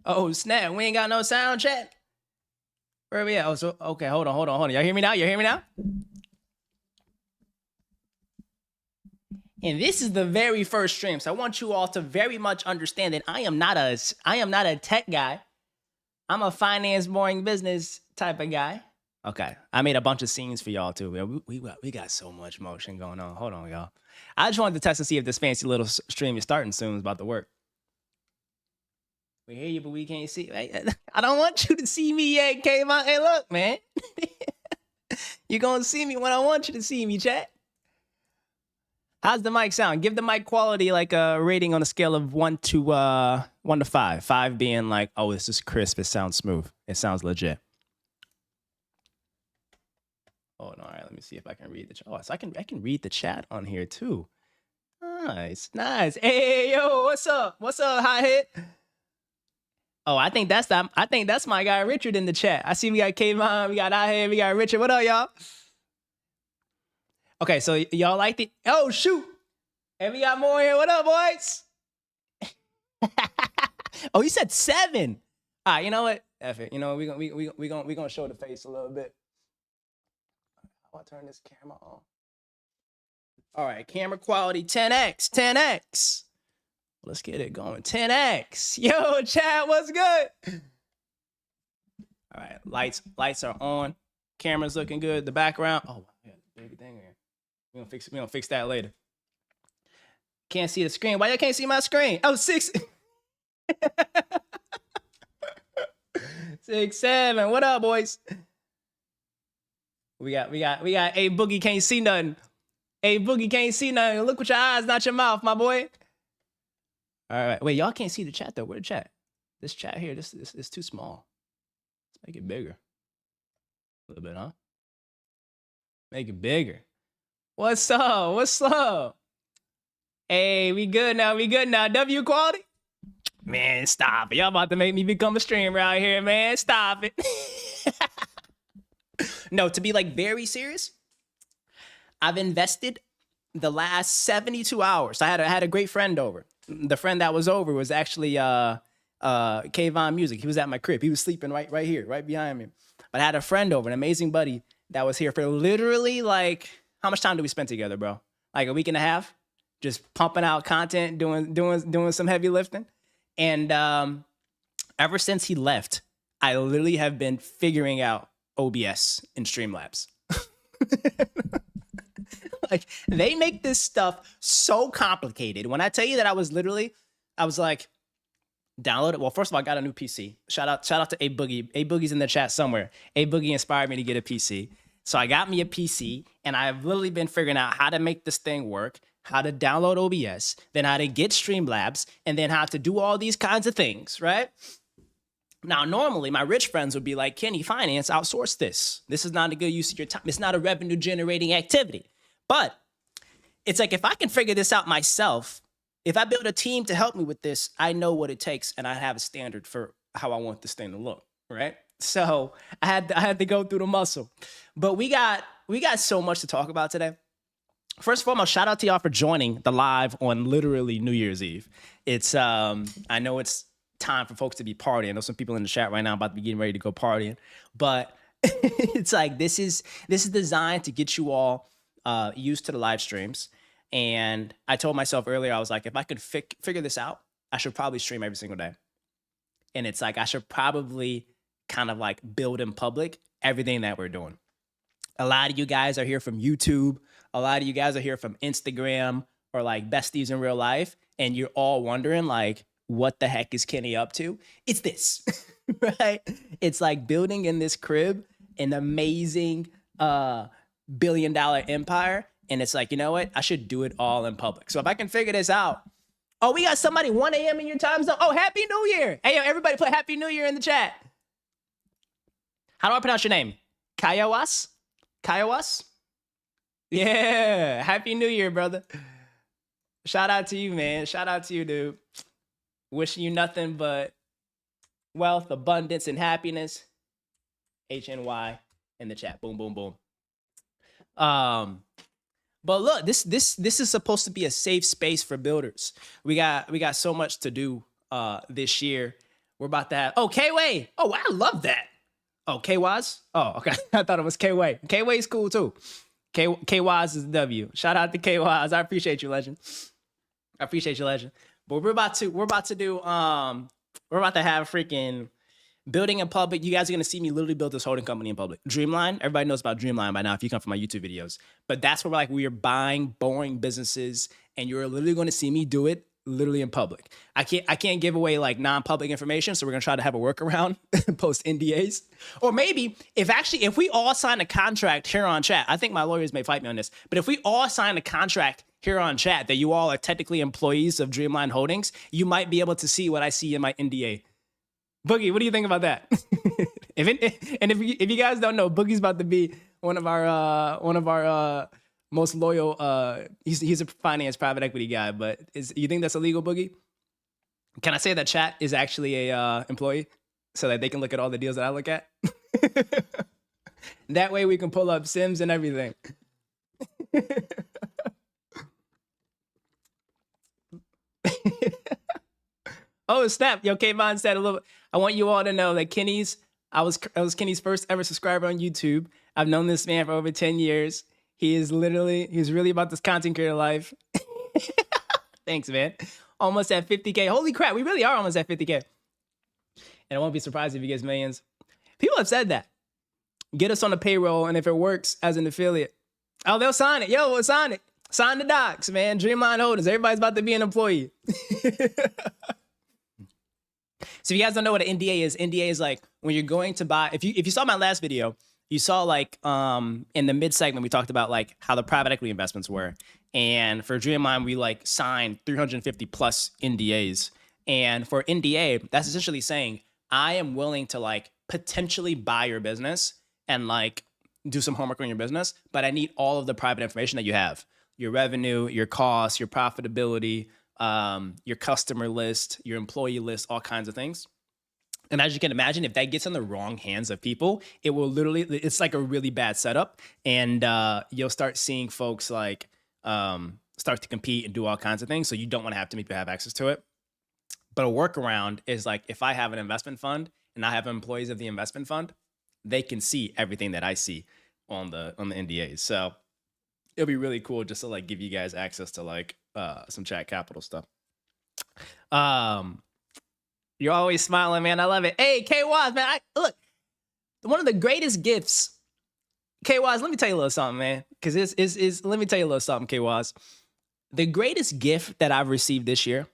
Oh, snap. We ain't got no sound check. Where we at? Oh, so, okay, hold on. Y'all hear me now? And this is the very first stream. So I want you all to very much understand that I am not a tech guy. I'm a finance, boring business type of guy. Okay, I made a bunch of scenes for y'all too. We got so much motion going on. Hold on, y'all. I just wanted to test to see if this fancy little stream is starting soon. Is about to work. We hear you, but we can't see. I don't want you to see me yet, Kmon. Hey, look, man. You're gonna see me when I want you to see me, chat. How's the mic sound? Give the mic quality like a rating on a scale of 1 to 5. 5 being like, oh, this is crisp. It sounds smooth. It sounds legit. Hold on. All right, let me see if I can read the chat. Oh, so I can read the chat on here too. Nice. Hey, yo, what's up? High hit? Oh, I think that's my guy Richard in the chat. I see we got Kmon, we got High hit, we got Richard. What up, y'all? Okay, so y'all like the... Oh, shoot. And we got more here. What up, boys? Oh, he said 7. All right, you know what? F it. You know, we gonna show the face a little bit. I want to turn this camera on. All right, camera quality 10x. Let's get it going. 10x. Yo, chat, what's good? All right, lights are on. Camera's looking good. The background. Oh, yeah, baby thing here. We gonna fix that later. Can't see the screen. Why y'all can't see my screen? Oh, 6. 6, 7. What up, boys? We got A Boogie can't see nothing. A Boogie can't see nothing. Look with your eyes, not your mouth, my boy. All right. Wait, y'all can't see the chat though. Where the chat? This chat here, this is too small. Let's make it bigger. A little bit, huh? Make it bigger. What's up? Hey, we good now. W quality? Man, stop it. Y'all about to make me become a streamer out here, man. Stop it. No, to be like very serious, I've invested the last 72 hours. I had a great friend over. The friend that was over was actually Kvon Music. He was at my crib. He was sleeping right here, right behind me. But I had a friend over, an amazing buddy that was here for literally like, how much time did we spend together, bro? Like a week and a half, just pumping out content, doing some heavy lifting. And ever since he left, I literally have been figuring out OBS and Streamlabs. Like, they make this stuff so complicated. When I tell you that I was like, download it. Well, first of all, I got a new PC. Shout out to A Boogie. A Boogie's in the chat somewhere. A Boogie inspired me to get a PC. So I got me a PC, and I've literally been figuring out how to make this thing work, how to download OBS, then how to get Streamlabs, and then how to do all these kinds of things, right? Now, normally, my rich friends would be like, Kenny, finance, outsource this. This is not a good use of your time. It's not a revenue-generating activity. But it's like, if I can figure this out myself, if I build a team to help me with this, I know what it takes, and I have a standard for how I want this thing to look, right? So I had to go through the muscle. But we got so much to talk about today. First and foremost, shout out to y'all for joining the live on literally New Year's Eve. It's I know it's time for folks to be partying. I know some people in the chat right now about to be getting ready to go partying, but it's like this is designed to get you all used to the live streams. And I told myself earlier, I was like, if I could figure this out, I should probably stream every single day. And it's like, I should probably kind of like build in public everything that we're doing. A lot of you guys are here from YouTube. A lot of you guys are here from Instagram or like besties in real life. And you're all wondering like, what the heck is Kenny up to? It's this, right? It's like building in this crib an amazing billion-dollar empire. And it's like, you know what? I should do it all in public. So if I can figure this out. Oh, we got somebody 1 a.m. in your time zone. Oh, Happy New Year. Hey, yo, everybody put Happy New Year in the chat. How do I pronounce your name? Kayawas? Kayawas? Yeah. Happy New Year, brother. Shout out to you, man. Shout out to you, dude. Wishing you nothing but wealth, abundance, and happiness. HNY in the chat. Boom, boom, boom. But look, this is supposed to be a safe space for builders. We got so much to do this year. We're about to have, oh, K-Way. Oh, I love that. Oh, K-Waz? Oh, okay. I thought it was K-Way. K-Way's cool too. K-Waz is the W. Shout out to K-Waz. I appreciate you, legend. I appreciate you, legend. But we're about to have freaking building in public. You guys are gonna see me literally build this holding company in public. Dreamline. Everybody knows about Dreamline by now if you come from my YouTube videos. But that's where we are buying boring businesses, and you're literally going to see me do it literally in public. I can't give away like non-public information, so we're gonna try to have a workaround, post NDAs, or maybe if we all sign a contract here on chat. I think my lawyers may fight me on this, but if we all sign a contract here on chat that you all are technically employees of Dreamline Holdings, you might be able to see what I see in my NDA. Boogie, what do you think about that? If you guys don't know, Boogie's about to be one of our most loyal. He's a finance private equity guy, but you think that's illegal, Boogie? Can I say that chat is actually a employee so that they can look at all the deals that I look at? That way we can pull up Sims and everything. Oh snap! Yo, K-Von said a little. I want you all to know that I was Kenny's first ever subscriber on YouTube. I've known this man for over 10 years. He's really about this content creator life. Thanks, man. Almost at 50K. Holy crap, we really are almost at 50K. And I won't be surprised if he gets millions. People have said that. Get us on the payroll, and if it works as an affiliate, oh, they'll sign it. Yo, we'll sign it. Sign the docs, man. Dreamline Holdings. Everybody's about to be an employee. So if you guys don't know what an NDA is like when you're going to buy, if you saw my last video, you saw like in the mid segment, we talked about like how the private equity investments were. And for Dreamline, we like signed 350 plus NDAs. And for NDA, that's essentially saying I am willing to like potentially buy your business and like do some homework on your business, but I need all of the private information that you have. Your revenue, your costs, your profitability, your customer list, your employee list, all kinds of things. And as you can imagine, if that gets in the wrong hands of people, it will literally, it's like a really bad setup. And you'll start seeing folks like start to compete and do all kinds of things. So you don't want to have too many people have access to it. But a workaround is like, if I have an investment fund and I have employees of the investment fund, they can see everything that I see on the NDAs. So it'll be really cool just to like give you guys access to like some chat capital stuff. You're always smiling, man. I love it. Hey, K-Waz, man. Look, one of the greatest gifts. K-Waz, let me tell you a little something, man. Because let me tell you a little something, K-Waz. The greatest gift that I've received this year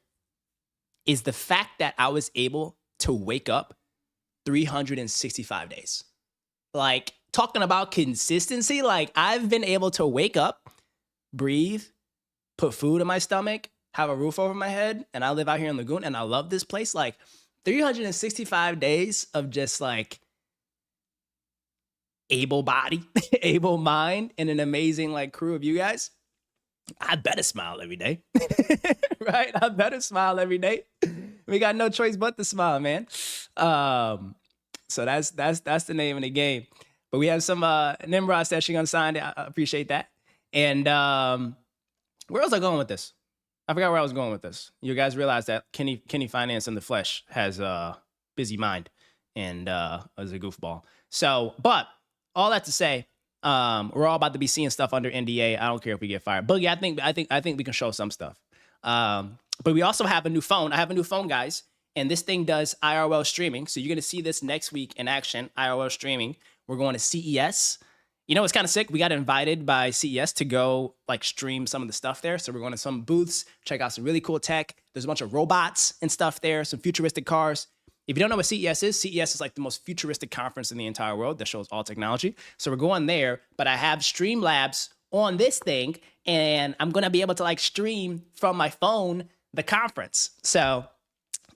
is the fact that I was able to wake up 365 days. Like, talking about consistency, like I've been able to wake up, breathe, put food in my stomach, have a roof over my head, and I live out here in Lagoon, and I love this place. Like 365 days of just like able body, able mind, and an amazing like crew of you guys. I better smile every day, right? I better smile every day. We got no choice but to smile, man. So that's the name of the game. But we have some Nimrod said she's gonna sign it. I appreciate that. And where was I going with this? I forgot where I was going with this. You guys realize that Kenny Finance in the flesh has a busy mind and is a goofball. So, but all that to say, we're all about to be seeing stuff under NDA. I don't care if we get fired. Boogie, I think we can show some stuff. But we also have a new phone. I have a new phone, guys, and this thing does IRL streaming. So you're gonna see this next week in action. IRL streaming. We're going to CES. You know, it's kind of sick. We got invited by CES to go like stream some of the stuff there. So we're going to some booths, check out some really cool tech. There's a bunch of robots and stuff there, some futuristic cars. If you don't know what CES is like the most futuristic conference in the entire world that shows all technology. So we're going there, but I have Streamlabs on this thing, and I'm going to be able to like stream from my phone the conference. So,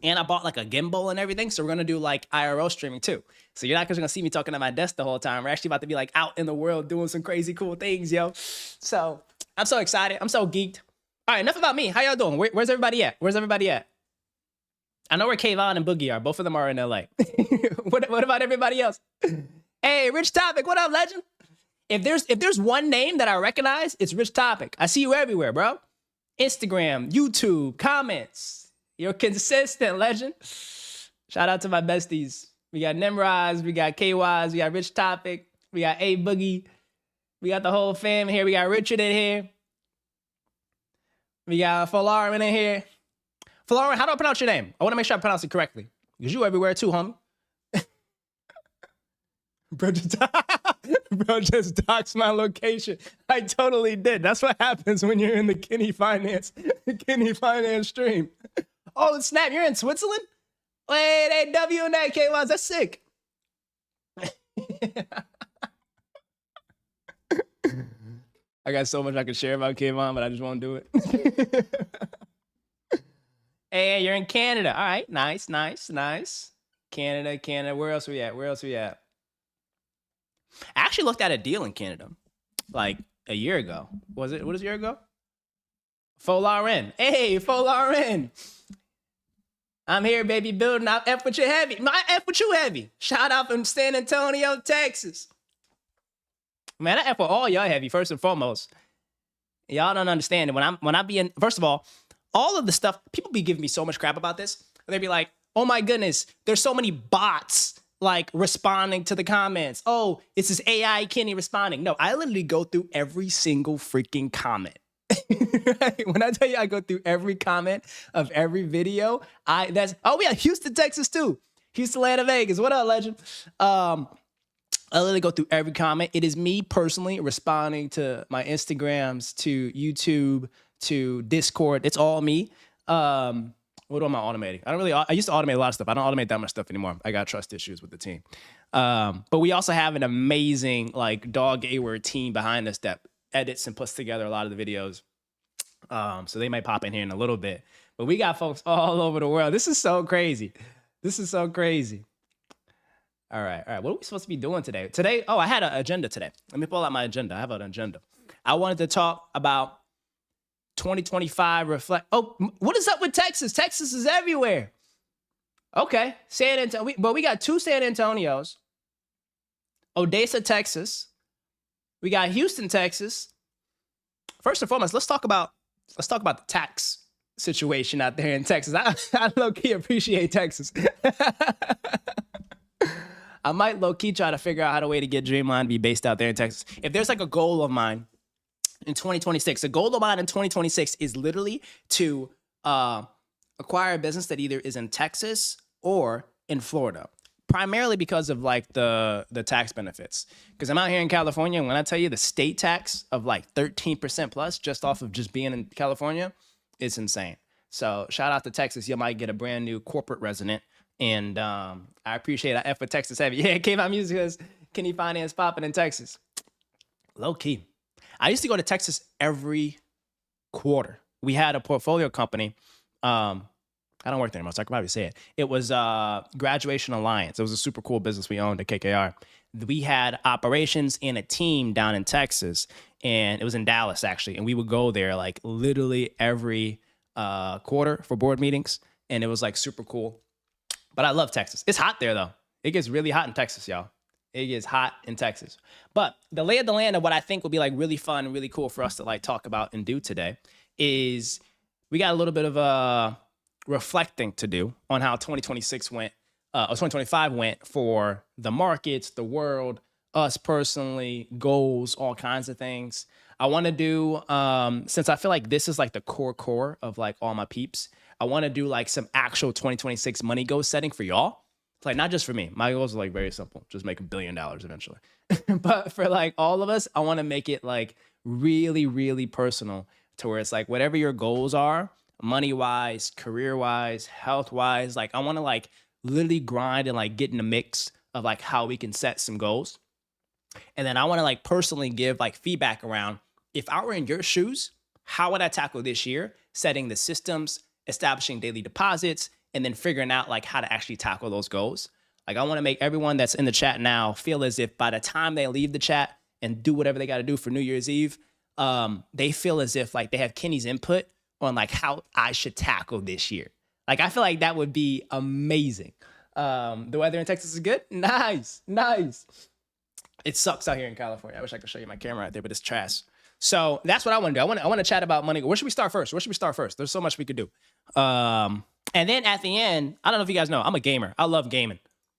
and I bought like a gimbal and everything. So we're going to do like IRL streaming too. So you're not just going to see me talking at my desk the whole time. We're actually about to be like out in the world doing some crazy cool things, yo. So I'm so excited. I'm so geeked. All right, enough about me. How y'all doing? Where's everybody at? Where's everybody at? I know where Kayvon and Boogie are. Both of them are in LA. What about everybody else? Hey, Rich Topic. What up, legend? If there's one name that I recognize, it's Rich Topic. I see you everywhere, bro. Instagram, YouTube, comments. You're consistent, legend. Shout out to my besties. We got Nimrods, we got KYs, we got Rich Topic, we got A Boogie, we got the whole fam here. We got Richard in here. We got Folarin in here. Folarin, how do I pronounce your name? I want to make sure I pronounce it correctly. Because you everywhere too, homie. Bro just doxed my location. I totally did. That's what happens when you're in the Kenny Finance stream. Oh, snap, you're in Switzerland? Wait, hey, W and that KYs, that's sick. I got so much I could share about Kayvon, but I just won't do it. Hey, you're in Canada. All right, nice. Canada. Where else we at? I actually looked at a deal in Canada like a year ago. What was a year ago? Folarin. Hey, Folarin. I'm here, baby, building. I F with you heavy. I F with you heavy. Shout out from San Antonio, Texas. Man, I F with all y'all heavy, first and foremost. Y'all don't understand it. When I be in, first of all of the stuff, people be giving me so much crap about this. They be like, oh my goodness, there's so many bots like responding to the comments. Oh, it's this AI Kenny responding. No, I literally go through every single freaking comment. Right? When I tell you I go through every comment of every video, we have Houston, Texas too. Houston, Atlanta, Vegas. What up, legend? I literally go through every comment. It is me personally responding to my Instagrams, to YouTube, to Discord. It's all me. What am I automating? I used to automate a lot of stuff. I don't automate that much stuff anymore. I got trust issues with the team. But we also have an amazing like dog A-word team behind us that edits and puts together a lot of the videos. So they might pop in here in a little bit. But we got folks all over the world. This is so crazy. All right. What are we supposed to be doing today? I had an agenda today. Let me pull out my agenda. I have an agenda. I wanted to talk about 2025 reflect. Oh, what is up with Texas? Texas is everywhere. Okay. San Antonio. But we got 2 San Antonios. Odessa, Texas. We got Houston, Texas. First and foremost, let's talk about the tax situation out there in Texas. I low-key appreciate Texas. I might low-key try to figure out how to way to get Dreamline to be based out there in Texas. If there's like a goal of mine in 2026, a goal of mine in 2026 is literally to acquire a business that either is in Texas or in Florida, primarily because of like the tax benefits. Because I'm out here in California, and when I tell you the state tax of like 13% plus just off of just being in California, it's insane. So shout out to Texas. You might get a brand new corporate resident. And I appreciate that F for Texas heavy. Yeah, K-Pop Music has Kenny Finance popping in Texas. Low key. I used to go to Texas every quarter. We had a portfolio company. I don't work there anymore, so I can probably say it. It was Graduation Alliance. It was a super cool business we owned at KKR. We had operations and a team down in Texas, and it was in Dallas, actually. And we would go there like literally every quarter for board meetings, and it was like super cool. But I love Texas. It's hot there, though. It gets really hot in Texas, y'all. It gets hot in Texas. But the lay of the land of what I think will be like really fun and really cool for us to like talk about and do today is we got a little bit of reflecting to do on how 2026 went, or 2025 went for the markets, the world, us personally, goals, all kinds of things. I want to do, since I feel like this is like the core of like all my peeps, I want to do like some actual 2026 money goal setting for y'all. It's like not just for me. My goals are like very simple. Just make $1 billion eventually. But for like all of us, I want to make it like really, really personal to where it's like whatever your goals are, money-wise, career-wise, health-wise, like I want to like literally grind and like get in the mix of like how we can set some goals. And then I want to like personally give like feedback around if I were in your shoes, how would I tackle this year? Setting the systems, establishing daily deposits, and then figuring out like how to actually tackle those goals. Like I want to make everyone that's in the chat now feel as if by the time they leave the chat and do whatever they got to do for New Year's Eve, they feel as if like they have Kenny's input on like how I should tackle this year. Like I feel like that would be amazing. The weather in Texas is good. Nice. It sucks out here in California. I wish I could show you my camera right there, but it's trash. So that's what I want to do. I want to chat about money. Where should we start first? There's so much we could do. And then at the end, I don't know if you guys know, I'm a gamer. I love gaming.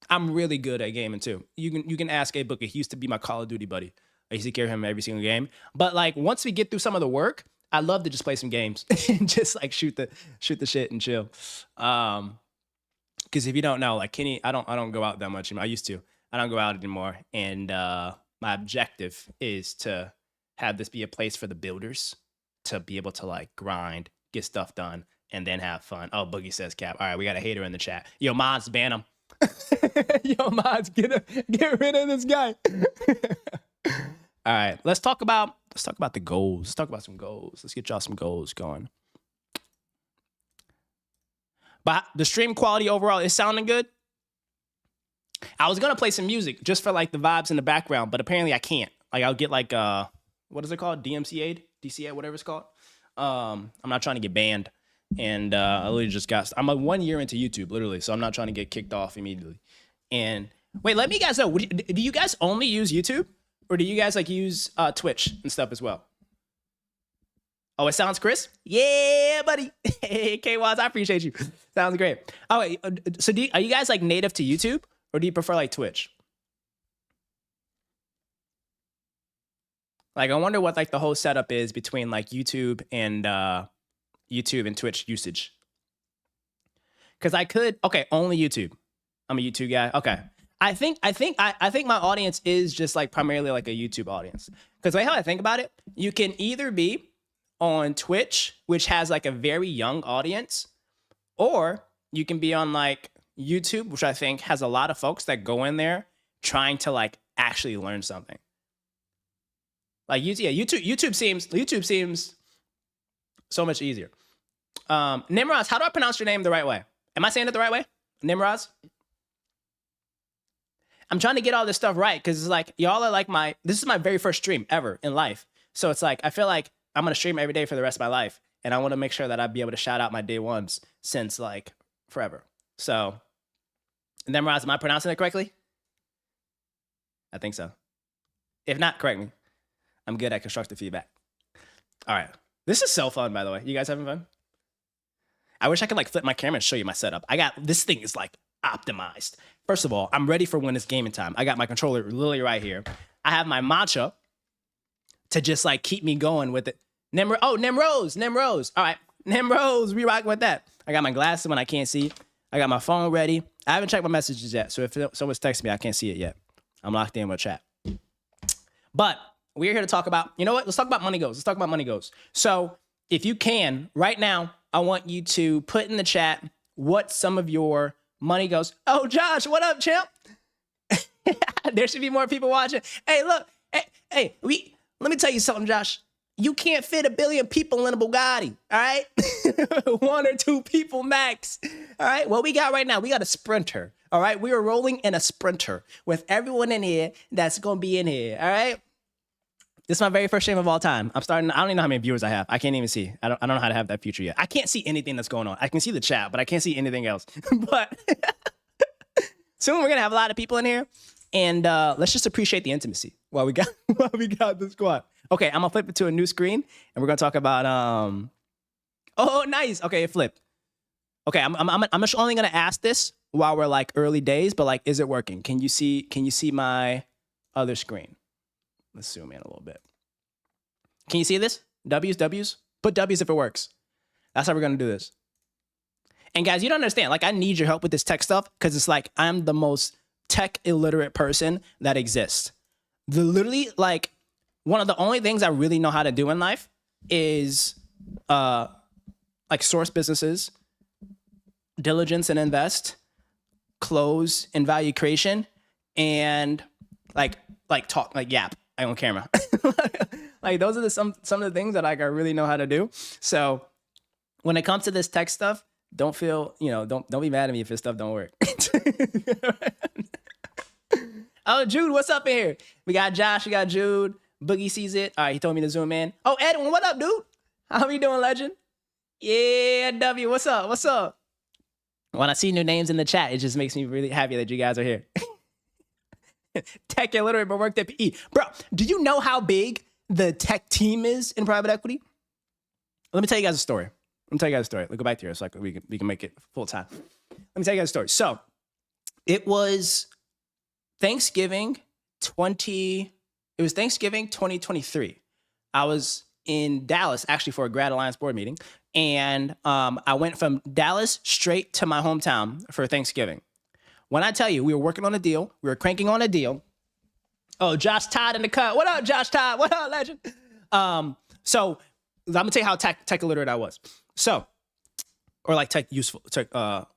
I'm really good at gaming too. You can ask A Boogie. He used to be my Call of Duty buddy. I used to carry him every single game. But like once we get through some of the work, I love to just play some games and just like shoot the shit and chill. Because if you don't know, like Kenny, I don't go out that much anymore. I used to. I don't go out anymore. And my objective is to have this be a place for the builders to be able to like grind, get stuff done, and then have fun. Oh, Boogie says cap. All right, we got a hater in the chat. Yo, mods, ban him. Yo, mods, get rid of this guy. All right, let's talk about the goals. Let's talk about some goals. Let's get y'all some goals going. But the stream quality overall is sounding good. I was gonna play some music just for like the vibes in the background, but apparently I can't. Like I'll get like what is it called? DCA, whatever it's called. I'm not trying to get banned. And I literally just I'm 1 year into YouTube, literally, so I'm not trying to get kicked off immediately. And wait, let me guys know, do you guys only use YouTube? Or do you guys like use Twitch and stuff as well? Oh, it sounds crisp? Yeah, buddy. Hey, K-Waz, I appreciate you. Sounds great. Oh, wait, so are you guys like native to YouTube? Or do you prefer like Twitch? Like, I wonder what like the whole setup is between like YouTube and Twitch usage. Because only YouTube. I'm a YouTube guy. Okay. I think my audience is just like primarily like a YouTube audience. Because the way how I think about it, you can either be on Twitch, which has like a very young audience, or you can be on like YouTube, which I think has a lot of folks that go in there trying to like actually learn something. Like YouTube seems so much easier. Nimroz, how do I pronounce your name the right way? Am I saying it the right way? Nimroz? I'm trying to get all this stuff right because it's like y'all are like this is my very first stream ever in life. So it's like I feel like I'm gonna stream every day for the rest of my life, and I want to make sure that I'd be able to shout out my day ones since like forever. So, Nimroz, am I pronouncing it correctly? I think so. If not, correct me. I'm good at constructive feedback. All right, this is so fun, by the way. You guys having fun? I wish I could like flip my camera and show you my setup. This thing is like optimized. First of all, I'm ready for when it's gaming time. I got my controller literally right here. I have my matcha to just like keep me going with it. Nimrose. All right, Nimrose, we rocking with that. I got my glasses when I can't see. I got my phone ready. I haven't checked my messages yet, so if someone's texting me, I can't see it yet. I'm locked in with chat. But we're here to talk about, you know what? Let's talk about money goals. So if you can, right now, I want you to put in the chat what some of your money goes. Oh, Josh, what up, champ? There should be more people watching. Hey, look. Hey, let me tell you something, Josh. You can't fit 1 billion people in a Bugatti, all right? 1 or 2 people max, all right? What we got right now, we got a Sprinter, all right? We are rolling in a Sprinter with everyone in here that's going to be in here, all right? This is my very first stream of all time. I don't even know how many viewers I have. I can't even see. I don't know how to have that feature yet. I can't see anything that's going on. I can see the chat, but I can't see anything else. But soon we're going to have a lot of people in here. And let's just appreciate the intimacy while we got the squad. Okay, I'm going to flip it to a new screen. And we're going to talk about... Oh, nice. Okay, it flipped. Okay, I'm just only going to ask this while we're like early days. But like, is it working? Can you see my other screen? Let's zoom in a little bit. Can you see this? W's? Put W's if it works. That's how we're going to do this. And guys, you don't understand. Like, I need your help with this tech stuff because it's like I'm the most tech illiterate person that exists. Literally, like, one of the only things I really know how to do in life is like source businesses, diligence and invest, close and value creation, and like talk, like yap. On camera. Like those are some of the things that like I really know how to do. So when it comes to this tech stuff, don't be mad at me if this stuff don't work. Oh, Jude, what's up in here? We got Josh, we got Jude. Boogie sees it. All right, he told me to zoom in. Oh, Edwin, what up, dude? How you doing, legend? Yeah, W, what's up? When I see new names in the chat, it just makes me really happy that you guys are here. Tech illiterate, but worked at PE. Bro, do you know how big the tech team is in private equity? Let me tell you guys a story. me tell you guys a story. Let's go back to here so we can make it full time. Let me tell you guys a story. So it was Thanksgiving 2023. I was in Dallas actually for a Grad Alliance board meeting. And I went from Dallas straight to my hometown for Thanksgiving. When I tell you, we were working on a deal. We were cranking on a deal. Oh, Josh Todd in the cut. What up, Josh Todd? What up, legend? So I'm going to tell you how tech illiterate I was. So, or like tech useful.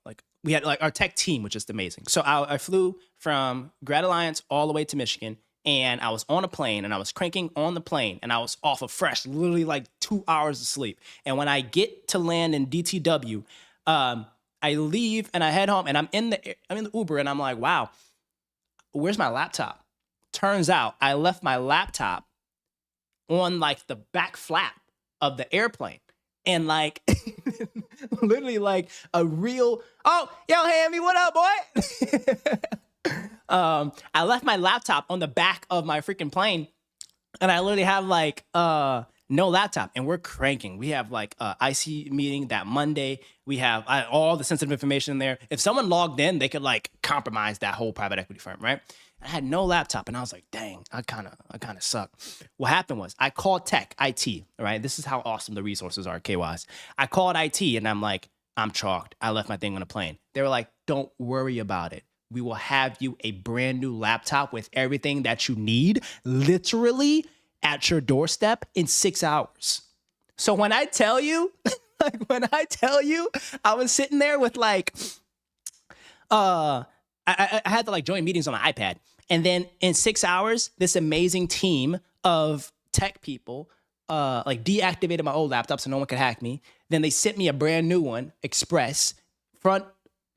Like we had like our tech team, which is amazing. So I flew from Grad Alliance all the way to Michigan. And I was on a plane and I was cranking on the plane and I was off of fresh, literally like 2 hours of sleep. And when I get to land in DTW, I leave and I head home and I'm in the Uber and I'm like, wow, where's my laptop? Turns out I left my laptop on like the back flap of the airplane. And like, literally like a real, oh, yo, Hammy, what up, boy? I left my laptop on the back of my freaking plane and I literally have like no laptop and we're cranking. We have like IC meeting that Monday. We have all the sensitive information in there. If someone logged in, they could like compromise that whole private equity firm, right? I had no laptop and I was like, dang, I kind of suck. What happened was I called tech, IT, right? This is how awesome the resources are, KYs. I called IT and I'm like, I'm chalked. I left my thing on a plane. They were like, don't worry about it. We will have you a brand new laptop with everything that you need, literally at your doorstep in 6 hours. So when I tell you, I was sitting there with like, I had to like join meetings on my iPad. And then in 6 hours, this amazing team of tech people like deactivated my old laptop so no one could hack me. Then they sent me a brand new one, Express, front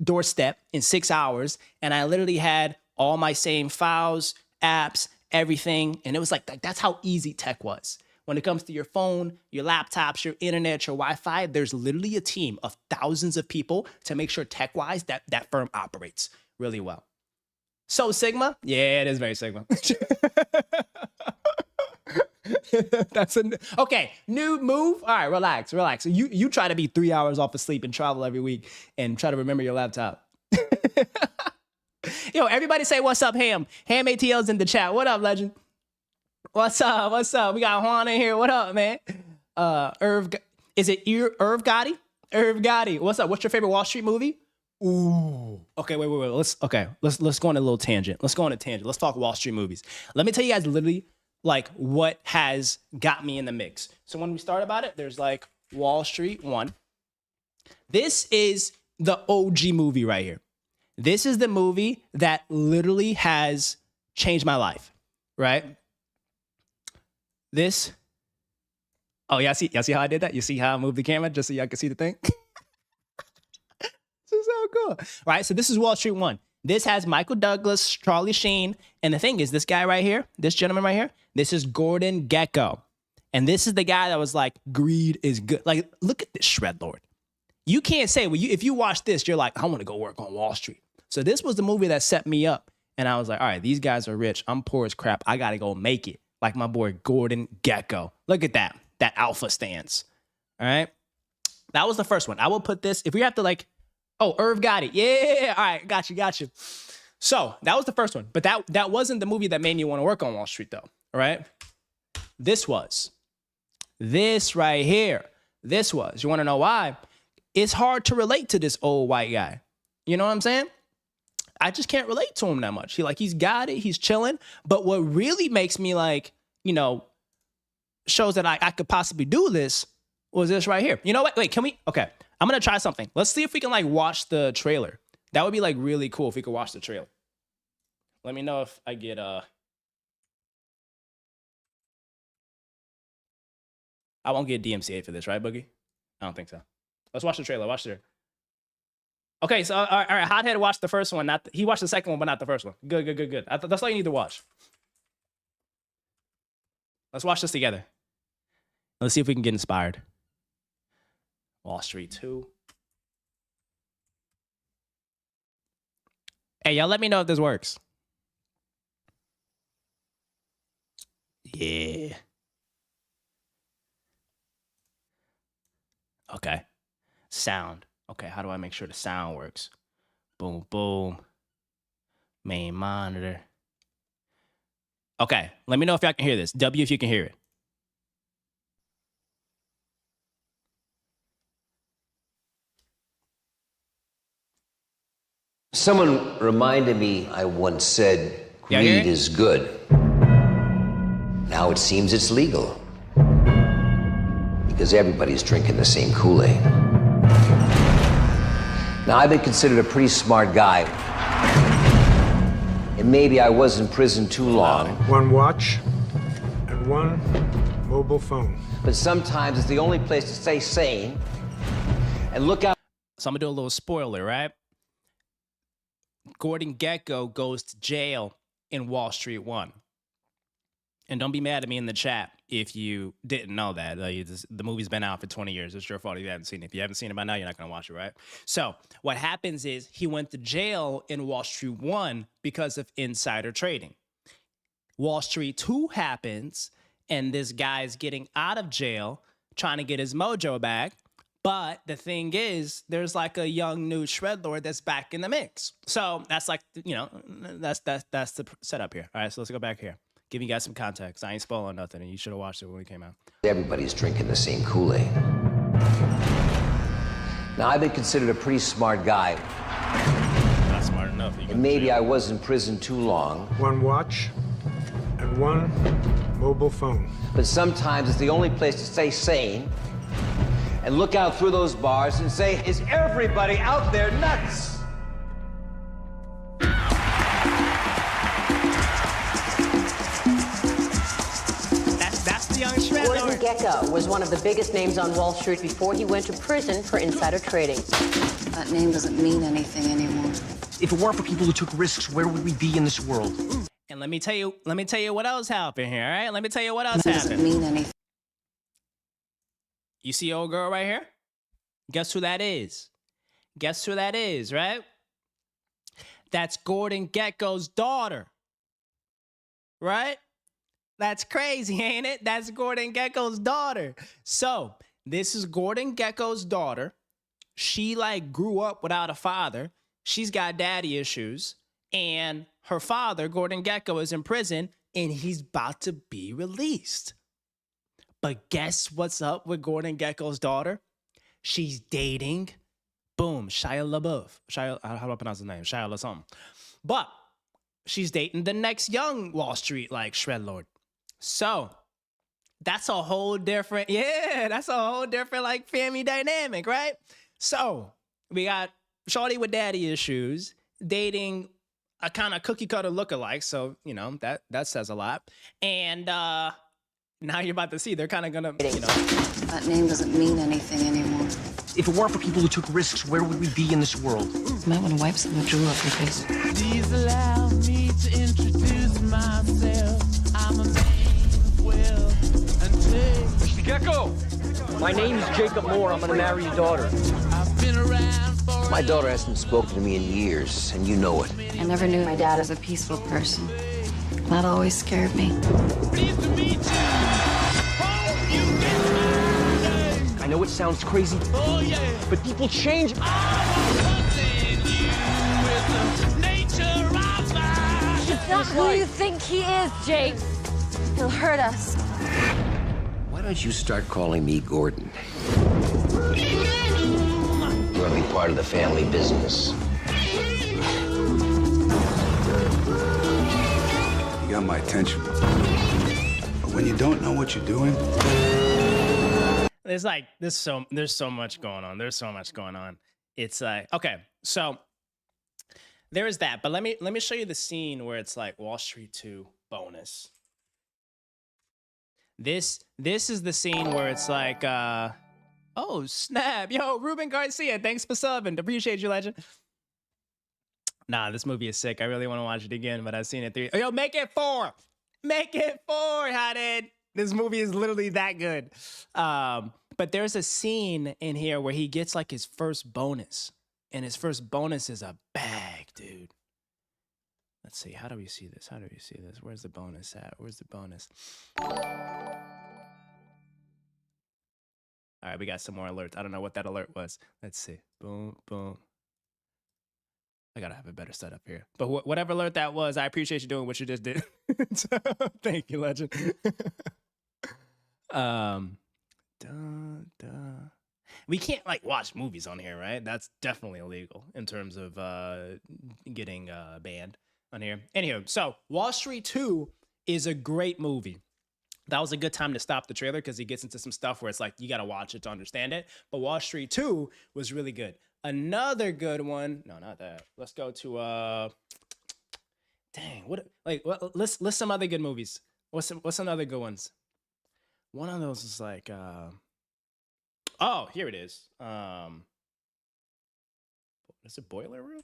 doorstep in 6 hours. And I literally had all my same files, apps, everything. And it was like, that's how easy tech was. When it comes to your phone, your laptops, your internet, your Wi-Fi, there's literally a team of thousands of people to make sure tech-wise that firm operates really well. So Sigma? Yeah, it is very Sigma. Okay, new move. All right, relax. So you try to be 3 hours off of sleep and travel every week and try to remember your laptop. Yo, everybody say what's up, Ham. Ham ATL's in the chat. What up, legend? What's up? We got Juan in here. What up, man? Is it Irv Gotti? Irv Gotti. What's up? What's your favorite Wall Street movie? Ooh. Okay, wait. Let's go on a little tangent. Let's talk Wall Street movies. Let me tell you guys literally like what has got me in the mix. So when we start about it, there's like Wall Street 1. This is the OG movie right here. This is the movie that literally has changed my life, right? This. Oh, y'all see how I did that? You see how I moved the camera just so y'all can see the thing? This is so cool. Right? So this is Wall Street 1. This has Michael Douglas, Charlie Sheen. And the thing is, this guy right here, this gentleman right here, this is Gordon Gekko. And this is the guy that was like, greed is good. Like, look at this shred lord. You can't say, well, if you watch this, you're like, I want to go work on Wall Street. So this was the movie that set me up. And I was like, all right, these guys are rich. I'm poor as crap. I got to go make it. Like my boy Gordon Gekko. Look at that alpha stance. All right. That was the first one. I will put this, if we have to like, oh, Irv Gotti. Yeah. All right. Got you. So that was the first one. But that wasn't the movie that made me want to work on Wall Street, though. All right. This right here. This was. You want to know why? It's hard to relate to this old white guy. You know what I'm saying? I just can't relate to him that much. He's got it. He's chilling. But what really makes me like, shows that I could possibly do this was this right here. You know what? Wait, can we? Okay. I'm going to try something. Let's see if we can like watch the trailer. That would be like really cool if we could watch the trailer. Let me know if I get I won't get DMCA for this, right, Boogie? I don't think so. Let's watch the trailer. Watch the trailer. Okay, so all right, Hothead watched the first one. He watched the second one, but not the first one. Good. That's all you need to watch. Let's watch this together. Let's see if we can get inspired. Wall Street 2. Hey, y'all let me know if this works. Yeah. Okay. Sound. Okay, how do I make sure the sound works? Boom, boom. Main monitor. Okay, let me know if y'all can hear this. W if you can hear it. Someone reminded me I once said Yeah, hear greed it? is good. Now it seems it's legal. Because everybody's drinking the same Kool-Aid. Now, I've been considered a pretty smart guy. And maybe I was in prison too long. One watch and one mobile phone. But sometimes it's the only place to stay sane and look out. So I'm gonna do a little spoiler, right? Gordon Gekko goes to jail in Wall Street 1. And don't be mad at me in the chat if you didn't know that. The movie's been out for 20 years. It's your fault if you haven't seen it. If you haven't seen it by now, you're not going to watch it, right? So what happens is he went to jail in Wall Street 1 because of insider trading. Wall Street 2 happens, and this guy's getting out of jail, trying to get his mojo back. But the thing is, there's like a young new shredlord that's back in the mix. So that's like, that's the setup here. All right, so let's go back here. Give you guys some context. I ain't spoiling nothing, and you should have watched it when it came out. Everybody's drinking the same Kool-Aid. Now, I've been considered a pretty smart guy. Not smart enough. And maybe I was in prison too long. One watch and one mobile phone. But sometimes it's the only place to stay sane and look out through those bars and say, is everybody out there nuts? That's the young shredlord. Gordon Gekko was one of the biggest names on Wall Street before he went to prison for insider trading. That name doesn't mean anything anymore. If it weren't for people who took risks, where would we be in this world? And let me tell you what else happened here, all right? Let me tell you what else That doesn't happened. mean anything. You see old girl right here? Guess who that is? Guess who that is, right? That's Gordon Gekko's daughter. Right? That's crazy, ain't it? That's Gordon Gekko's daughter. So, this is Gordon Gekko's daughter. She like grew up without a father. She's got daddy issues. And her father, Gordon Gekko, is in prison and he's about to be released. But guess what's up with Gordon Gekko's daughter? She's dating, boom, Shia LaBeouf. How do I pronounce his name? Shia something. But she's dating the next young Wall Street like shredlord. So that's a whole different, like family dynamic, right? So we got shorty with daddy issues dating a kind of cookie cutter lookalike. So, that says a lot. And now you're about to see they're kind of gonna, That name doesn't mean anything anymore. If it weren't for people who took risks, where would we be in this world? You might want to wipe some of the drool off your face. Please allow me to introduce myself. I'm a man of will and taste. Mr. Gekko! My name's Jacob Moore. I'm gonna marry your daughter. I've been around for My daughter hasn't spoken to me in years, and you know it. I never knew my dad as a peaceful person. That always scared me. pleased to meet you. Hope you get my name. I know it sounds crazy, Oh yeah. but people change. Trusting you with the nature of my Not who you think he is, Jake. He'll hurt us. Why don't you start calling me Gordon? You want to be part of the family business. You got my attention. But when you don't know what you're doing, there's so much going on. There's so much going on. It's like, okay, so there is that. But let me show you the scene where it's like Wall Street 2 bonus. This is the scene where it's like, oh snap, yo, Ruben Garcia, thanks for subbing. Appreciate you, legend. Nah, this movie is sick. I really want to watch it again, but I've seen it 3. Oh, yo, make it 4. Make it 4, Hadid. This movie is literally that good. But there's a scene in here where he gets like his first bonus. And his first bonus is a bag, dude. Let's see. How do we see this? Where's the bonus at? Where's the bonus? All right, we got some more alerts. I don't know what that alert was. Let's see. Boom, boom. I gotta have a better setup here. But whatever alert that was, I appreciate you doing what you just did. So, thank you, legend. We can't like watch movies on here, right? That's definitely illegal in terms of getting banned on here. Anywho, so Wall Street 2 is a great movie. That was a good time to stop the trailer because he gets into some stuff where it's like you got to watch it to understand it. But Wall Street 2 was really good. Another good one. No, not that. Let's go to list some other good movies. What's some other good ones? One of those is like oh, here it is. Is it Boiler Room?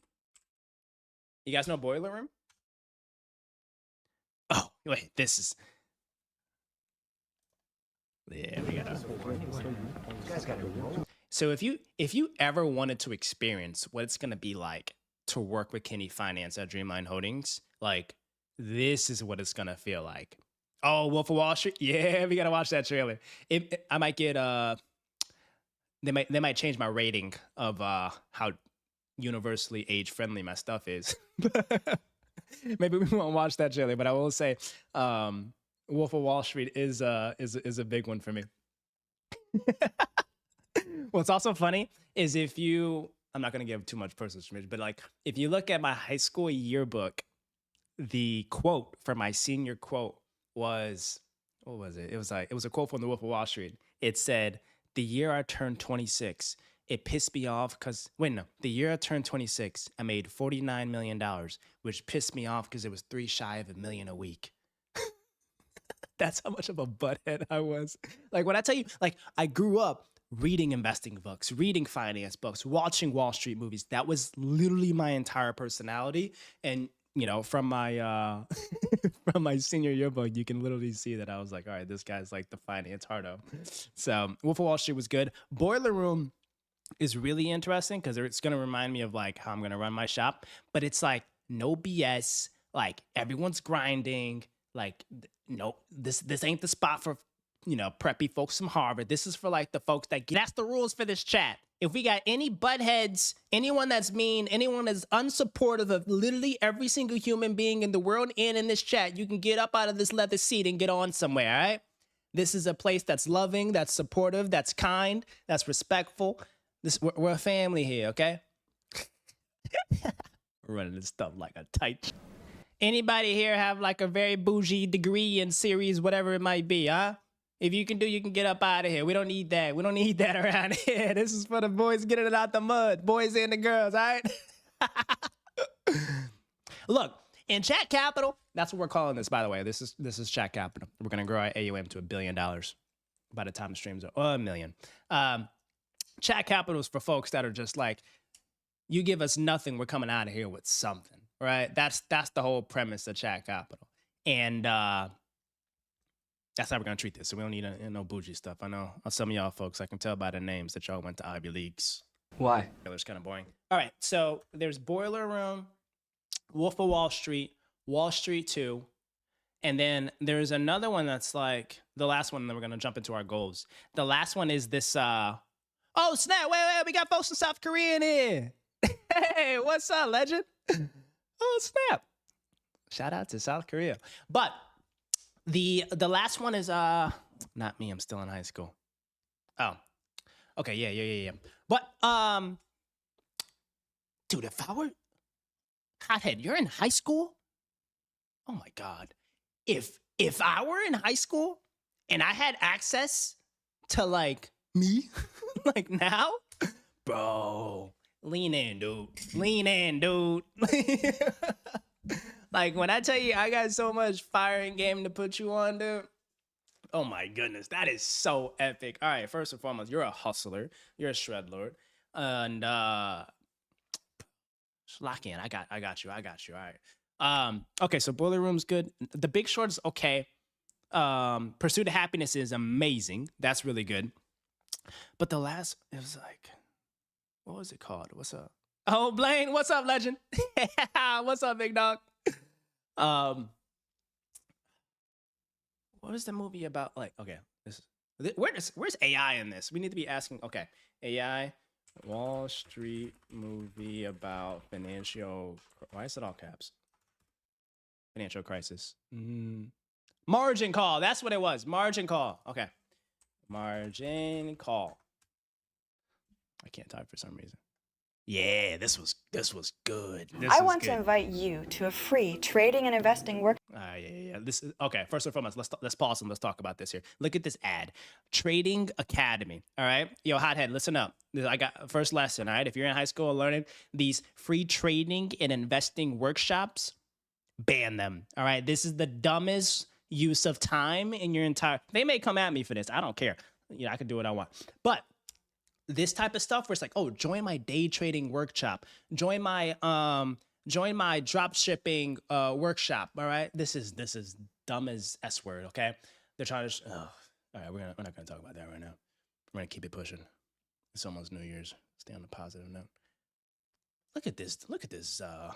You guys know Boiler Room? Oh, wait, this is. Yeah, we gotta. So if you ever wanted to experience what it's gonna be like to work with Kenny Finance at Dreamline Holdings, like this is what it's gonna feel like. Oh, Wolf of Wall Street. Yeah, we gotta watch that trailer. I might get they might change my rating of how universally age friendly my stuff is. Maybe we won't watch that trailer, but I will say Wolf of Wall Street is a big one for me. What's also funny is I'm not gonna give too much personal information, but like if you look at my high school yearbook, the quote for my senior quote was, what was it? It was a quote from the Wolf of Wall Street. It said, "The year I turned 26, it pissed me off because the year I turned 26, I made $49 million, which pissed me off because it was 3 shy of $1 million a week." That's how much of a butthead I was. Like when I tell you, like I grew up reading investing books, reading finance books, watching Wall Street movies. That was literally my entire personality. And from my from my senior yearbook, you can literally see that I was like, all right, this guy's like the finance hardo. So Wolf of Wall Street was good. Boiler Room is really interesting because it's going to remind me of like how I'm going to run my shop. But it's like no BS. Like everyone's grinding. Like no, this ain't the spot for preppy folks from Harvard. This is for like the folks that's the rules for this chat. If we got any buttheads, anyone that's mean, anyone that's unsupportive of literally every single human being in the world and in this chat, you can get up out of this leather seat and get on somewhere, all right? This is a place that's loving, that's supportive, that's kind, that's respectful. We're a family here, okay? We're running this stuff like a tight. Anybody here have like a very bougie degree in series, whatever it might be, huh? If you can get up out of here. We don't need that. We don't need that around here. This is for the boys getting it out the mud. Boys and the girls, all right? Look, in chat capital, that's what we're calling this, by the way. This is chat capital. We're going to grow our AUM to $1 billion by the time the stream's over. $1 million. Chat capital is for folks that are just like, you give us nothing, we're coming out of here with something, right? That's the whole premise of chat capital. And that's how we're going to treat this. So we don't need no bougie stuff. I know some of y'all folks, I can tell by the names that y'all went to Ivy Leagues. Why? It's kind of boring. All right, so there's Boiler Room, Wolf of Wall Street 2, and then there's another one that's like the last one, and then we're going to jump into our goals. The last one is this, oh, snap, wait, we got folks in South Korea in here. Hey, what's up, legend? Oh, snap. Shout out to South Korea. But the last one is not me. I'm still in high school. Oh, okay, yeah. But dude, if I were hothead, you're in high school. Oh my god, if I were in high school and I had access to like me, like now, bro, lean in, dude. Like, when I tell you I got so much fire and game to put you on, dude. Oh, my goodness. That is so epic. All right, first and foremost, you're a hustler. You're a shred lord. And, lock in. I got you. All right. Okay, so Boiler Room's good. The Big Short is okay. Pursuit of Happiness is amazing. That's really good. But the last, it was like, what was it called? What's up? Oh, Blaine, what's up, legend? What's up, big dog? What was the movie about? Like, okay, Where's AI in this? We need to be asking. Okay, AI, Wall Street movie about financial. Why is it all caps? Financial crisis. Margin call. That's what it was. Margin call. Okay. Margin call. I can't type for some reason. Yeah, this was good. I want to invite you to a free trading and investing workshop. Yeah. This is okay. First and foremost, let's pause and let's talk about this here. Look at this ad, Trading Academy. All right, yo, hothead, listen up. I got first lesson. All right, if you're in high school learning these free trading and investing workshops, ban them. All right, this is the dumbest use of time in your entire. They may come at me for this. I don't care. You know, I can do what I want, but. This type of stuff where it's like, oh, join my day trading workshop, join my drop shipping workshop. All right, this is dumb as S word. Okay, they're trying to. All right, we're not gonna talk about that right now. We're gonna keep it pushing. It's almost New Year's. Stay on the positive note. Look at this. Look at this guy.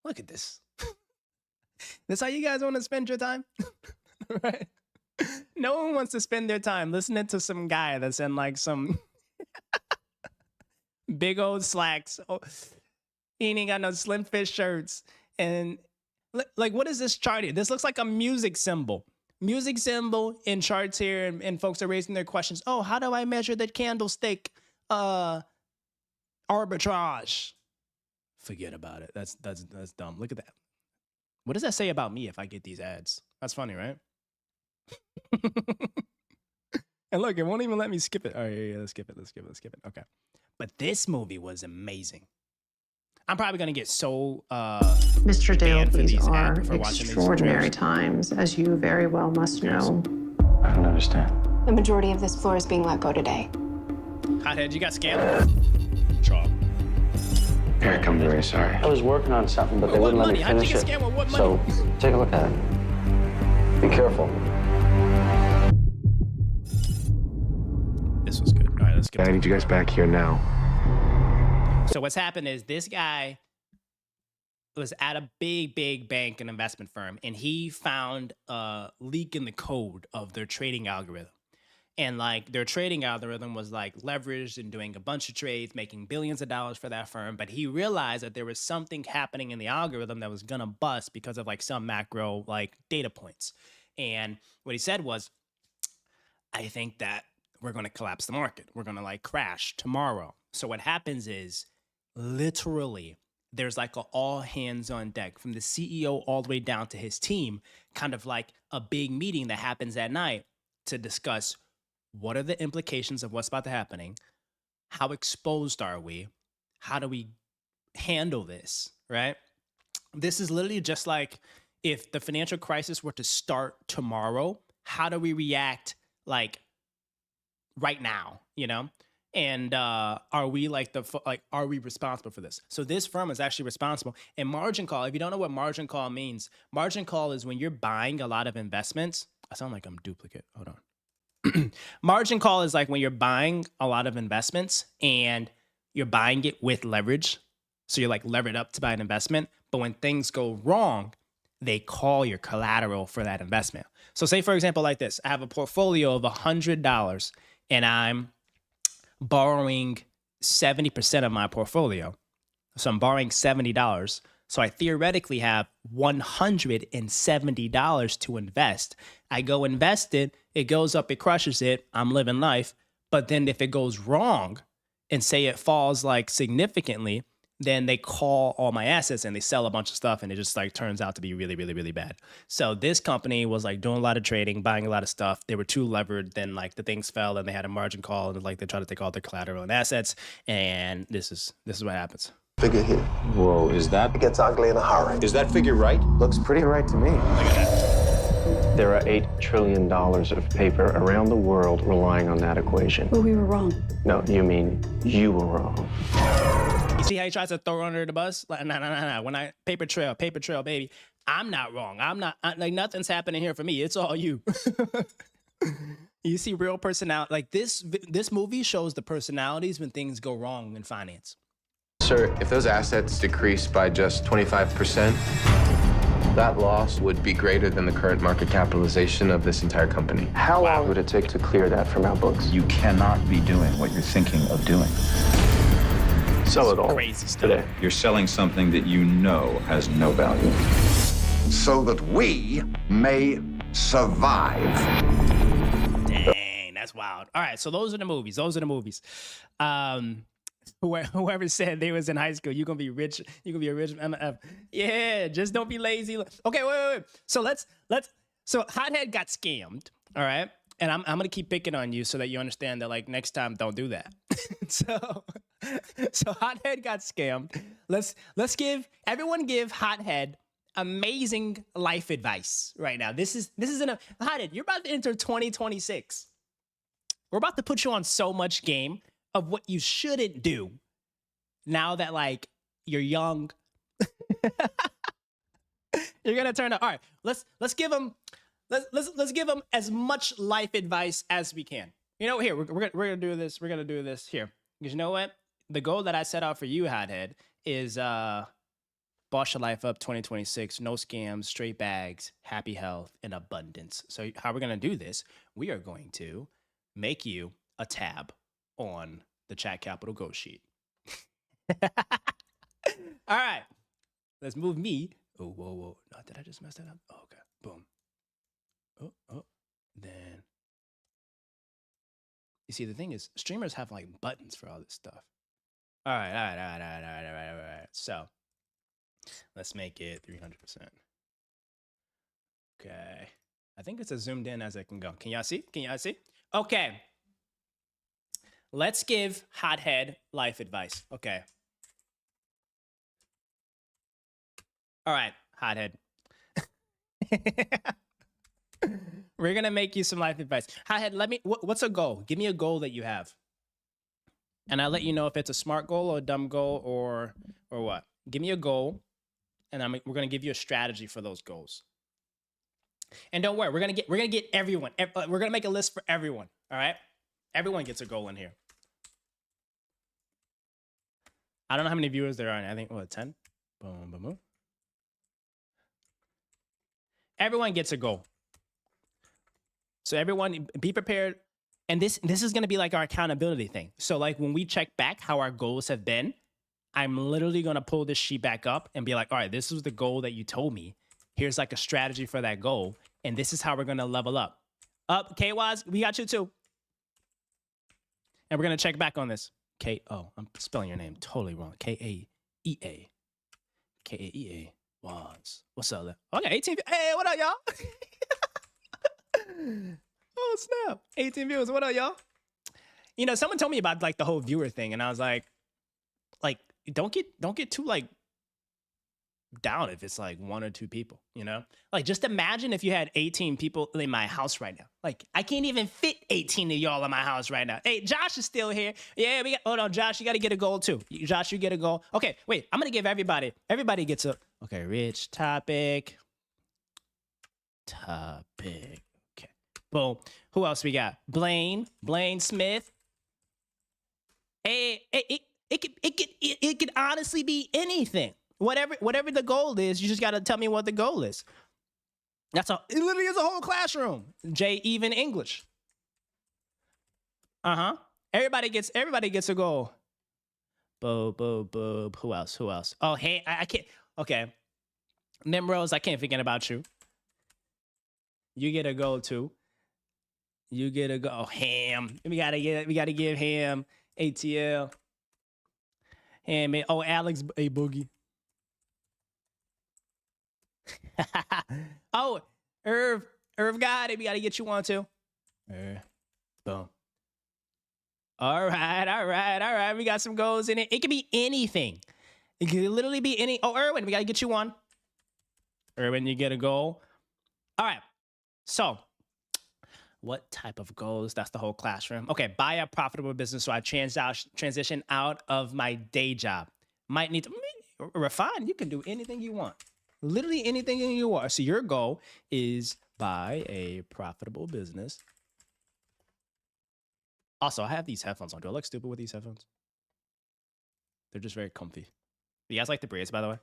Look at this. This how you guys want to spend your time, right? No one wants to spend their time listening to some guy that's in like some big old slacks. Oh, he ain't got no slim fit shirts. And like, what is this chart here? This looks like a music symbol. Music symbol in charts here, and folks are raising their questions. Oh, how do I measure that candlestick arbitrage? Forget about it. That's dumb. Look at that. What does that say about me if I get these ads? That's funny, right? And look, it won't even let me skip it. All right, yeah, let's skip it. Okay. But this movie was amazing. I'm probably gonna get so Mr. Dale, for these these are ads for watching extraordinary these times, as you very well must know. I don't understand. The majority of this floor is being let go today. Hothead, you got scammed? Chalk. Eric, I'm very sorry. I was working on something, but they What wouldn't let money? me How'd you finish get it. scammed with what money? So take a look at it. Be careful. This was good. All right, let's get I need you guys back here now. So what's happened is this guy was at a big bank and investment firm, and he found a leak in the code of their trading algorithm. And like their trading algorithm was like leveraged and doing a bunch of trades, making billions of dollars for that firm. But he realized that there was something happening in the algorithm that was gonna bust because of like some macro like data points. And what he said was, I think that we're gonna collapse the market. We're gonna like crash tomorrow. So what happens is literally there's like an all hands on deck from the CEO all the way down to his team, kind of like a big meeting that happens at night to discuss what are the implications of what's about to happen? How exposed are we? How do we handle this, right? This is literally just like if the financial crisis were to start tomorrow, how do we react like right now, you know? And are we are we responsible for this? So this firm is actually responsible. And margin call, if you don't know what margin call means, margin call is when you're buying a lot of investments. I sound like I'm duplicate. Hold on. Margin call is like when you're buying a lot of investments and you're buying it with leverage. So you're like levered up to buy an investment. But when things go wrong, they call your collateral for that investment. So say, for example, like this, I have a portfolio of $100 and I'm borrowing 70% of my portfolio. So I'm borrowing $70. So I theoretically have $170 to invest. I go invest it, it goes up, it crushes it, I'm living life. But then if it goes wrong and say it falls like significantly, then they call all my assets and they sell a bunch of stuff and it just like turns out to be really, really, really bad. So this company was like doing a lot of trading, buying a lot of stuff. They were too levered, then like the things fell and they had a margin call and like they tried to take all their collateral and assets. And this is what happens. Figure here. Whoa, is that? It gets ugly in a hurry. Is that figure right? Looks pretty right to me. Look at that. There are $8 trillion of paper around the world relying on that equation. But we were wrong. No, you mean you were wrong. You see how he tries to throw her under the bus? Like, nah. When I paper trail, baby. I'm not wrong. Like nothing's happening here for me. It's all you. You see real personality. Like this movie shows the personalities when things go wrong in finance. Sir, if those assets decrease by just 25%, That loss would be greater than the current market capitalization of this entire company. How long would it take to clear that from our books? You cannot be doing what you're thinking of doing. Sell it all Crazy stuff. today. You're selling something that you know has no value. So that we may survive. Dang, that's wild. All right, so those are the movies. Whoever said they was in high school, you're gonna be rich. You're gonna be a rich MF. Yeah, just don't be lazy. Okay, wait. So so Hothead got scammed. All right, and I'm gonna keep picking on you so that you understand that, like, next time don't do that. so Hothead got scammed. Let's give Hothead amazing life advice right now. This is Hothead. You're about to enter 2026. We're about to put you on so much game of what you shouldn't do now that, like, you're young. You're gonna turn out. All right, let's give him as much life advice as we can. You know, here we're gonna do this. We're gonna do this here, because you know what? The goal that I set out for you, Hothead, is boss your life up 2026. No scams, straight bags, happy health, and abundance. So how we're gonna do this? We are going to make you a tab on the Chat Capital Go sheet. All right, let's move me. Oh, whoa. No, did I just mess that up? Oh, okay, boom. Oh, then. You see, the thing is, streamers have, like, buttons for all this stuff. All right. So, let's make it 300%. Okay. I think it's as zoomed in as it can go. Can y'all see? Okay. Let's give Hothead life advice. Okay. All right, Hothead. We're gonna make you some life advice. Hothead, what's a goal? Give me a goal that you have, and I'll let you know if it's a smart goal or a dumb goal or what. Give me a goal, and we're gonna give you a strategy for those goals. And don't worry, we're gonna get everyone. We're gonna make a list for everyone. All right, everyone gets a goal in here. I don't know how many viewers there are. I think 10. Boom. Everyone gets a goal. So everyone, be prepared. And this is going to be like our accountability thing. So, like, when we check back how our goals have been, I'm literally going to pull this sheet back up and be like, all right, this was the goal that you told me. Here's, like, a strategy for that goal. And this is how we're going to level up. K-Waz, we got you too. And we're going to check back on this. I'm spelling your name totally wrong. K-A-E-A. K-A-E-A. Waz. What's up? Okay, 18. Hey, what up, y'all? Oh, snap. 18 viewers. What up, y'all? You know, someone told me about, like, the whole viewer thing, and I was like, don't get too, like, down if it's, like, 1 or 2 people, you know? Like, just imagine if you had 18 people in my house right now. Like, I can't even fit 18 of y'all in my house right now. Hey, Josh is still here. Yeah, hold on, Josh, you got to get a goal too. Josh, you get a goal. Okay, wait, I'm going to give everybody gets a, okay, rich topic. Okay, boom. Who else we got? Blaine Smith. Hey, it could honestly be anything. Whatever the goal is, you just got to tell me what the goal is. That's all. It literally is a whole classroom. J even English. Everybody gets a goal. Boob. Who else? Oh, hey, I can't. Okay. Nimrose, I can't forget about you. You get a goal too. You get a goal. Oh, Ham. We gotta give Ham ATL. Ham. Oh, Alex a Boogie. Oh, Irv got it. We gotta get you one too. Boom. All right. We got some goals in it. It could be anything. It could literally be any. Oh, Erwin, we gotta get you one. Erwin, you get a goal. All right. So, what type of goals? That's the whole classroom. Okay, buy a profitable business. So I transition out of my day job. Might need to refine. You can do anything you want. Literally anything you want. So your goal is buy a profitable business. Also, I have these headphones on. Do I look stupid with these headphones? They're just very comfy. You guys like the braids, by the way?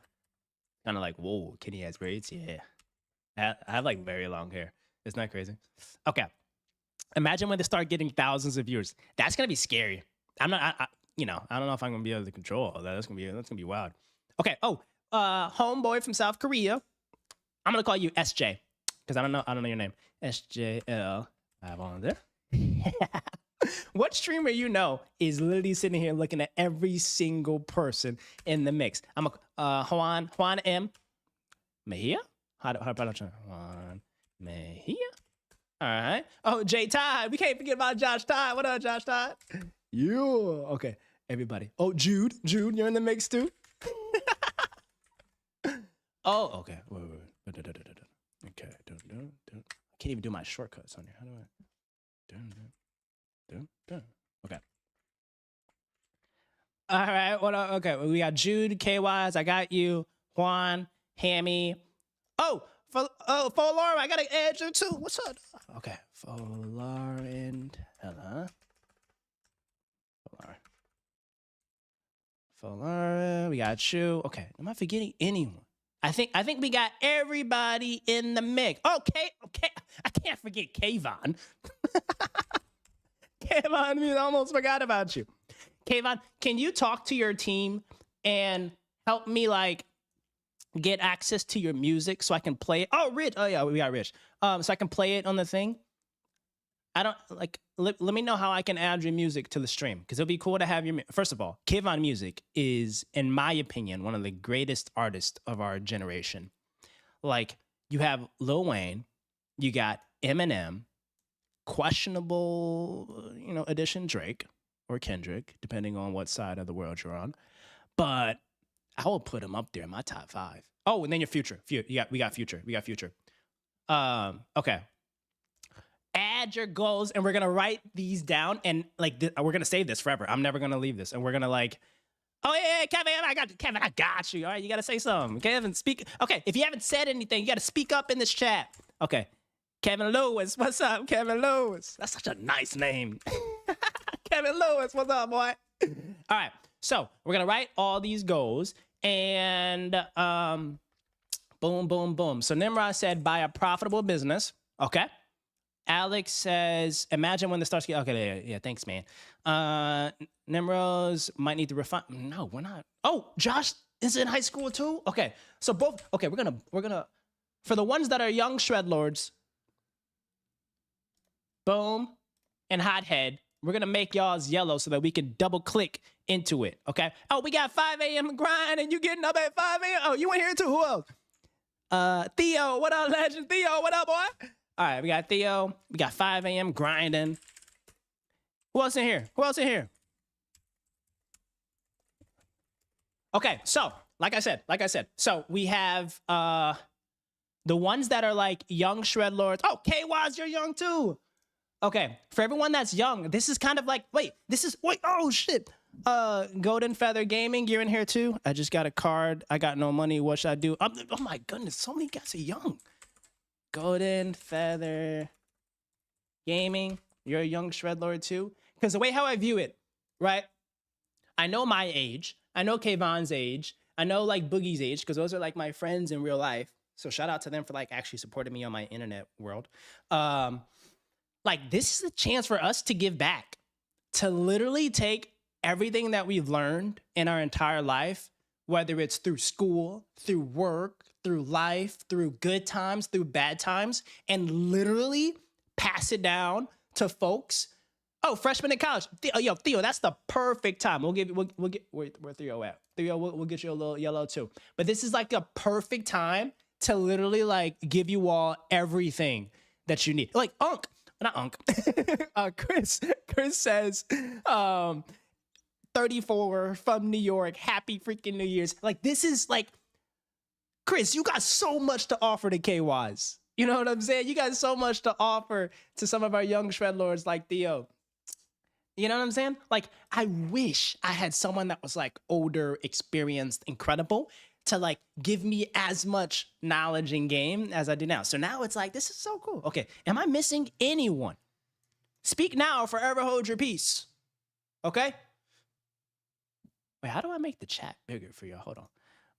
Kind of like, whoa, Kenny has braids. Yeah. I have like very long hair. Isn't that crazy? Okay. Imagine when they start getting thousands of viewers. That's gonna be scary. I'm not. I don't know if I'm gonna be able to control all that. That's gonna be wild. Okay. Oh, homeboy from South Korea. I'm gonna call you SJ because I don't know your name. SJL. I have on there. What streamer you know is literally sitting here looking at every single person in the mix? I'm a Juan M. Mejia. How about Juan Mejia? All right. Oh, J Todd. We can't forget about Josh Todd. What up, Josh Todd? Yeah. Okay. Everybody. Oh, Jude. Jude, you're in the mix too. Oh, okay. Wait. Okay. I can't even do my shortcuts on here. How do I? Okay. All right. What? Okay. We got Jude, K-Wise. I got you. Juan, Hammy. Oh, Lauren. I got an edge or two. What's up? Okay. Lauren. Hello. Lauren. We got you. Okay. Am I forgetting anyone? I think we got everybody in the mix. Okay. I can't forget Kayvon. Kayvon, I almost forgot about you. Kayvon, can you talk to your team and help me like get access to your music so I can play it? Oh, Rich. Oh yeah, we got Rich. So I can play it on the thing. I don't like. Let me know how I can add your music to the stream because it'll be cool to have your. First of all, Kayvon Music is, in my opinion, one of the greatest artists of our generation. Like you have Lil Wayne, you got Eminem, questionable, addition Drake or Kendrick, depending on what side of the world you're on. But I will put him up there in my top 5. Oh, and then your Future. We got Future. Okay. Add your goals, and we're gonna write these down, and like we're gonna save this forever. I'm never gonna leave this, and we're gonna like, oh yeah, Kevin, I got you. All right, you gotta say something. Kevin, speak. Okay, if you haven't said anything, you gotta speak up in this chat. Okay, Kevin Lewis, what's up, Kevin Lewis? That's such a nice name. Kevin Lewis, what's up, boy? All right, so we're gonna write all these goals, and boom, boom, boom. So Nimrod said, buy a profitable business. Okay. Alex says, imagine when the starts get, okay, yeah, thanks, man. Nimrod's might need to refine. No, we're not. Oh, Josh is in high school too? Okay, so both, okay, we're gonna, for the ones that are young shredlords, boom, and hothead, we're gonna make y'all's yellow so that we can double click into it, okay? Oh, we got 5 a.m. grind and you getting up at 5 a.m.? Oh, you in here too, who else? Theo, what up, legend? Theo, what up, boy? All right, we got Theo. We got 5 a.m. grinding. Who else in here? Okay, so like I said, so we have the ones that are like young shredlords. Oh, K-Waz, you're young too. Okay, for everyone that's young, this is kind of like, oh shit. Golden Feather Gaming, you're in here too. I just got a card. I got no money. What should I do? Oh my goodness, so many guys are young. Golden Feather Gaming, you're a young shredlord too. Because the way how I view it, right? I know my age. I know Kayvon's age. I know like Boogie's age because those are like my friends in real life. So shout out to them for like actually supporting me on my internet world. Like this is a chance for us to give back, to literally take everything that we've learned in our entire life, whether it's through school, through work, through life, through good times, through bad times, and literally pass it down to folks. Oh, freshmen in college. Theo, that's the perfect time. We'll get where Theo at? Theo, we'll get you a little yellow too. But this is like a perfect time to literally like give you all everything that you need. Like Chris says, 34 from New York. Happy freaking New Year's. Like this is like, Chris, you got so much to offer to K-Wise. You know what I'm saying? You got so much to offer to some of our young shredlords like Theo. You know what I'm saying? Like, I wish I had someone that was like older, experienced, incredible to like give me as much knowledge in game as I do now. So now it's like, this is so cool. Okay, am I missing anyone? Speak now, forever hold your peace. Okay? Wait, how do I make the chat bigger for y'all? Hold on.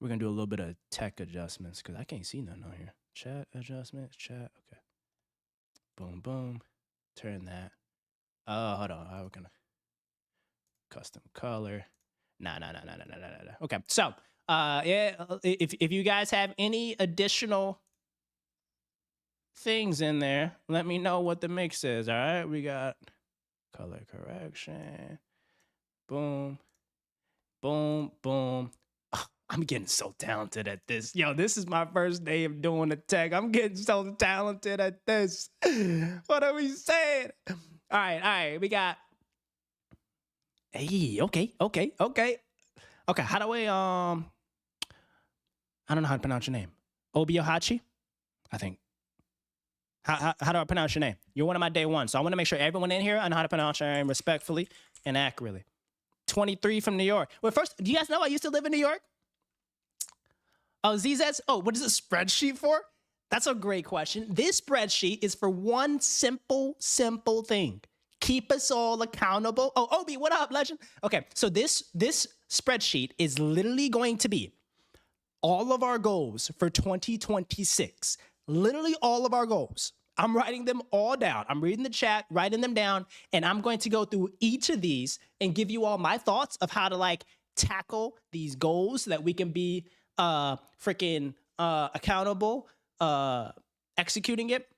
We're gonna do a little bit of tech adjustments because I can't see nothing on here. Chat adjustments, chat. Okay. Boom, boom. Turn that. Oh, hold on. We're gonna custom color. Nah. Okay. So, yeah. If you guys have any additional things in there, let me know what the mix is. All right. We got color correction. Boom. Boom. Boom. I'm getting so talented at this. Yo, this is my first day of doing the tech. I'm getting so talented at this. What are we saying? All right. We got. Hey, okay. How do we I don't know how to pronounce your name. Obiohachi? I think. How do I pronounce your name? You're one of my day one, so I want to make sure everyone in here I know how to pronounce your name respectfully and accurately. 23 from New York. Well, first, do you guys know I used to live in New York? Oh, ZZs? Oh, what is a spreadsheet for? That's a great question. This spreadsheet is for one simple thing. Keep us all accountable. Oh, Obi, what up, legend? Okay, so this spreadsheet is literally going to be all of our goals for 2026. Literally all of our goals. I'm writing them all down. I'm reading the chat, writing them down, and I'm going to go through each of these and give you all my thoughts of how to like tackle these goals so that we can be freaking accountable, executing it.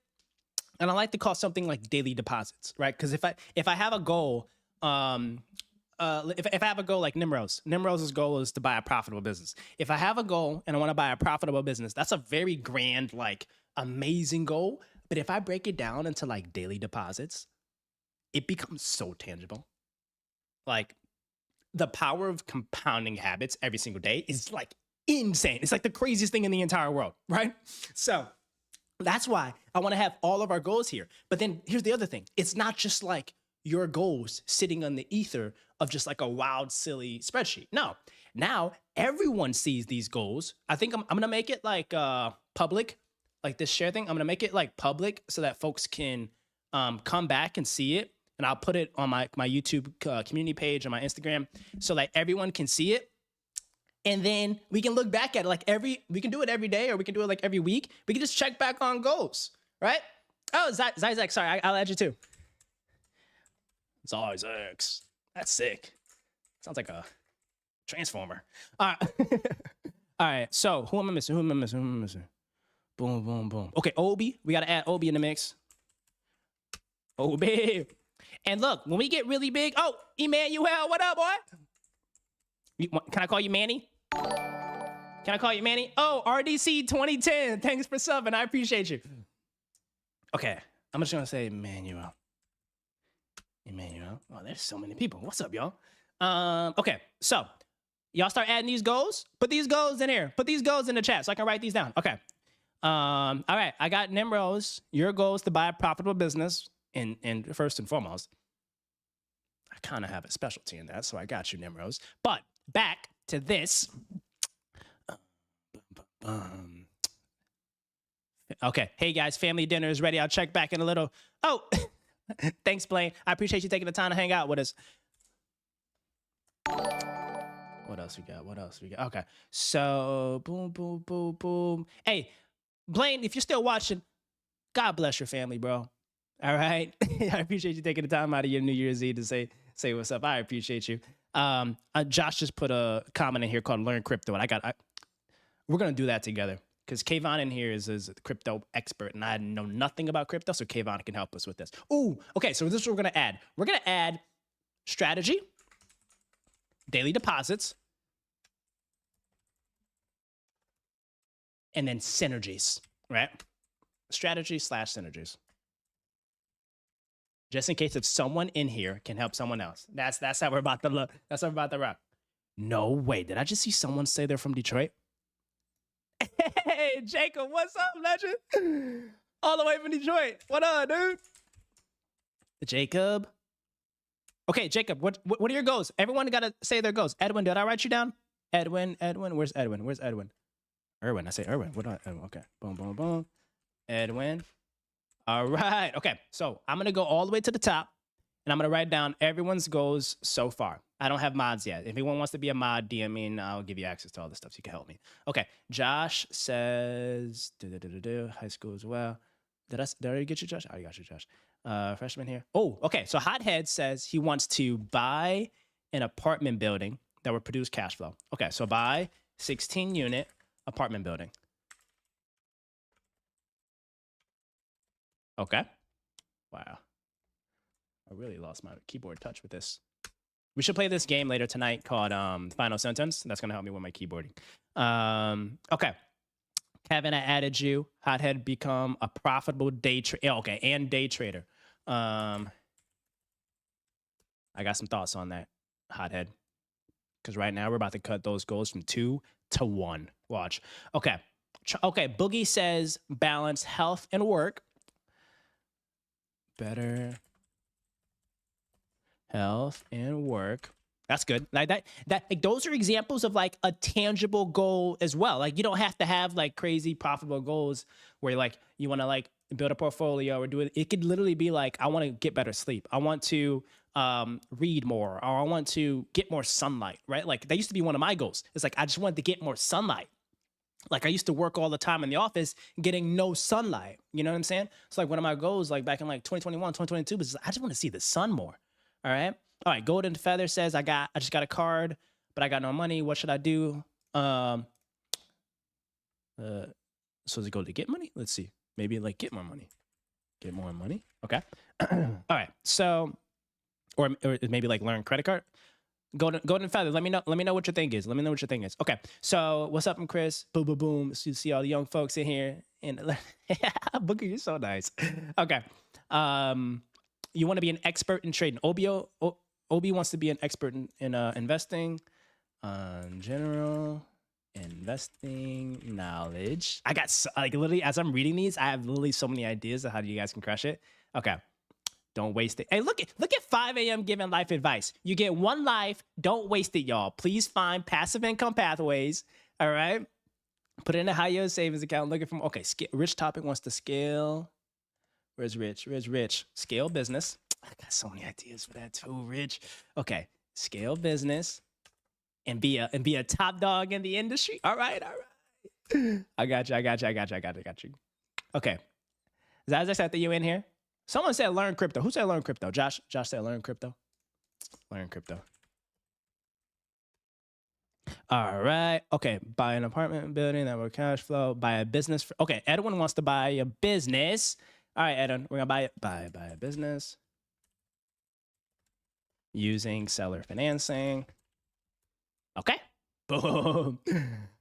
And I like to call something like daily deposits, right? Because if I have a goal, if I have a goal like Nimrod's goal is to buy a profitable business. If I have a goal and I want to buy a profitable business, that's a very grand, like amazing goal. But if I break it down into like daily deposits, it becomes so tangible. Like the power of compounding habits every single day is like insane. It's like the craziest thing in the entire world, right? So that's why I want to have all of our goals here. But then here's the other thing. It's not just like your goals sitting on the ether of just like a wild, silly spreadsheet. No, now everyone sees these goals. I think I'm going to make it like public, like this share thing. I'm going to make it like public so that folks can come back and see it. And I'll put it on my YouTube community page on my Instagram so that everyone can see it. And then we can look back at it like we can do it every day or we can do it like every week. We can just check back on goals, right? Oh, Zizek, sorry, I'll add you too. Zizek. That's sick. Sounds like a transformer. All right. All right, so who am I missing? Boom, boom, boom. Okay, Obi. We got to add Obi in the mix. Obi. And look, when we get really big, oh, Emmanuel, what up, boy? Can I call you Manny? Can I call you Manny? Oh, RDC 2010. Thanks for subbing. I appreciate you. Okay, I'm just gonna say Emmanuel. Oh, there's so many people. What's up, y'all? Okay, so y'all start adding these goals. Put these goals in here. Put these goals in the chat so I can write these down. Okay. All right, I got Nimrod's. Your goal is to buy a profitable business. And first and foremost, I kind of have a specialty in that, so I got you, Nimrod's. But back to this. Okay, hey guys, family dinner is ready. I'll check back in a little. Oh, thanks, Blaine. I appreciate you taking the time to hang out with us. What else we got? Okay, so boom. Hey, Blaine, if you're still watching, God bless your family, bro. All right, I appreciate you taking the time out of your New Year's Eve to say what's up. I appreciate you. Josh just put a comment in here called "Learn Crypto," and we're gonna do that together because Kayvon in here is a crypto expert, and I know nothing about crypto, so Kayvon can help us with this. Ooh, okay, so this is what we're gonna add. We're gonna add strategy, daily deposits, and then synergies. Right? Strategy/synergies. Just in case if someone in here can help someone else. That's how we're about to look. That's how we're about to rock. No way. Did I just see someone say they're from Detroit? Hey, Jacob, what's up, legend? All the way from Detroit. What up, dude? Jacob. Okay, Jacob, what are your goals? Everyone got to say their goals. Edwin, did I write you down? Edwin. Where's Edwin? Erwin. I say Erwin. What do I? Okay. Boom. Edwin. All right. Okay. So I'm going to go all the way to the top And I'm going to write down everyone's goals so far. I don't have mods yet. If anyone wants to be a mod, DM me and I'll give you access to all the stuff so you can help me. Okay. Josh says, high school as well. Did I already get you, Josh? I already got you, Josh. Freshman here. Oh, okay. So Hothead says he wants to buy an apartment building that will produce cash flow. Okay. So buy 16 unit apartment building. Okay. Wow. I really lost my keyboard touch with this. We should play this game later tonight called Final Sentence. That's going to help me with my keyboarding. Okay. Kevin, I added you. Hothead, become a profitable day trader. Okay, and day trader. I got some thoughts on that, Hothead. Because right now we're about to cut those goals from 2 to 1. Watch. Okay. Okay, Boogie says balance health and work. Better health and work. That's good. Like like those are examples of like a tangible goal as well. Like you don't have to have like crazy profitable goals where like you want to like build a portfolio or do it. It could literally be like, I want to get better sleep. I want to read more, or I want to get more sunlight, right? Like that used to be one of my goals. It's like, I just wanted to get more sunlight. Like I used to work all the time in the office getting no sunlight. You know what I'm saying? It's like one of my goals, like back in like 2021, 2022, was I just want to see the sun more. All right. All right. Golden Feather says, I just got a card, but I got no money. What should I do? So does it go to get money? Let's see. Maybe like get more money. Get more money. Okay. All right. So, or maybe like learn credit card. Golden Feather, let me know what your thing is. Let me know what your thing is. Okay. So what's up, I'm Chris? Boom, boom, boom. So you see all the young folks in here. And Booker, you're so nice. Okay. You want to be an expert in trading. Obi wants to be an expert in investing. General investing knowledge. I got like literally as I'm reading these, I have literally so many ideas of how you guys can crush it. Okay. Don't waste it. Hey, look at 5 a.m. giving life advice. You get one life. Don't waste it, y'all. Please find passive income pathways. All right. Put it in a high yield savings account. Looking from, okay. Rich Topic wants to scale. Where's Rich? Rich. Scale business. I got so many ideas for that too, Rich. Okay. Scale business and be a top dog in the industry. All right. I got you. Okay. Zaz, I you in here. Someone said learn crypto. Who said learn crypto? Josh said learn crypto. Learn crypto. All right. Okay. Buy an apartment building that will cash flow. Buy a business. Okay. Edwin wants to buy a business. All right, Edwin. We're going to buy a business using seller financing. Okay. Boom.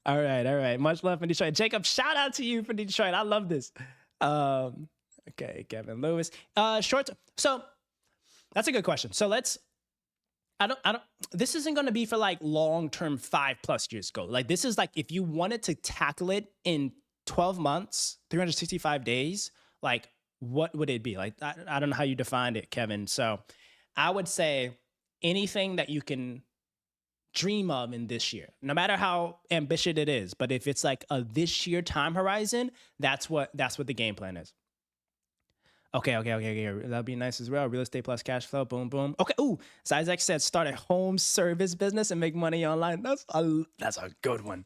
All right. Much love from Detroit. Jacob, shout out to you for Detroit. I love this. Okay, Kevin Lewis. So that's a good question. So this isn't going to be for like long-term 5+ years goal. Like this is like, if you wanted to tackle it in 12 months, 365 days, like what would it be? Like, I don't know how you defined it, Kevin. So I would say anything that you can dream of in this year, no matter how ambitious it is. But if it's like a this year time horizon, that's what the game plan is. Okay. That'd be nice as well. Real estate plus cash flow. Boom, boom. Okay. Ooh, Zizek said start a home service business and make money online. That's a good one.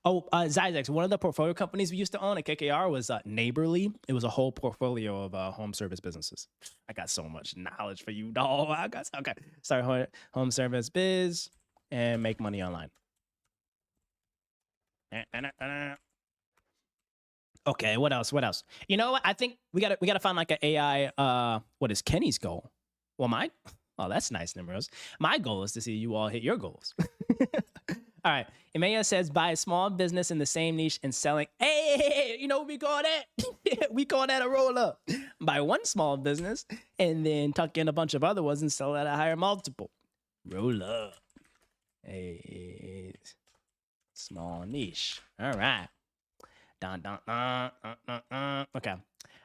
Oh, Zizek, one of the portfolio companies we used to own at KKR was Neighborly. It was a whole portfolio of home service businesses. I got so much knowledge for you, dog. Okay. Start home service biz and make money online. Okay, what else? You know what? I think we gotta find like an AI. What is Kenny's goal? Well, that's nice, Nimros. My goal is to see you all hit your goals. All right. Emmanuel says buy a small business in the same niche and selling. Hey, you know what we call that? We call that a roll up. Buy one small business and then tuck in a bunch of other ones and sell at a higher multiple. Roll up. Hey, small niche. All right. Okay.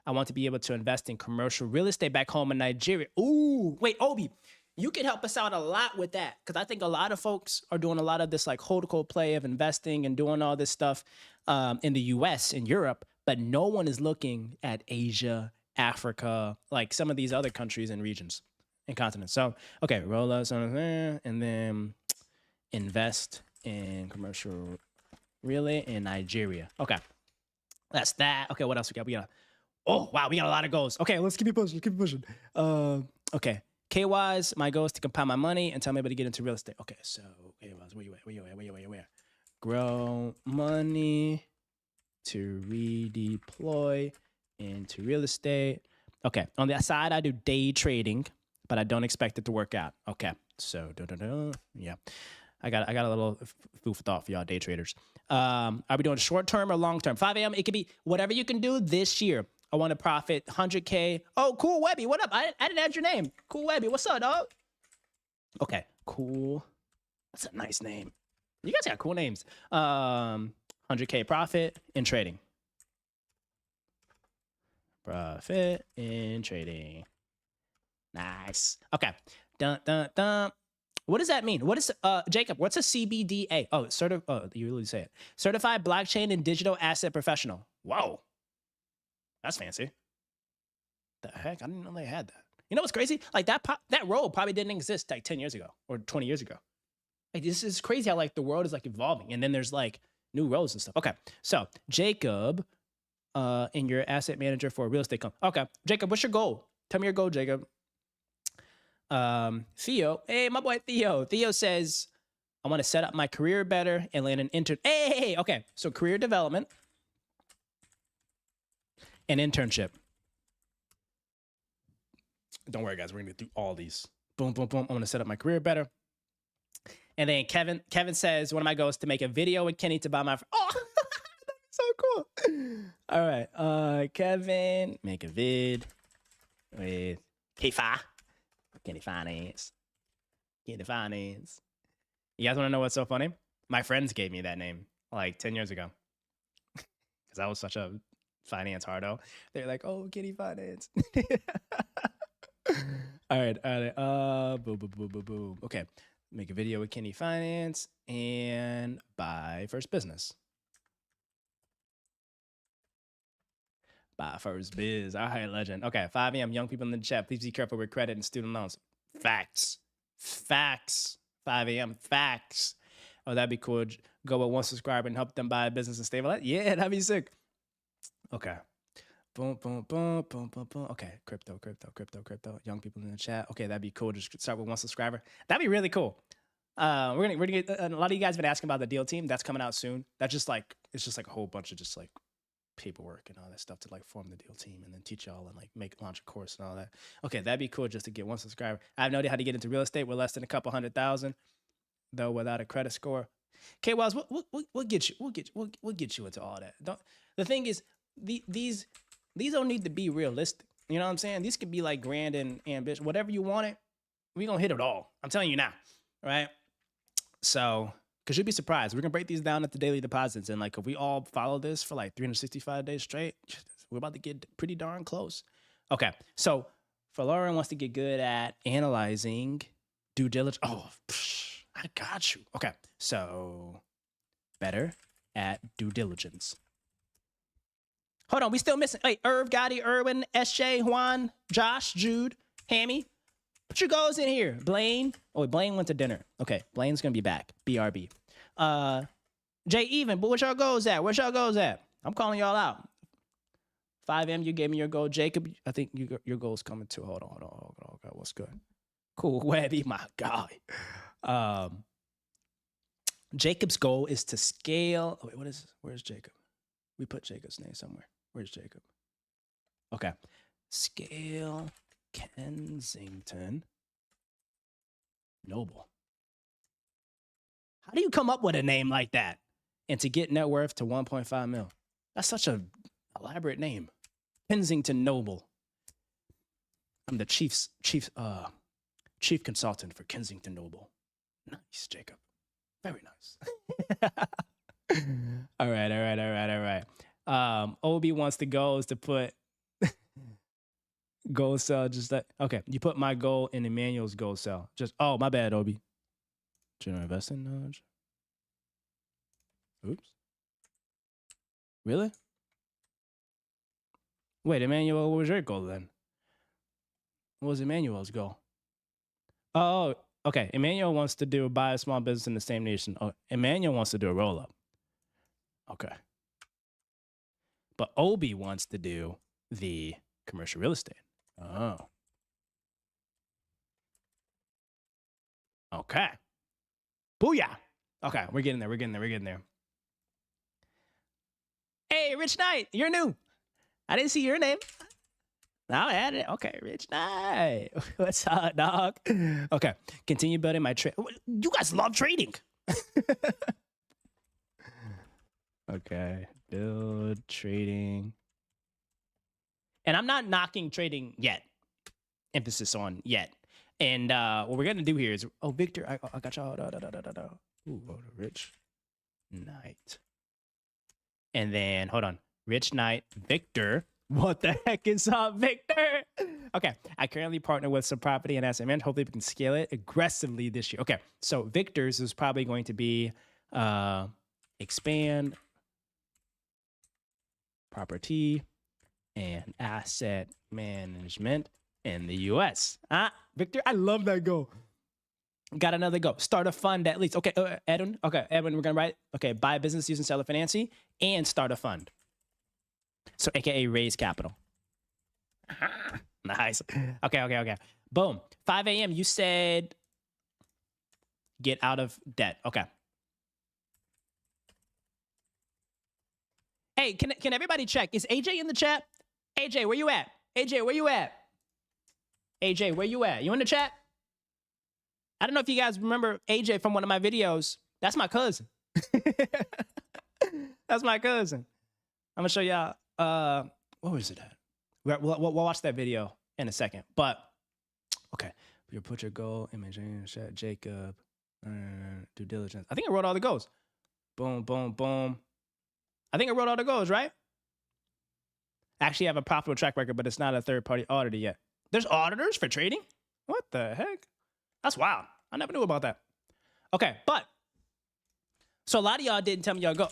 I want to be able to invest in commercial real estate back home in Nigeria. Ooh, wait, Obi, you can help us out a lot with that, because I think a lot of folks are doing a lot of this like holdco play of investing and doing all this stuff in the US and Europe, but no one is looking at Asia Africa, like some of these other countries and regions and continents. So, okay, roll up some of there, and then invest in commercial real estate in Nigeria. Okay, that's that. Okay, what else we got? We got, oh wow, we got a lot of goals. Okay, let's keep it pushing. Keep it pushing. Okay, KY's my goal is to compound my money and tell me about to get into real estate. Okay, so KY's, where you at? Where? Grow money to redeploy into real estate. Okay, on the side, I do day trading, but I don't expect it to work out. Okay, so yeah, I got a little food for thought for y'all day traders. Are we doing short term or long term? 5 a.m. It could be whatever you can do this year. I want to profit 100K. Oh, Cool Webby, what up? I didn't add your name. Cool Webby, what's up, dog? Okay, cool. That's a nice name. You guys got cool names. 100K profit in trading. Profit in trading. Nice. Okay. Dun, dun, dun. What does that mean? What is Jacob? What's a CBDA? Oh, you really say it. Certified Blockchain and Digital Asset Professional. Whoa, that's fancy. The heck? I didn't know they had that. You know what's crazy? Like that role probably didn't exist like 10 years ago or 20 years ago. Like this is crazy how like the world is like evolving, and then there's like new roles and stuff. Okay, so Jacob, in your asset manager for a real estate company. Okay, Jacob, what's your goal? Tell me your goal, Jacob. Theo, hey, my boy Theo. Theo says, I want to set up my career better and land an intern. Hey, okay. So career development and internship. Don't worry, guys. We're gonna get through all these. Boom, boom, boom. I want to set up my career better. And then Kevin says, one of my goals is to make a video with Kenny to buy my. Oh, that'd be so cool. All right, Kevin, make a vid with K5. Kenny Finance. You guys want to know what's so funny? My friends gave me that name like 10 years ago. Because I was such a finance hardo. They're like, oh, Kenny Finance. All right. Boom. Okay. Make a video with Kenny Finance and buy first business. Buy first biz. All right, legend. Okay, 5 a.m. Young people in the chat, please be careful with credit and student loans. Facts. 5 a.m. Facts. Oh, that'd be cool. Go with one subscriber and help them buy a business and stabilize. Yeah, that'd be sick. Okay. Boom. Okay, crypto. Young people in the chat. Okay, that'd be cool. Just start with one subscriber. That'd be really cool. We're gonna get a lot of you guys have been asking about the deal team. That's coming out soon. That's just like it's just like a whole bunch of just like paperwork and all that stuff to like form the deal team and then teach y'all and like launch a course and all that. Okay, that'd be cool just to get one subscriber. I have no idea how to get into real estate with less than a couple 100,000, though, without a credit score. K-Waz, we'll get you into all that. The thing is, these don't need to be realistic. You know what I'm saying? These could be like grand and ambitious. Whatever you want it, we gonna hit it all. I'm telling you now, right? So, because you'd be surprised. We're going to break these down at the daily deposits. And like, if we all follow this for like 365 days straight, we're about to get pretty darn close. Okay. So for Lauren wants to get good at analyzing due diligence. Oh, I got you. Okay. So better at due diligence. Hold on. We still missing. Hey, Irv, Gotti, Irwin, SJ, Juan, Josh, Jude, Hammy. Put your goals in here. Blaine. Oh, Blaine went to dinner. Okay, Blaine's gonna be back. BRB. Jay Even, but where's y'all goals at? Where's y'all goals at? I'm calling y'all out. 5M, you gave me your goal. Jacob, I think your goal's coming too. Hold on. What's good? Cool. Webby, my guy. Jacob's goal is to scale. Oh, wait, where's Jacob? We put Jacob's name somewhere. Where's Jacob? Okay. Scale Kensington Noble. How do you come up with a name like that? And to get net worth to 1.5 mil. That's such a elaborate name. Kensington Noble. I'm the chief consultant for Kensington Noble. Nice, Jacob. Very nice. All right. Obi wants the goals to put goal cell just like, okay, you put my goal in Emmanuel's goal cell. Just, oh, my bad, Obi. General investing knowledge. Oops. Really? Wait, Emmanuel, what was your goal then? What was Emmanuel's goal? Oh, okay. Emmanuel wants to buy a small business in the same nation. Oh, Emmanuel wants to do a roll up. Okay. But Obi wants to do the commercial real estate. Oh. Okay. Booyah. Okay, we're getting there. Hey, Rich Knight, you're new. I didn't see your name. Now I added it. Okay, Rich Knight. What's up, dog? Okay, continue building my trade. You guys love trading. Okay, build trading. And I'm not knocking trading yet. Emphasis on yet. And what we're going to do here is, oh, Victor, I got y'all. Ooh, Rich Knight. And then, hold on. Rich Knight, Victor. What the heck is up, Victor? Okay, I currently partner with some property and asset management. Hopefully we can scale it aggressively this year. Okay, so Victor's is probably going to be expand property and asset management in the U.S. Victor, I love that goal. Got another go. Start a fund at least. Okay, Edwin. Okay, Edwin, we're gonna write. Okay, buy a business using seller financing and start a fund. So, AKA raise capital. Nice. Okay. Boom. 5 a.m. You said get out of debt. Okay. Hey, can everybody check? Is AJ in the chat? AJ, where you at? AJ, where you at? AJ, where you at? You in the chat? I don't know if you guys remember AJ from one of my videos. That's my cousin. That's my cousin. I'm gonna show y'all. What was it at? We'll watch that video in a second. But okay, you put your goal, image, chat, Jacob, due diligence. I think I wrote all the goals. Boom, boom, boom. I think I wrote all the goals, right? Actually, I have a profitable track record, but it's not a third-party auditor yet. There's auditors for trading? What the heck? That's wild. I never knew about that. Okay, but so a lot of y'all didn't tell me y'all go.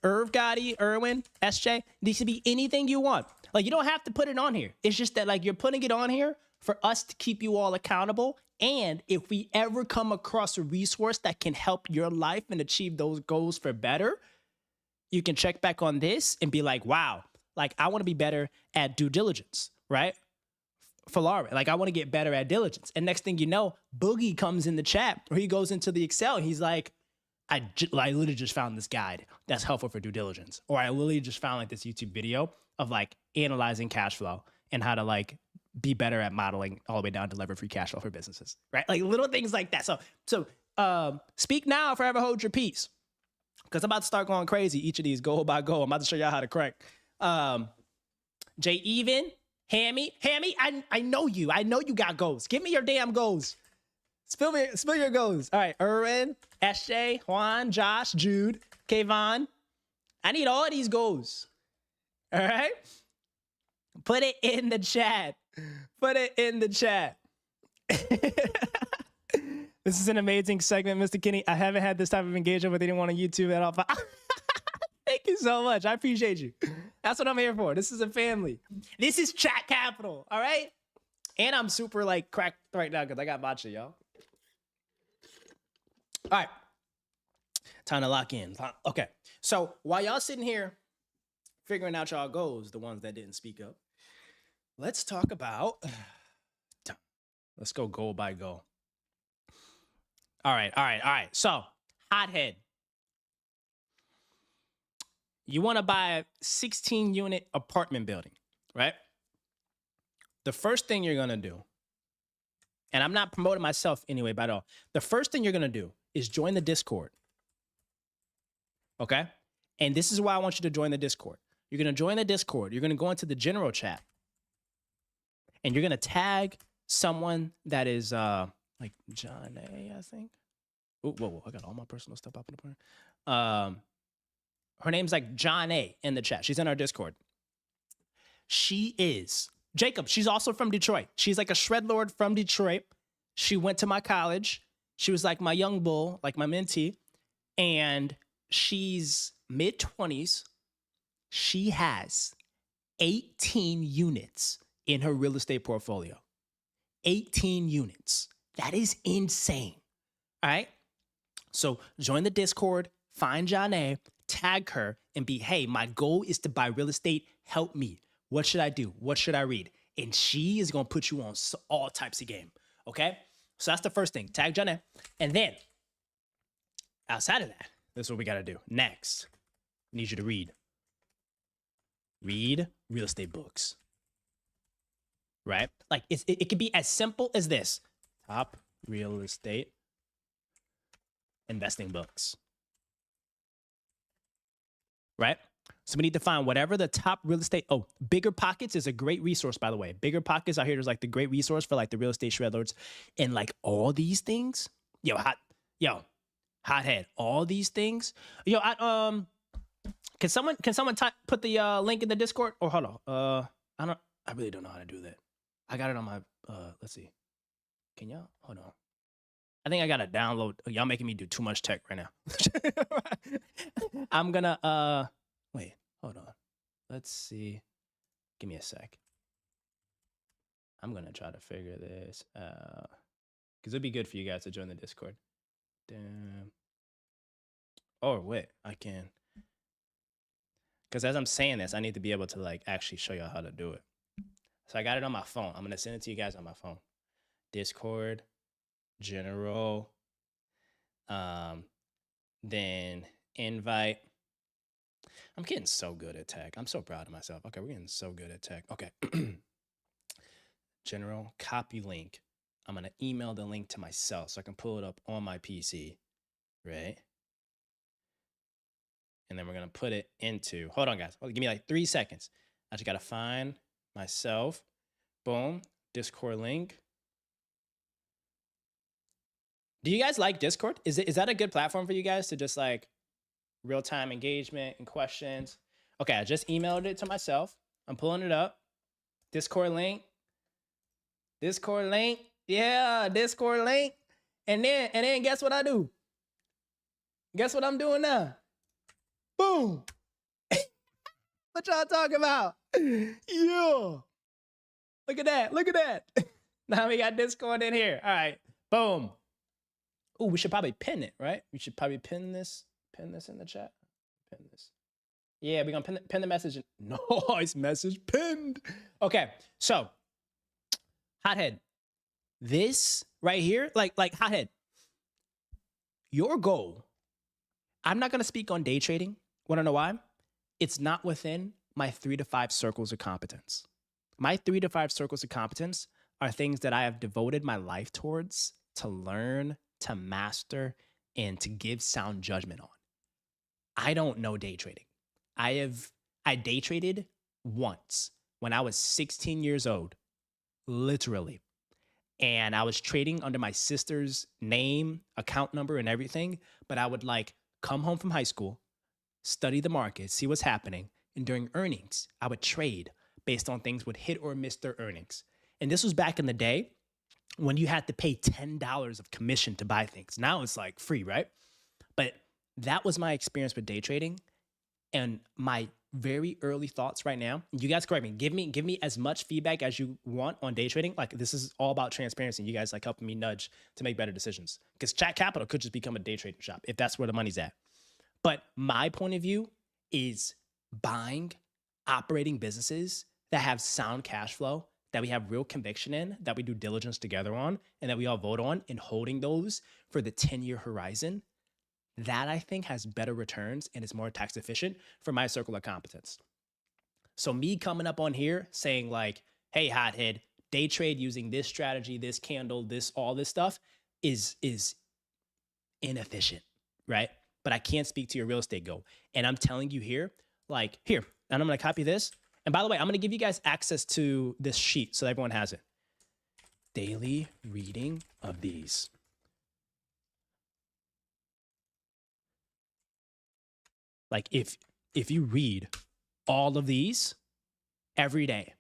Irv Gotti, Irwin, SJ, these could be anything you want. Like, you don't have to put it on here. It's just that, like, you're putting it on here for us to keep you all accountable. And if we ever come across a resource that can help your life and achieve those goals for better, you can check back on this and be like, wow, like, I want to be better at due diligence, right? For Laura, like, I want to get better at diligence. And next thing you know, Boogie comes in the chat, or he goes into the Excel and he's like, I literally just found this guide that's helpful for due diligence. Or I literally just found like this YouTube video of like analyzing cash flow and how to like be better at modeling all the way down to lever free cash flow for businesses, right? Like little things like that. So speak now, forever hold your peace. Because I'm about to start going crazy each of these goal by goal. I'm about to show y'all how to crack. Jay Even, Hammy, I know you. I know you got goals. Give me your damn goals. Spill your goals. All right, Erwin, SJ, Juan, Josh, Jude, Kayvon. I need all of these goals. All right? Put it in the chat. Put it in the chat. This is an amazing segment, Mr. Kinney. I haven't had this type of engagement with anyone on YouTube at all. Thank you so much. I appreciate you. That's what I'm here for. This is a family. This is chat capital, all right? And I'm super like cracked right now because I got matcha, y'all. All right. Time to lock in. Okay. So while y'all sitting here figuring out y'all goals, the ones that didn't speak up, let's talk about, let's go goal by goal. All right. So, hothead. You want to buy a 16-unit apartment building, right? The first thing you're going to do, and I'm not promoting myself anyway, by all. The first thing you're going to do is join the Discord, okay? And this is why I want you to join the Discord. You're going to join the Discord. You're going to go into the general chat, and you're going to tag someone that is like John A, I think. Ooh, whoa, I got all my personal stuff up in the corner. Her name's like John A in the chat. She's in our Discord. She is Jacob. She's also from Detroit. She's like a shred lord from Detroit. She went to my college. She was like my young bull, like my mentee. And she's mid-20s. She has 18 units in her real estate portfolio. 18 units. That is insane. All right. So join the Discord, find Janae, tag her, and be, hey, my goal is to buy real estate. Help me. What should I do? What should I read? And she is going to put you on all types of game. Okay. So that's the first thing. Tag Janae. And then outside of that, this is what we got to do. Next, I need you to read. Read real estate books. Right? Like it could be as simple as this. Top real estate investing books. Right? So we need to find whatever the top real estate. Oh, Bigger Pockets is a great resource, by the way. Bigger Pockets out here is like the great resource for like the real estate shredlords and like all these things. Hothead. All these things. Can someone put the link in the Discord? Or hold on. I really don't know how to do that. I got it on my let's see. Can y'all hold on? I think I gotta download. Y'all making me do too much tech right now. I'm gonna wait, hold on. Let's see. Give me a sec. I'm gonna try to figure this out. Because it'd be good for you guys to join the Discord. Damn. Oh wait, I can. Because as I'm saying this, I need to be able to like actually show y'all how to do it. So I got it on my phone. I'm gonna send it to you guys on my phone. Discord, general, then invite. I'm getting so good at tech. I'm so proud of myself. Okay, we're getting so good at tech. Okay. General, copy link. I'm gonna email the link to myself so I can pull it up on my PC, right? And then we're gonna put it into, hold on guys, give me like 3 seconds. I just gotta find myself. Boom, Discord link. Do you guys like Discord? Is that a good platform for you guys to just like real-time engagement and questions? Okay, I just emailed it to myself. I'm pulling it up. Discord link. Discord link. Yeah, Discord link. And then guess what I do? Guess what I'm doing now? Boom. What y'all talking about? Yeah. Look at that. Look at that. Now we got Discord in here. All right. Boom. Oh, we should probably pin it, right? We should probably pin this in the chat. Pin this. Yeah, we're gonna pin the message. Nice message pinned. Okay, so Hothead, this right here, like Hothead, your goal. I'm not gonna speak on day trading. Wanna know why? It's not within my 3 to 5 circles of competence. My 3 to 5 circles of competence are things that I have devoted my life towards to learn, to master, and to give sound judgment on. I don't know day trading. I day traded once when I was 16 years old, literally. And I was trading under my sister's name, account number, and everything. But I would like come home from high school, study the market, see what's happening. And during earnings, I would trade based on things would hit or miss their earnings. And this was back in the day when you had to pay $10 of commission to buy things. Now it's like free, right? But that was my experience with day trading. And my very early thoughts right now, you guys correct me, give me as much feedback as you want on day trading. Like this is all about transparency. You guys like helping me nudge to make better decisions. Because Chat Capital could just become a day trading shop if that's where the money's at. But my point of view is buying, operating businesses that have sound cash flow, that we have real conviction in, that we do diligence together on, and that we all vote on, and holding those for the 10-year horizon. That I think has better returns and is more tax efficient for my circle of competence. So me coming up on here saying like, hey, Hothead, day trade using this strategy, this candle, this, all this stuff is inefficient, right? But I can't speak to your real estate goal. And I'm telling you here, like here, and I'm gonna copy this. And by the way, I'm gonna give you guys access to this sheet so everyone has it. Daily reading of these. Like if you read all of these every day,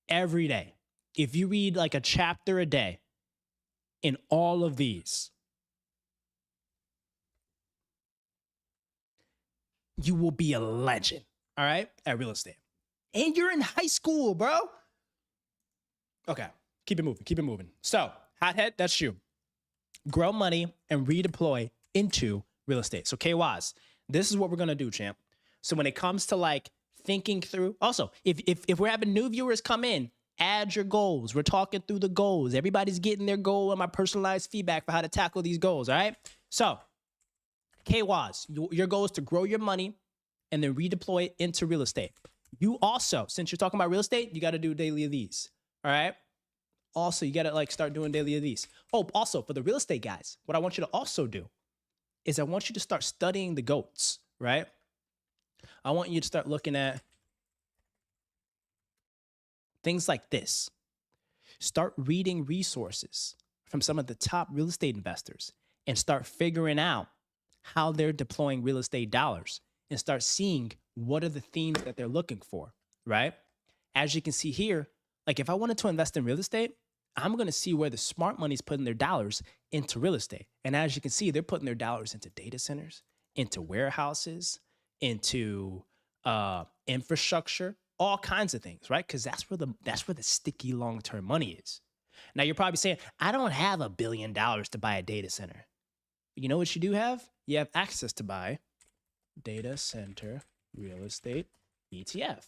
if you read like a chapter a day in all of these, you will be a legend, all right, at real estate. And you're in high school, bro. Okay, keep it moving. So, hothead, that's you. Grow money and redeploy into real estate. So, K-Waz, this is what we're going to do, champ. So, when it comes to like thinking through, also, if we're having new viewers come in, add your goals. We're talking through the goals. Everybody's getting their goal and my personalized feedback for how to tackle these goals, all right? So, K-Waz, your goal is to grow your money and then redeploy it into real estate. You also, since you're talking about real estate, you got to do daily of these, all right? Also, you got to like start doing daily of these. Oh, also for the real estate guys, what I want you to also do is I want you to start studying the GOATs, right? I want you to start looking at things like this. Start reading resources from some of the top real estate investors and start figuring out how they're deploying real estate dollars and start seeing what are the themes that they're looking for, right? As you can see here, like if I wanted to invest in real estate, I'm going to see where the smart money's putting their dollars into real estate. And as you can see, they're putting their dollars into data centers, into warehouses, into infrastructure, all kinds of things, right? Because that's where the sticky long-term money is. Now you're probably saying, I don't have $1 billion to buy a data center. You know what you do have? You have access to buy data center real estate ETF.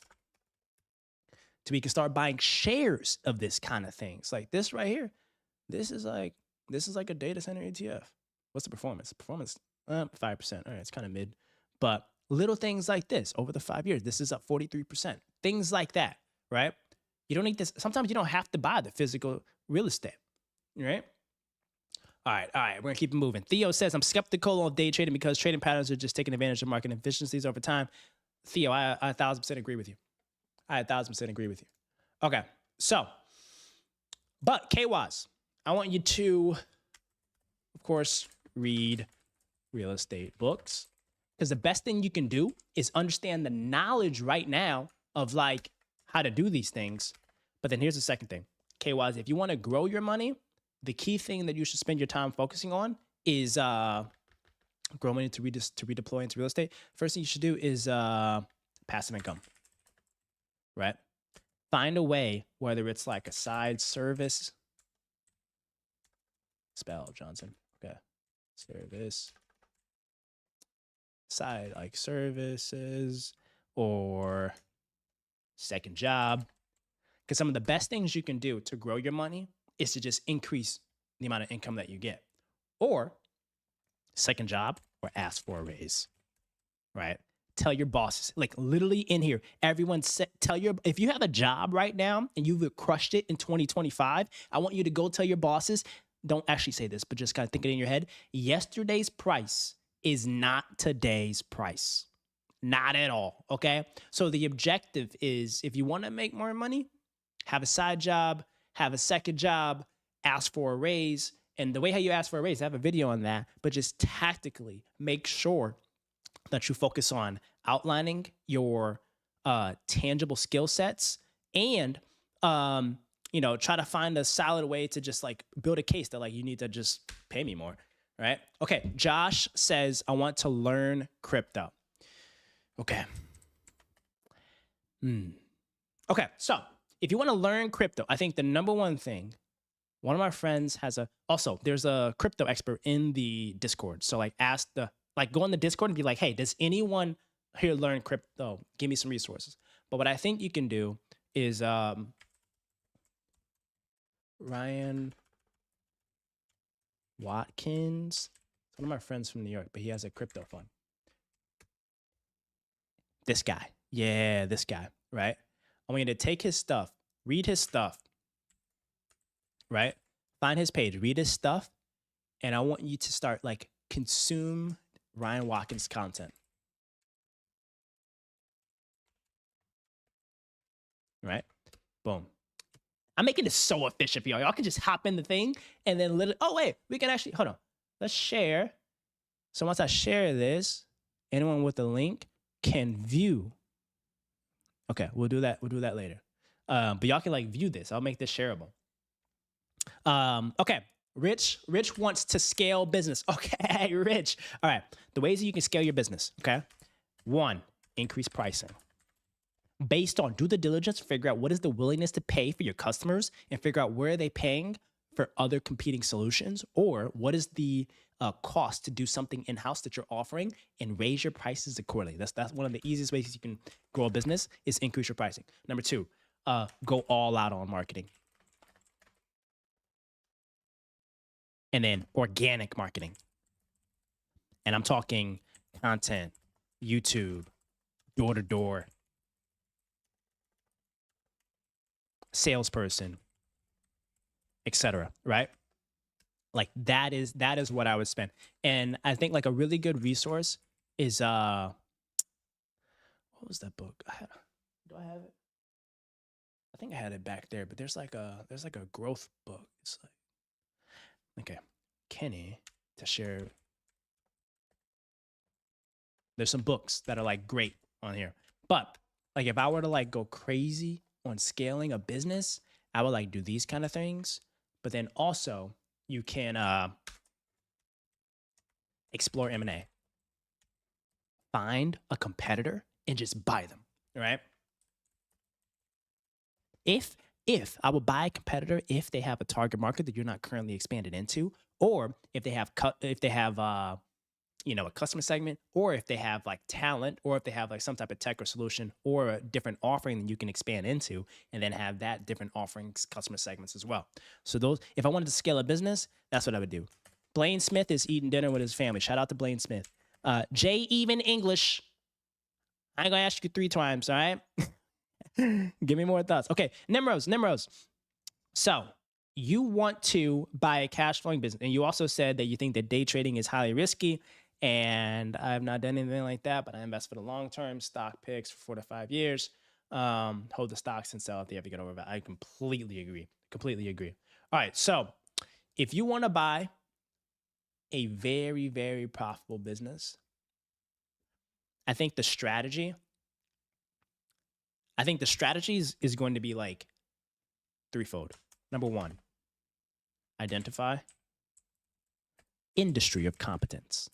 So we can start buying shares of this kind of things. Like this right here. This is like a data center ETF. What's the performance? Performance 5%. All right, it's kind of mid. But little things like this over the 5 years, this is up 43%. Things like that, right? You don't need this. Sometimes you don't have to buy the physical real estate, right? All right, we're gonna keep it moving. Theo says, I'm skeptical on day trading because trading patterns are just taking advantage of market efficiencies over time. Theo, I 1,000% agree with you. I 1,000% agree with you. Okay, so, but K-Waz, I want you to, of course, read real estate books because the best thing you can do is understand the knowledge right now of like how to do these things. But then here's the second thing. K-Waz, if you want to grow your money, the key thing that you should spend your time focusing on is grow money to redeploy into real estate. First thing you should do is passive income, right? Find a way, whether it's like a side service, spell Johnson, okay, service, side like services or second job. Because some of the best things you can do to grow your money is to just increase the amount of income that you get. Or second job or ask for a raise, right? Tell your bosses, like literally in here, everyone if you have a job right now and you've crushed it in 2025, I want you to go tell your bosses, don't actually say this, but just kind of think it in your head. Yesterday's price is not today's price. Not at all, okay? So the objective is if you want to make more money, have a side job, have a second job, ask for a raise. And the way how you ask for a raise, I have a video on that, but just tactically make sure that you focus on outlining your tangible skill sets and, try to find a solid way to just like build a case that like you need to just pay me more, right? Okay, Josh says, I want to learn crypto. Okay. Okay, so if you want to learn crypto, I think the number one thing, one of my friends there's a crypto expert in the Discord. So like go on the Discord and be like, hey, does anyone here learn crypto? Give me some resources. But what I think you can do is Ryan Watkins, one of my friends from New York, but he has a crypto fund. This guy. Yeah, this guy, right? I want you to take his stuff, read his stuff, right? Find his page, read his stuff, and I want you to start like consume Ryan Watkins content. Right? Boom. I'm making this so efficient for y'all. Y'all can just hop in the thing and then we can actually, hold on. Let's share. So once I share this, anyone with the link can view. Okay, we'll do that later. But y'all can like view this. I'll make this shareable. Okay. Rich wants to scale business. Okay, Rich. All right. The ways that you can scale your business. Okay. 1, increase pricing. based on, do the diligence, figure out what is the willingness to pay for your customers, and figure out where are they paying for other competing solutions, or what is the cost to do something in-house that you're offering, and raise your prices accordingly. That's one of the easiest ways you can grow a business, is increase your pricing. Number two, go all out on marketing. And then organic marketing. And I'm talking content, YouTube, door-to-door, salesperson, etc. Right? Like that is what I would spend. And I think like a really good resource is what was that book? Do I have it? I think I had it back there, but there's like a growth book. It's like, okay, Kenny to share. There's some books that are like great on here, but like if I were to like go crazy on scaling a business, I would like do these kind of things. But then also you can explore M&A. Find a competitor and just buy them, right? If I would buy a competitor if they have a target market that you're not currently expanded into, or if they have a customer segment, or if they have like talent, or if they have like some type of tech or solution or a different offering that you can expand into, and then have that different offerings, customer segments as well. So those, if I wanted to scale a business, that's what I would do. Blaine Smith is eating dinner with his family. Shout out to Blaine Smith. J even English. I ain't gonna ask you 3 times, all right? Give me more thoughts. Okay, Nimros. So you want to buy a cash flowing business, and you also said that you think that day trading is highly risky. And I have not done anything like that, but I invest for the long term, stock picks for 4 to 5 years. Hold the stocks and sell if they ever get over. I completely agree. All right, so if you want to buy a very, very profitable business, I think the strategy is going to be like threefold. Number one, identify industry of competence.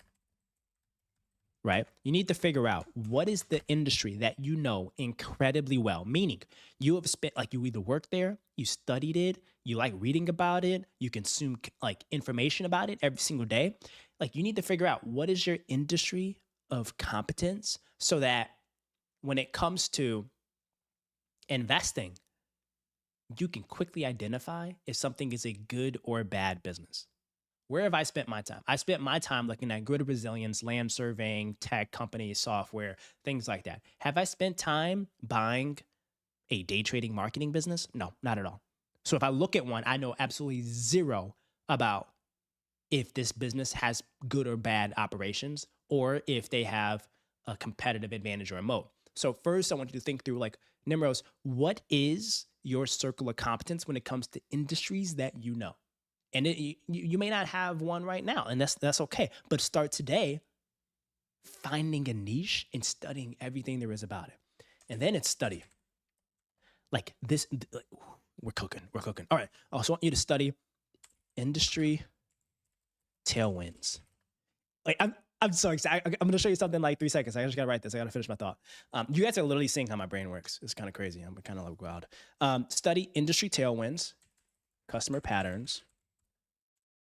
Right? You need to figure out what is the industry that you know incredibly well. Meaning you have spent, like you either worked there, you studied it, you like reading about it, you consume like information about it every single day. Like you need to figure out what is your industry of competence so that when it comes to investing, you can quickly identify if something is a good or bad business. Where have I spent my time? I spent my time looking at grid resilience, land surveying, tech companies, software, things like that. Have I spent time buying a day trading marketing business? No, not at all. So if I look at one, I know absolutely zero about if this business has good or bad operations, or if they have a competitive advantage or a moat. So first, I want you to think through, like, Nimros, what is your circle of competence when it comes to industries that you know? And you may not have one right now, and that's okay. But start today finding a niche and studying everything there is about it. And then it's study. Like this, we're cooking. All right. I also want you to study industry tailwinds. Like I'm so excited. I'm going to show you something in like 3 seconds. I just got to write this. I got to finish my thought. You guys are literally seeing how my brain works. It's kind of crazy. I'm kind of like wild. Study industry tailwinds, customer patterns,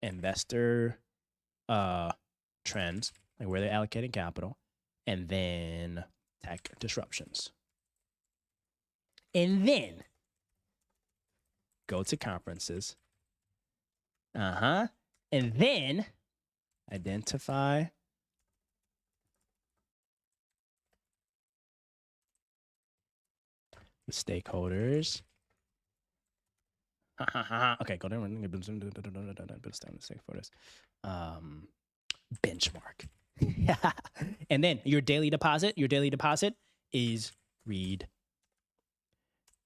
investor trends, like where they're allocating capital, and then tech disruptions. And then go to conferences. And then identify the stakeholders. Okay, go down. Stakeholders. Benchmark. And then your daily deposit is read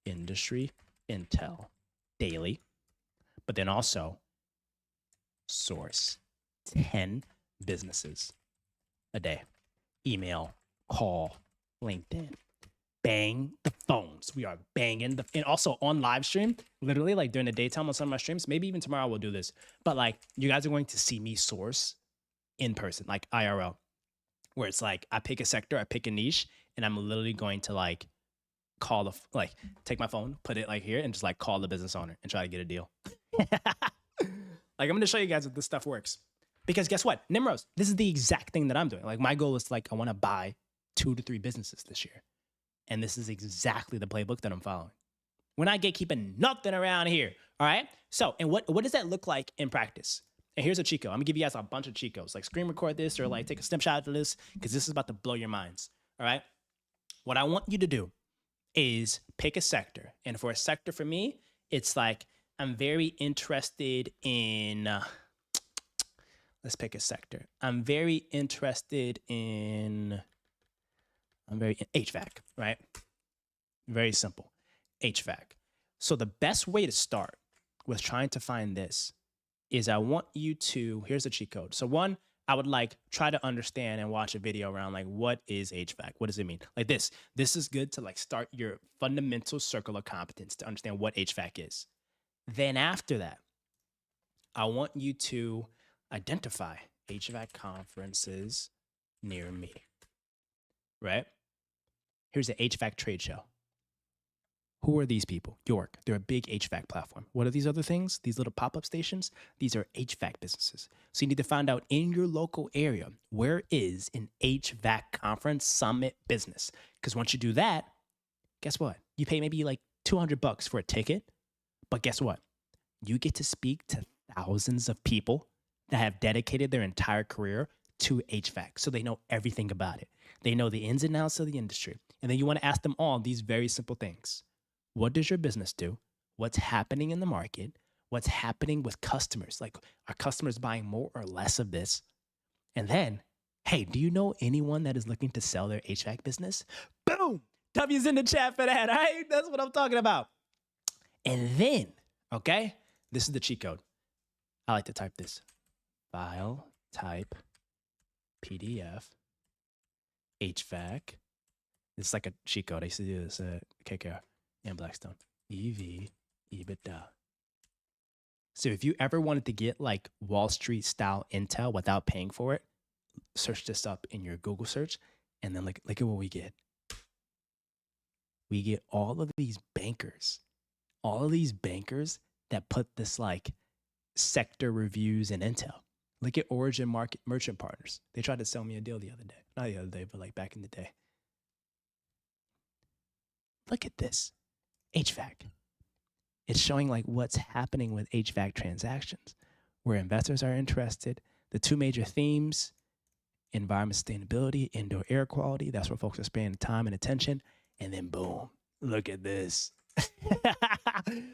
industry intel daily, but then also source 10 businesses a day. Email, call, LinkedIn. Bang the phones. We are banging and also on live stream, literally like during the daytime on some of my streams, maybe even tomorrow we'll do this, but like you guys are going to see me source in person, like IRL, where it's like I pick a sector, I pick a niche, and I'm literally going to like call take my phone, put it like here, and just like call the business owner and try to get a deal. Like, I'm going to show you guys that this stuff works. Because guess what? Nimros, this is the exact thing that I'm doing. Like, my goal is like, I want to buy 2 to 3 businesses this year. And this is exactly the playbook that I'm following. We're not gatekeeping nothing around here. All right. So, and what does that look like in practice? And here's a cheat code. I'm gonna give you guys a bunch of cheat codes. Like, screen record this or like take a snapshot of this, because this is about to blow your minds. All right. What I want you to do is pick a sector. And for a sector for me, it's like, I'm very interested in, let's pick a sector. I'm very interested in HVAC, right? Very simple, HVAC. So the best way to start with trying to find this is I want you to, here's the cheat code. So one, I would like try to understand and watch a video around like, what is HVAC? What does it mean? Like this is good to like start your fundamental circle of competence to understand what HVAC is. Then after that, I want you to identify HVAC conferences near me, right? Here's the HVAC trade show. Who are these people? York. They're a big HVAC platform. What are these other things? These little pop-up stations? These are HVAC businesses. So you need to find out in your local area, where is an HVAC conference summit business? Because once you do that, guess what? You pay maybe like $200 for a ticket. But guess what? You get to speak to thousands of people that have dedicated their entire career to HVAC. So they know everything about it. They know the ins and outs of the industry. And then you want to ask them all these very simple things. What does your business do? What's happening in the market? What's happening with customers? Like, are customers buying more or less of this? And then, hey, do you know anyone that is looking to sell their HVAC business? Boom! W's in the chat for that, right? That's what I'm talking about. And then, okay, this is the cheat code. I like to type this. File, type, PDF, HVAC. It's like a cheat code. I used to do this at KKR and Blackstone. EV, EBITDA. So if you ever wanted to get like Wall Street style intel without paying for it, search this up in your Google search, and then look at what we get. We get all of these bankers that put this like sector reviews and intel. Look at Origin Merchant Partners. They tried to sell me a deal the other day. Not the other day, but like back in the day. Look at this. HVAC. It's showing like what's happening with HVAC transactions, where investors are interested. The 2 major themes, environment sustainability, indoor air quality. That's where folks are spending time and attention. And then boom, look at this.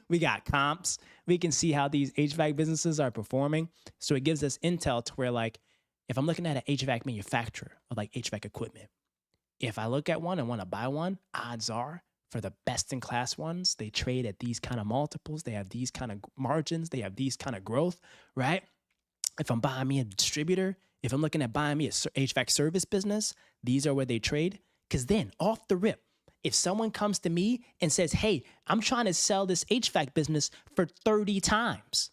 We got comps. We can see how these HVAC businesses are performing. So it gives us intel to where, like, if I'm looking at an HVAC manufacturer of like HVAC equipment, if I look at one and want to buy one, odds are for the best in class ones, they trade at these kind of multiples. They have these kind of margins. They have these kind of growth, right? If I'm buying me a distributor, if I'm looking at buying me a HVAC service business, these are where they trade. Because then off the rip, if someone comes to me and says, hey, I'm trying to sell this HVAC business for 30 times,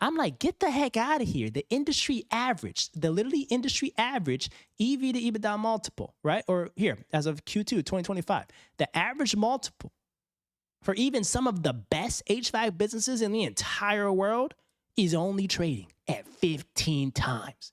I'm like, get the heck out of here. The industry average, the literally industry average EV to EBITDA multiple, right? Or here, as of Q2 2025, the average multiple for even some of the best HVAC businesses in the entire world is only trading at 15 times.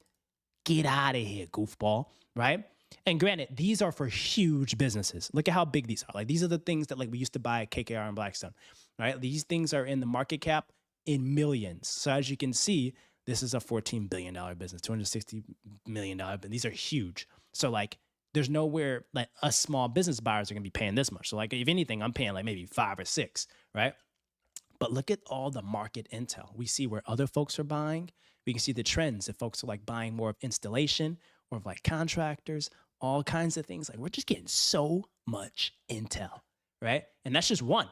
Get out of here, goofball, right? And granted, these are for huge businesses. Look at how big these are. Like, these are the things that like we used to buy at KKR and Blackstone, right? These things are in the market cap in millions. So as you can see, this is a $14 billion business, $260 million. But these are huge. So like, there's nowhere like us small business buyers are gonna be paying this much. So like, if anything, I'm paying like maybe 5 or 6, right? But look at all the market intel. We see where other folks are buying. We can see the trends if folks are like buying more of installation or of like contractors, all kinds of things. Like, we're just getting so much intel, right? And that's just one.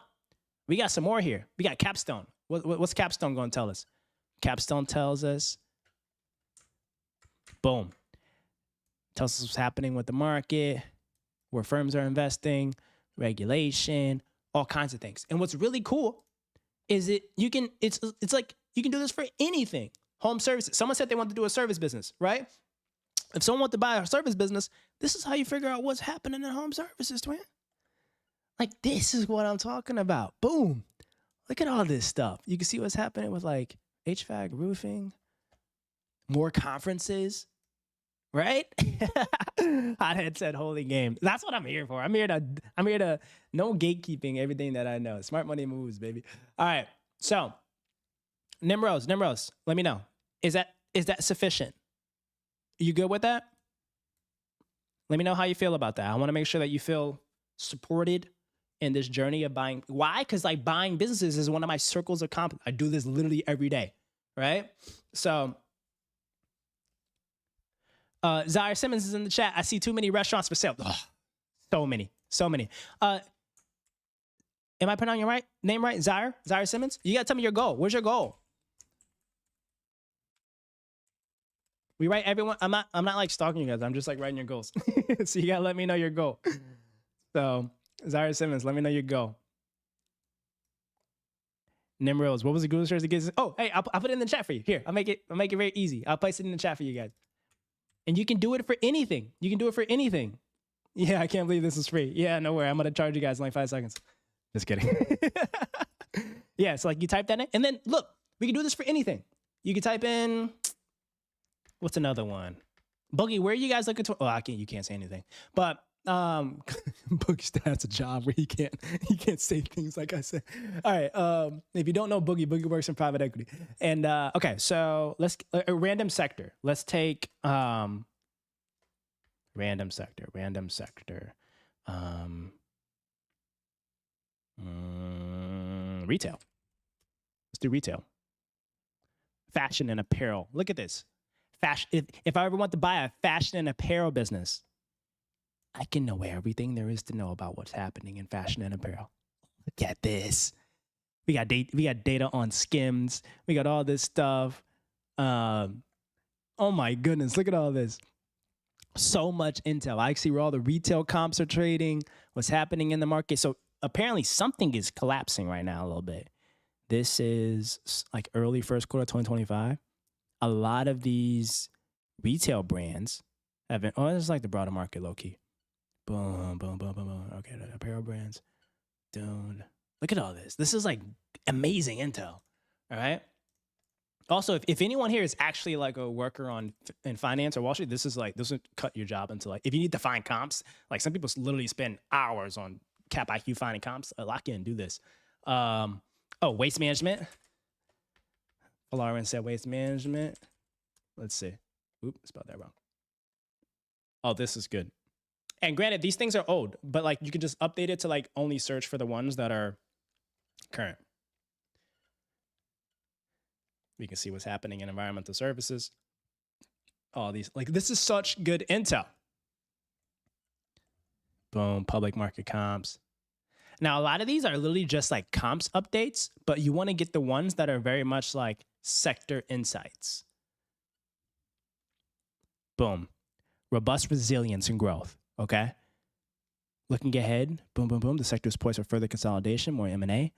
We got some more here. We got Capstone. What's Capstone going to tell us? Capstone tells us, boom, tells us what's happening with the market, where firms are investing, regulation, all kinds of things. And what's really cool is it's like you can do this for anything. Home services. Someone said they want to do a service business, right? If someone wants to buy a service business, this is how you figure out what's happening in home services, twin. Like, this is what I'm talking about. Boom. Look at all this stuff. You can see what's happening with like HVAC, roofing, more conferences, right? Hothead said holy game. That's what I'm here for. I'm here to no gatekeeping everything that I know. Smart money moves, baby. All right. So Nimros, let me know. Is that sufficient? You good with that? Let me know how you feel about that. I want to make sure that you feel supported in this journey of buying. Why? Because like buying businesses is one of my circles of competence. I do this literally every day, right? So Zaire Simmons is in the chat. I see too many restaurants for sale. Ugh, so many. Am I pronouncing your name right? Zaire Simmons? You gotta tell me your goal. Where's your goal? We write everyone. I'm not like stalking you guys. I'm just like writing your goals. So you gotta let me know your goal. So Zaire Simmons, let me know your goal. Nimrose, what was the Google search that gets? Oh, hey, I'll put it in the chat for you. Here, I'll make it very easy. I'll place it in the chat for you guys. And you can do it for anything. Yeah, I can't believe this is free. Yeah, no worry. I'm gonna charge you guys in like 5 seconds. Just kidding. Yeah, so like you type that in, and then look, we can do this for anything. You can type in, what's another one? Boogie, where are you guys looking to? Oh, you can't say anything. But Boogie has a job where he can't say things like I said. All right. If you don't know Boogie works in private equity. And okay, so let's a random sector. Let's take random sector. Retail. Let's do retail. Fashion and apparel. Look at this. Fashion. If I ever want to buy a fashion and apparel business, I can know everything there is to know about what's happening in fashion and apparel. Look at this. We got data on Skims. We got all this stuff. Oh my goodness, look at all this. So much intel. I see where all the retail comps are trading, what's happening in the market. So apparently something is collapsing right now a little bit. This is like early first quarter 2025. A lot of these retail brands have been, it's like the broader market low key. Boom. Okay, the apparel brands. Dude, look at all this. This is like amazing intel. All right. Also, if anyone here is actually like a worker in finance or Wall Street, this will cut your job into like, if you need to find comps, like some people literally spend hours on Cap IQ finding comps. Lock in, do this. Waste management. Lauren said waste management. Let's see. Oop, spelled that wrong. Oh, this is good. And granted, these things are old, but like you can just update it to like only search for the ones that are current. We can see what's happening in environmental services. All these, like this is such good intel. Boom, public market comps. Now, a lot of these are literally just like comps updates, but you want to get the ones that are very much like sector insights. Boom. Robust resilience and growth. Okay. Looking ahead. Boom. The sector is poised for further consolidation, more M&A,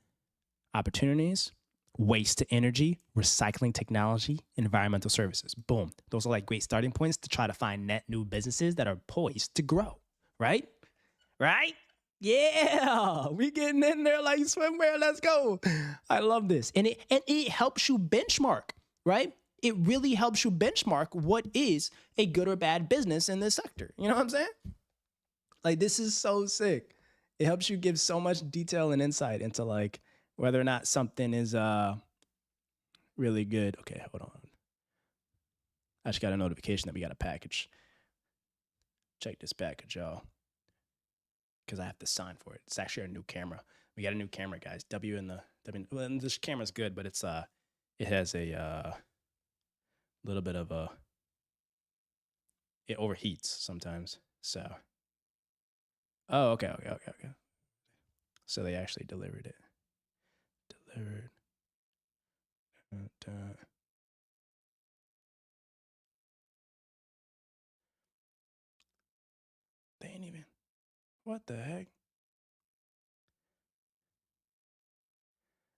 opportunities, waste to energy, recycling technology, environmental services. Boom. Those are like great starting points to try to find net new businesses that are poised to grow. Right? Yeah, we getting in there like swimwear. Let's go. I love this. And it helps you benchmark, right? It really helps you benchmark what is a good or bad business in this sector. You know what I'm saying? Like, this is so sick. It helps you give so much detail and insight into like whether or not something is really good. Okay, hold on. I just got a notification that we got a package. Check this package, y'all. Because I have to sign for it. It's actually a new camera. We got a new camera, guys. Well, this camera's good, but it's it has a little bit of it overheats sometimes. So, okay. So they actually delivered it. They ain't even. What the heck?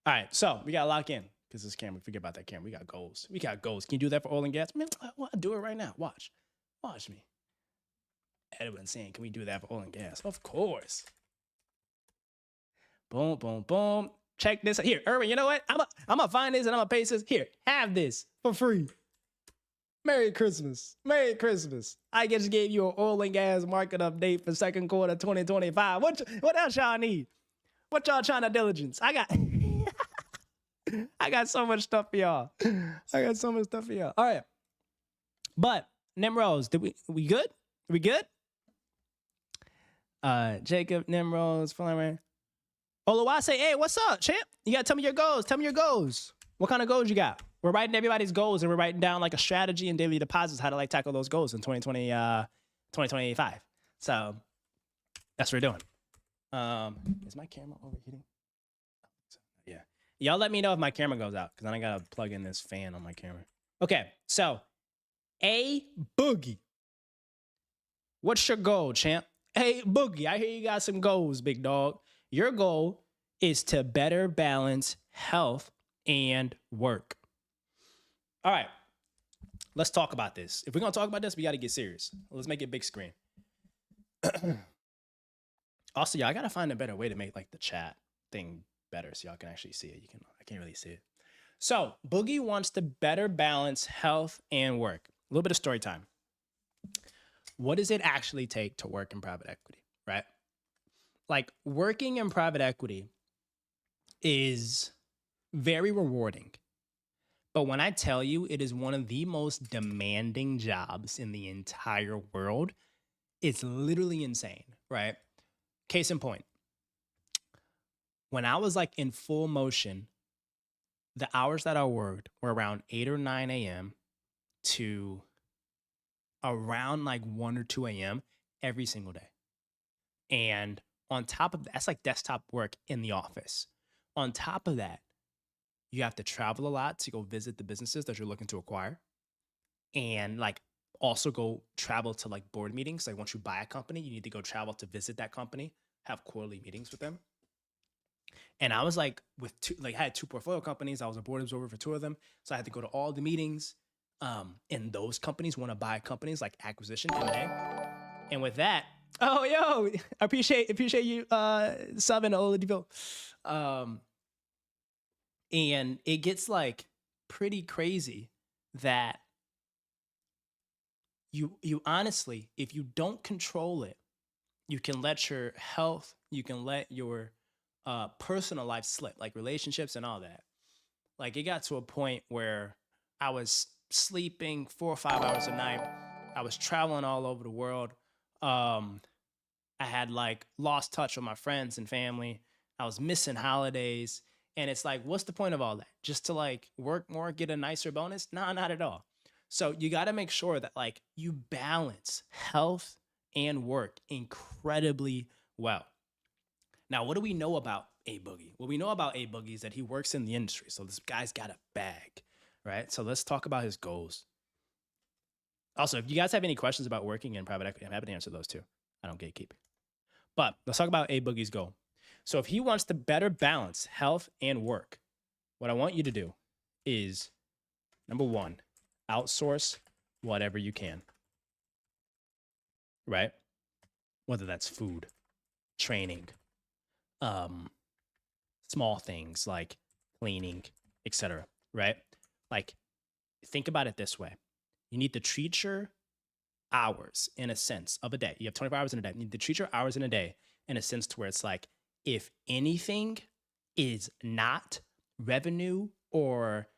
All right, so we got to lock in because this camera, forget about that camera. We got goals. Can you do that for oil and gas? Man, I'll do it right now. Watch me. Edwin saying, can we do that for oil and gas? Of course. Boom, boom, boom. Check this. Here, Erwin, you know what? I'm gonna find this and I'm gonna paste this. Here, have this for free. Merry Christmas. Merry Christmas. I just gave you an oil and gas market update for second quarter 2025. What else y'all need? What y'all trying to diligence? I got so much stuff for y'all. I got so much stuff for y'all. All right. But Nimrose, we good? We good? Jacob, Nimrose, Flamer. Oluwase, hey, what's up, champ? You gotta tell me your goals. Tell me your goals. What kind of goals you got? We're writing everybody's goals and we're writing down like a strategy and daily deposits, how to like tackle those goals in 2025. So that's what we're doing. Is my camera overheating? Yeah. Y'all let me know if my camera goes out because then I gotta plug in this fan on my camera. Okay, so A Boogie. What's your goal, champ? Hey Boogie, I hear you got some goals, big dog. Your goal is to better balance health and work. All right, let's talk about this. If we're gonna talk about this, we gotta get serious. Let's make it big screen. Also, y'all gotta find a better way to make like the chat thing better so y'all can actually see it. I can't really see it. So Boogie wants to better balance health and work. A little bit of story time. What does it actually take to work in private equity, right? Like working in private equity is very rewarding. But when I tell you it is one of the most demanding jobs in the entire world, it's literally insane, right? Case in point, when I was like in full motion, the hours that I worked were around 8 or 9 a.m. to around like 1 or 2 a.m. every single day. And on top of that, that's like desktop work in the office. On top of that, you have to travel a lot to go visit the businesses that you're looking to acquire. And like also go travel to like board meetings. Like once you buy a company, you need to go travel to visit that company, have quarterly meetings with them. And I was like I had 2 portfolio companies. I was a board observer for 2 of them. So I had to go to all the meetings. And those companies want to buy companies like acquisition, M&A. And with that, oh, yo, I appreciate you subbing Oladipo. And it gets like pretty crazy that you honestly, if you don't control it, you can let your health, you can let your personal life slip, like relationships and all that. Like it got to a point where I was sleeping 4 or 5 hours a night. I was traveling all over the world. I had like lost touch with my friends and family. I was missing holidays. And it's like, what's the point of all that? Just to like work more, get a nicer bonus? Nah, not at all. So you got to make sure that like you balance health and work incredibly well. Now, what do we know about A Boogie? What we know about A Boogie is that he works in the industry. So this guy's got a bag, right? So let's talk about his goals. Also, if you guys have any questions about working in private equity, I'm happy to answer those too. I don't gatekeep. But let's talk about A Boogie's goal. So if he wants to better balance health and work, what I want you to do is, number 1, outsource whatever you can, right? Whether that's food, training, small things like cleaning, etc., right? Like, think about it this way. You need to treat your hours in a sense of a day. You have 24 hours in a day. You need to treat your hours in a day in a sense to where it's like, if anything is not revenue or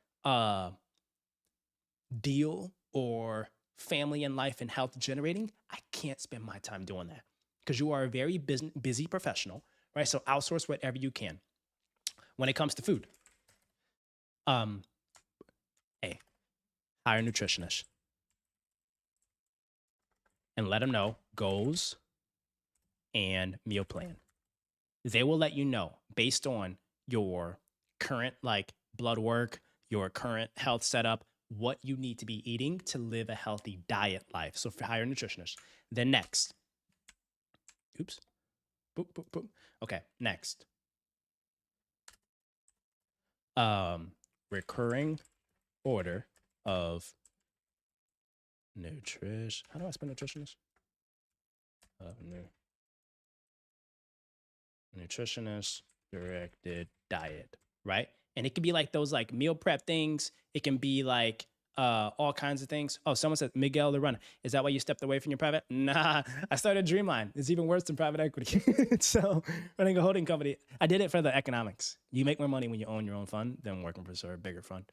deal or family and life and health generating, I can't spend my time doing that because you are a very busy professional, right? So outsource whatever you can. When it comes to food, hey, hire a nutritionist and let them know goals and meal plan. They will let you know based on your current like blood work, your current health setup, what you need to be eating to live a healthy diet life. So hire a nutritionist. Then next, oops, boop, boop, boop. Okay, next. Recurring order of nutrition. How do I spell nutritionist? Nutritionist directed diet, right? And it could be like those like meal prep things. It can be like all kinds of things. Oh, someone said Miguel the runner. Is that why you stepped away from your private? Nah, I started Dreamline. It's even worse than private equity. So running a holding company, I did it for the economics. You make more money when you own your own fund than working for a bigger fund.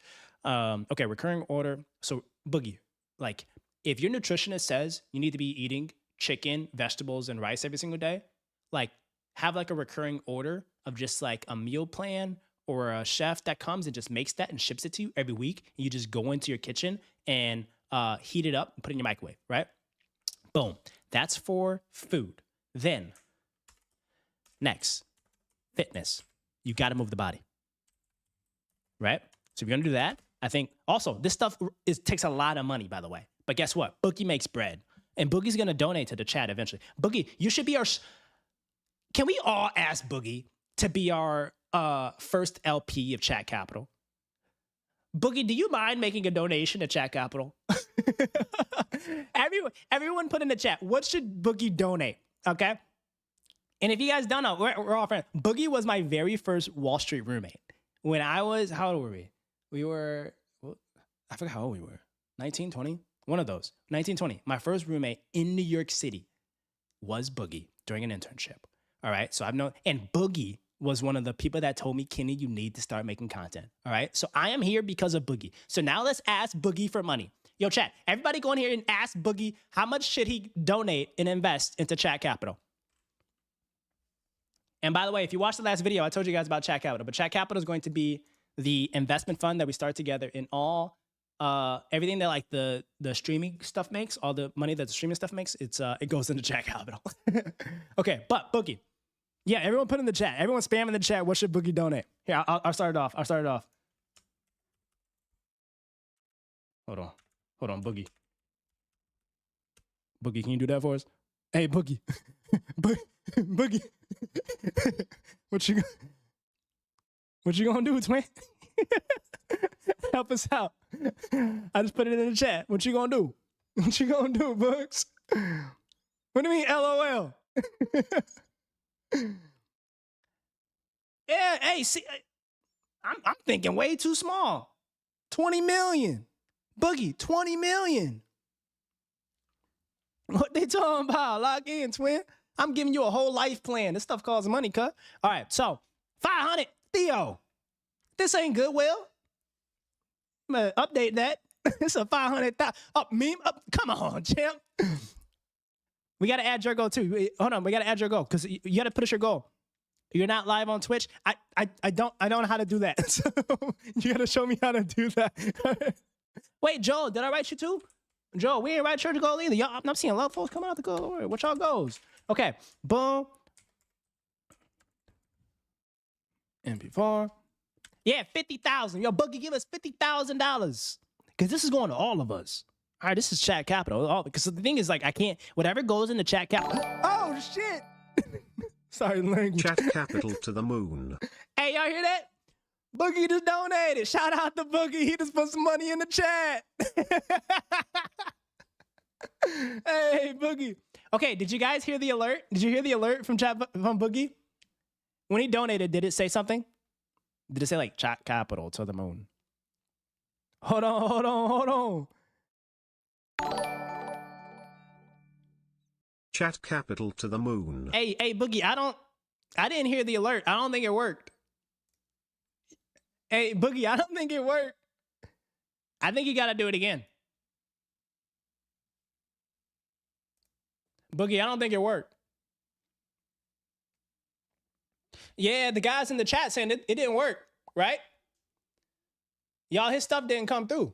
Okay, recurring order. So Boogie, like if your nutritionist says you need to be eating chicken, vegetables, and rice every single day, like have like a recurring order of just like a meal plan or a chef that comes and just makes that and ships it to you every week. You just go into your kitchen and heat it up and put it in your microwave, right? Boom. That's for food. Then, next, fitness. You got to move the body, right? So if you're going to do that, I think also this stuff takes a lot of money, by the way. But guess what? Boogie makes bread. And Boogie's going to donate to the chat eventually. Boogie, you should be our... Can we all ask Boogie to be our first LP of Chat Capital? Boogie, do you mind making a donation to Chat Capital? Everyone put in the chat, what should Boogie donate? Okay? And if you guys don't know, we're all friends. Boogie was my very first Wall Street roommate. When I was, how old were we? We were, I forgot how old we were. 19, 20? One of those. 19, 20. My first roommate in New York City was Boogie during an internship. All right? So I've known, and Boogie was one of the people that told me, Kenny, you need to start making content. All right? So I am here because of Boogie. So now let's ask Boogie for money. Yo, chat, everybody go in here and ask Boogie how much should he donate and invest into Chat Capital. And by the way, if you watched the last video, I told you guys about Chat Capital, but Chat Capital is going to be the investment fund that we start together in all everything that like the streaming stuff makes, all the money that the streaming stuff makes, it goes into Chat Capital. Okay, but Boogie. Yeah, everyone put in the chat. Everyone spam in the chat. What should Boogie donate? Here, I'll start it off. Hold on, Boogie. Boogie, can you do that for us? Hey, Boogie. Boogie. What you gonna do, twin? Help us out. I just put it in the chat. What you gonna do? What you gonna do, Books? What do you mean, LOL? Yeah, hey, see, I'm thinking way too small. 20 million. Boogie, 20 million. What they talking about? Lock in, twin. I'm giving you a whole life plan. This stuff costs money, cut. All right, so 500, Theo. This ain't good, Will. I'm gonna update that. It's a 500,000. Up, meme. Up. Come on, champ. We gotta add your goal too. Hold on, we gotta add your goal because you gotta push your goal. You're not live on Twitch. I don't know how to do that. So you gotta show me how to do that. Wait, Joel, did I write you too? Joel, we ain't write your goal either. Y'all, I'm seeing a lot of folks coming out the goal. What y'all goals? Okay, boom. MP4. Yeah, 50,000. Yo, Boogie, give us $50,000 because this is going to all of us. All right, this is Chat Capital. Because the thing is, like, I can't. Whatever goes into Chat Capital. Oh shit. Sorry, language. Chat Capital to the moon. Hey, y'all hear that? Boogie just donated. Shout out to Boogie. He just put some money in the chat. Hey, Boogie. Okay, did you guys hear the alert? Did you hear the alert from Boogie? When he donated, did it say something? Did it say like Chat Capital to the moon? Hold on. Chat Capital to the moon. Hey, Boogie, I didn't hear the alert. I don't think it worked. Hey, Boogie, I don't think it worked. I think you got to do it again. Boogie, I don't think it worked. Yeah, the guys in the chat saying it didn't work, right? Y'all, his stuff didn't come through.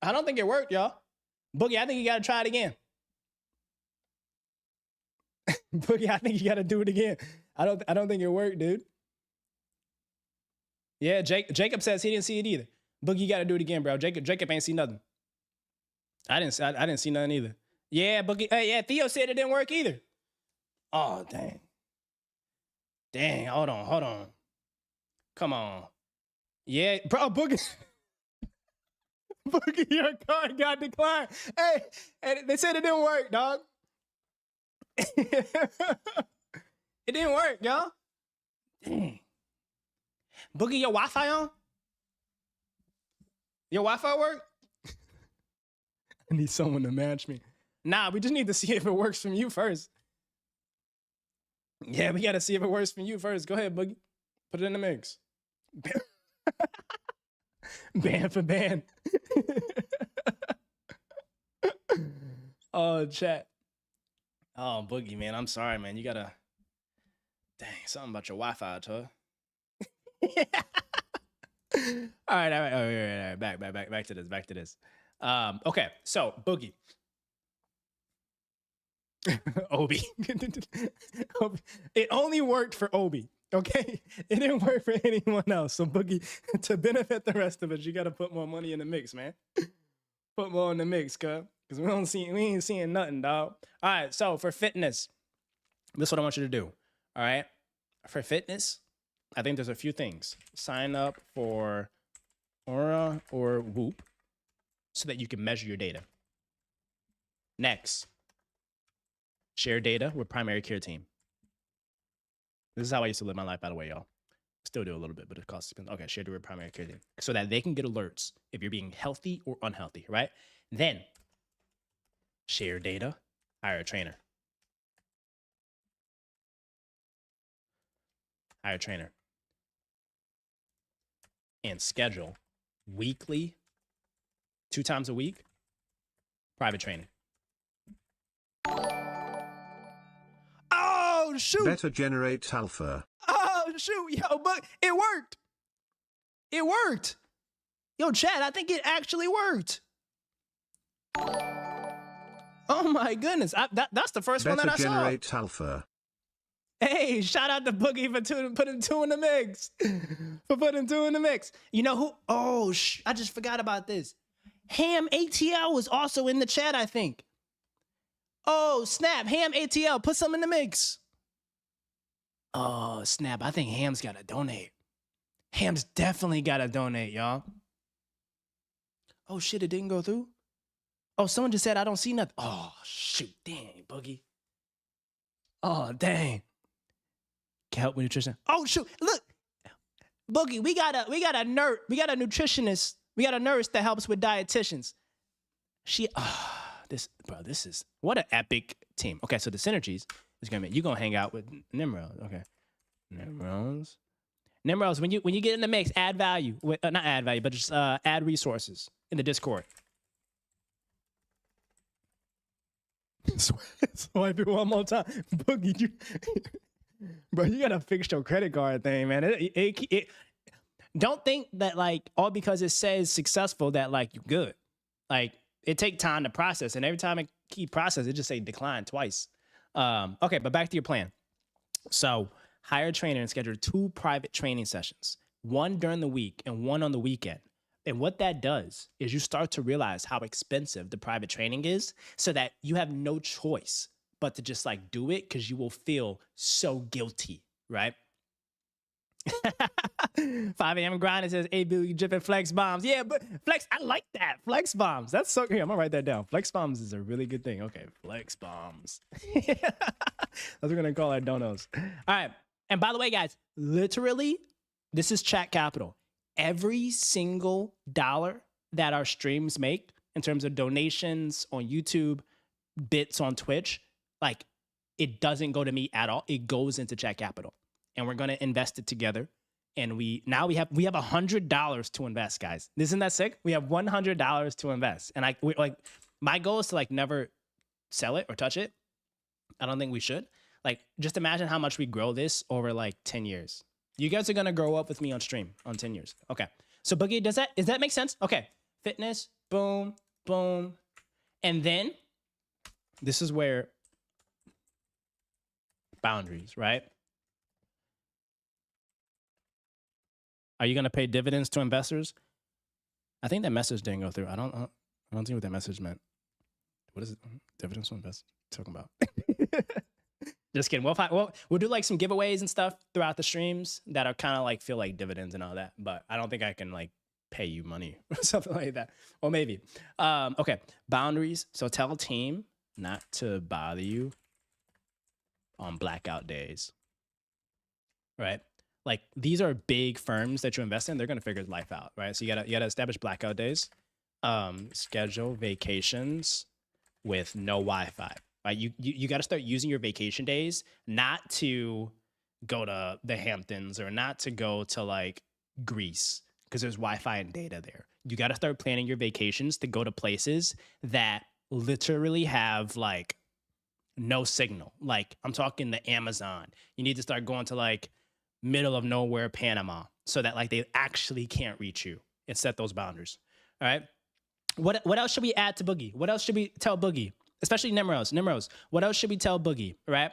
I don't think it worked, y'all. Boogie, I think you got to try it again. Boogie, I think you got to do it again. I don't think it worked, dude. Yeah, Jacob says he didn't see it either. Boogie, you got to do it again, bro. Jacob ain't see nothing. I didn't see nothing either. Yeah, Boogie. Hey, yeah, Theo said it didn't work either. Oh, dang. Dang, hold on. Come on. Yeah, bro, Boogie. Boogie, your card got declined. Hey, they said it didn't work, dog. It didn't work, y'all. Dang. Boogie, your Wi-Fi on? Your Wi-Fi work? I need someone to match me. Nah, we just need to see if it works from you first. Yeah, we gotta see if it works from you first. Go ahead, Boogie. Put it in the mix. Ban for ban. Oh, chat. Oh, Boogie, man. I'm sorry, man. You gotta. Dang, something about your Wi-Fi, huh? All right. Back to this. Okay, so Boogie. Obi. It only worked for Obi. Okay, it didn't work for anyone else. So Boogie, to benefit the rest of us, you got to put more money in the mix, man. Put more in the mix, cuz we ain't seeing nothing, dog. All right, so for fitness, this is what I want you to do. All right, for fitness, I think there's a few things. Sign up for Aura or Whoop so that you can measure your data. Next, share data with primary care team. This is how I used to live my life, by the way, y'all. Still do a little bit, but it costs expensive. Okay, share data with primary care team so that they can get alerts if you're being healthy or unhealthy, right? Then, share data, hire a trainer. Hire a trainer. And schedule weekly, 2 times a week, private training. Oh, shoot. Better generate alpha. Oh, shoot. Yo, but it worked. It worked. Yo, Chad, I think it actually worked. Oh, my goodness. That's the first one that I saw. Better generate alpha. Hey, shout out to Boogie for putting 2 in the mix. For putting 2 in the mix. You know who? Oh, I just forgot about this. Ham ATL was also in the chat, I think. Oh, snap. Ham ATL, put some in the mix. Oh, snap. I think Ham's got to donate. Ham's definitely got to donate, y'all. Oh, shit, it didn't go through? Oh, someone just said I don't see nothing. Oh, shoot. Dang, Boogie. Oh, dang. Can help with nutrition. Oh, shoot. Look. Boogie, we got a nutritionist. We got a nurse that helps with dietitians. This is what an epic team. Okay, so the synergies is gonna be you're gonna hang out with Nimrod. Okay, Nimrods. When you get in the mix, add value. Not add value, but just add resources in the Discord. Swipe it one more time, Boogie. Bro, you gotta fix your credit card thing, man. Don't think that like all because it says successful that like you're good. Like it take time to process, and every time it keep process, it just say decline twice. Okay, but back to your plan. So hire a trainer and schedule 2 private training sessions, 1 during the week and 1 on the weekend. And what that does is you start to realize how expensive the private training is, so that you have no choice but to just like do it because you will feel so guilty, right? 5 a.m. grind. It says A-Billy dripping flex bombs. Yeah, but flex, I like that. Flex bombs. That's so here. I'm gonna write that down. Flex bombs is a really good thing. Okay, flex bombs. That's what we're gonna call our donos. All right. And by the way, guys, literally, this is chat capital. Every single dollar that our streams make in terms of donations on YouTube, bits on Twitch, like it doesn't go to me at all. It goes into chat capital. And we're gonna invest it together. And we have $100 to invest, guys. Isn't that sick? We have $100 to invest. And my goal is to like never sell it or touch it. I don't think we should. Like, just imagine how much we grow this over like 10 years. You guys are gonna grow up with me on stream on 10 years. Okay. So Boogie, does that make sense? Okay. Fitness, boom, boom. And then this is where boundaries, right? Are you gonna pay dividends to investors? I think that message didn't go through. I don't see what that message meant. What is it? Dividends to investors? Talking about? Just kidding. We'll do like some giveaways and stuff throughout the streams that are kind of like feel like dividends and all that. But I don't think I can like pay you money or something like that. Or maybe. Okay. Boundaries. So tell a team not to bother you on blackout days. Right? like these are big firms that you invest in. They're gonna figure life out, right? So you gotta establish blackout days, schedule vacations with no Wi-Fi. Right? You got to start using your vacation days not to go to the Hamptons or not to go to like Greece because there's Wi-Fi and data there. You got to start planning your vacations to go to places that literally have like no signal. Like I'm talking the Amazon. You need to start going to like middle of nowhere Panama so that like they actually can't reach you and set those boundaries. All right. What else should we add to Boogie? What else should we tell Boogie? Especially Nimros. What else should we tell Boogie? Right.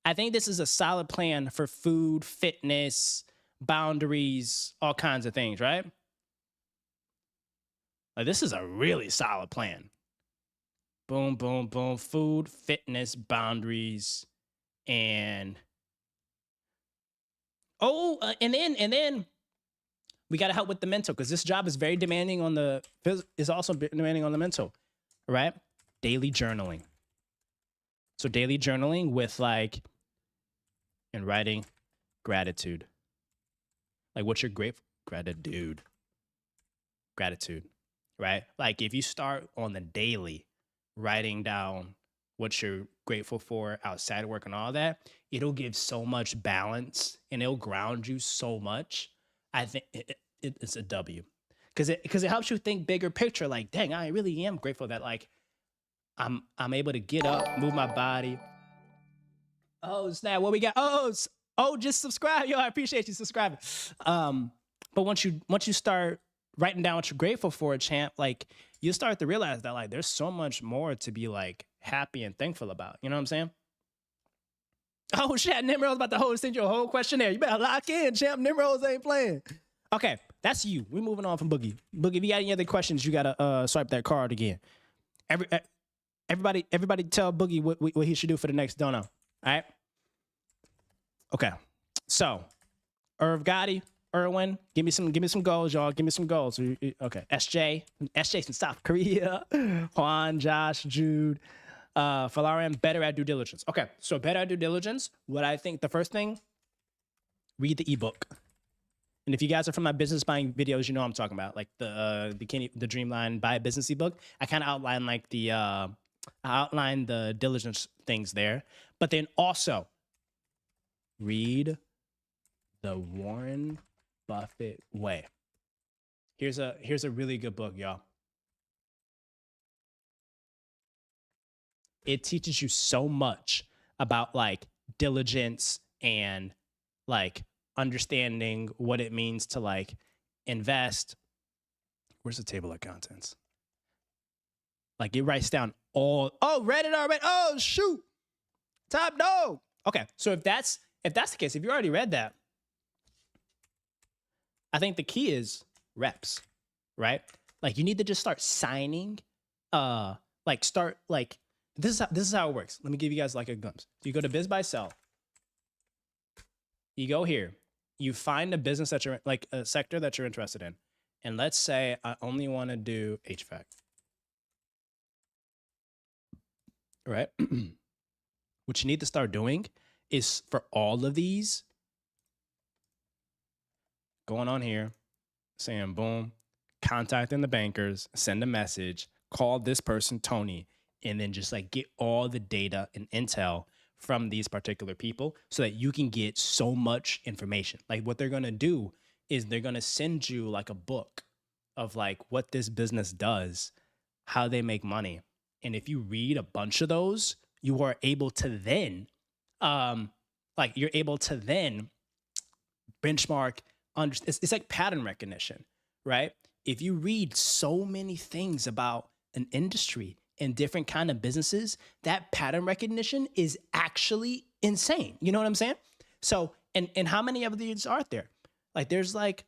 I think this is a solid plan for food, fitness, boundaries, all kinds of things, right? Like, this is a really solid plan. Boom, boom, boom. Food, fitness, boundaries, and and then we got to help with the mental because this job is very demanding on the is also demanding on the mental, right? Daily journaling. So daily journaling with like and writing gratitude. Like what's your gratitude, right? Like if you start on the daily writing down what you're grateful for outside of work and all that, it'll give so much balance and it'll ground you so much. I think it's a W because it helps you think bigger picture. Like, dang, I really am grateful that like I'm able to get up, move my body. Oh snap! What we got? Oh, just subscribe, yo. I appreciate you subscribing. But once you start writing down what you're grateful for, champ, like you start to realize that like there's so much more to be like happy and thankful about. You know what I'm saying? Oh shit, Nimrod's about to send you a whole questionnaire. You better lock in, champ. Nimrod's ain't playing. Okay, that's you. We're moving on from Boogie. Boogie, if you got any other questions, you gotta swipe that card again. Everybody tell Boogie what he should do for the next dono. All right. Okay. So, Irwin, give me some goals, y'all. Give me some goals. Okay. SJ from South Korea. Juan, Josh, Jude, Falaran, better at due diligence. Okay. So better at due diligence. What I think the first thing, read the ebook. And if you guys are from my business buying videos, you know what I'm talking about. Like the Dreamline Buy a Business ebook. I kind of outline like I outline the diligence things there. But then also read The Warren Buffett Way. Here's a really good book, y'all. It teaches you so much about like diligence and like understanding what it means to like invest. Where's the table of contents? Like it writes down read it already. Oh shoot. Top dog. Okay. So if that's the case, if you already read that, I think the key is reps, right? Like you need to just start signing, this is how it works. Let me give you guys like a glimpse. You go to Biz Buy Sell. You go here. You find a business that you're like a sector that you're interested in. And let's say I only want to do HVAC. Right? What you need to start doing is for all of these, going on here, saying boom, contacting the bankers, send a message, call this person, Tony, and then just like get all the data and intel from these particular people so that you can get so much information. Like what they're going to do is they're going to send you like a book of like what this business does, how they make money. And if you read a bunch of those, you are able to then, you're able to then benchmark. It's like pattern recognition, right? If you read so many things about an industry and different kind of businesses, that pattern recognition is actually insane. You know what I'm saying? So, and how many of these are there? Like there's like,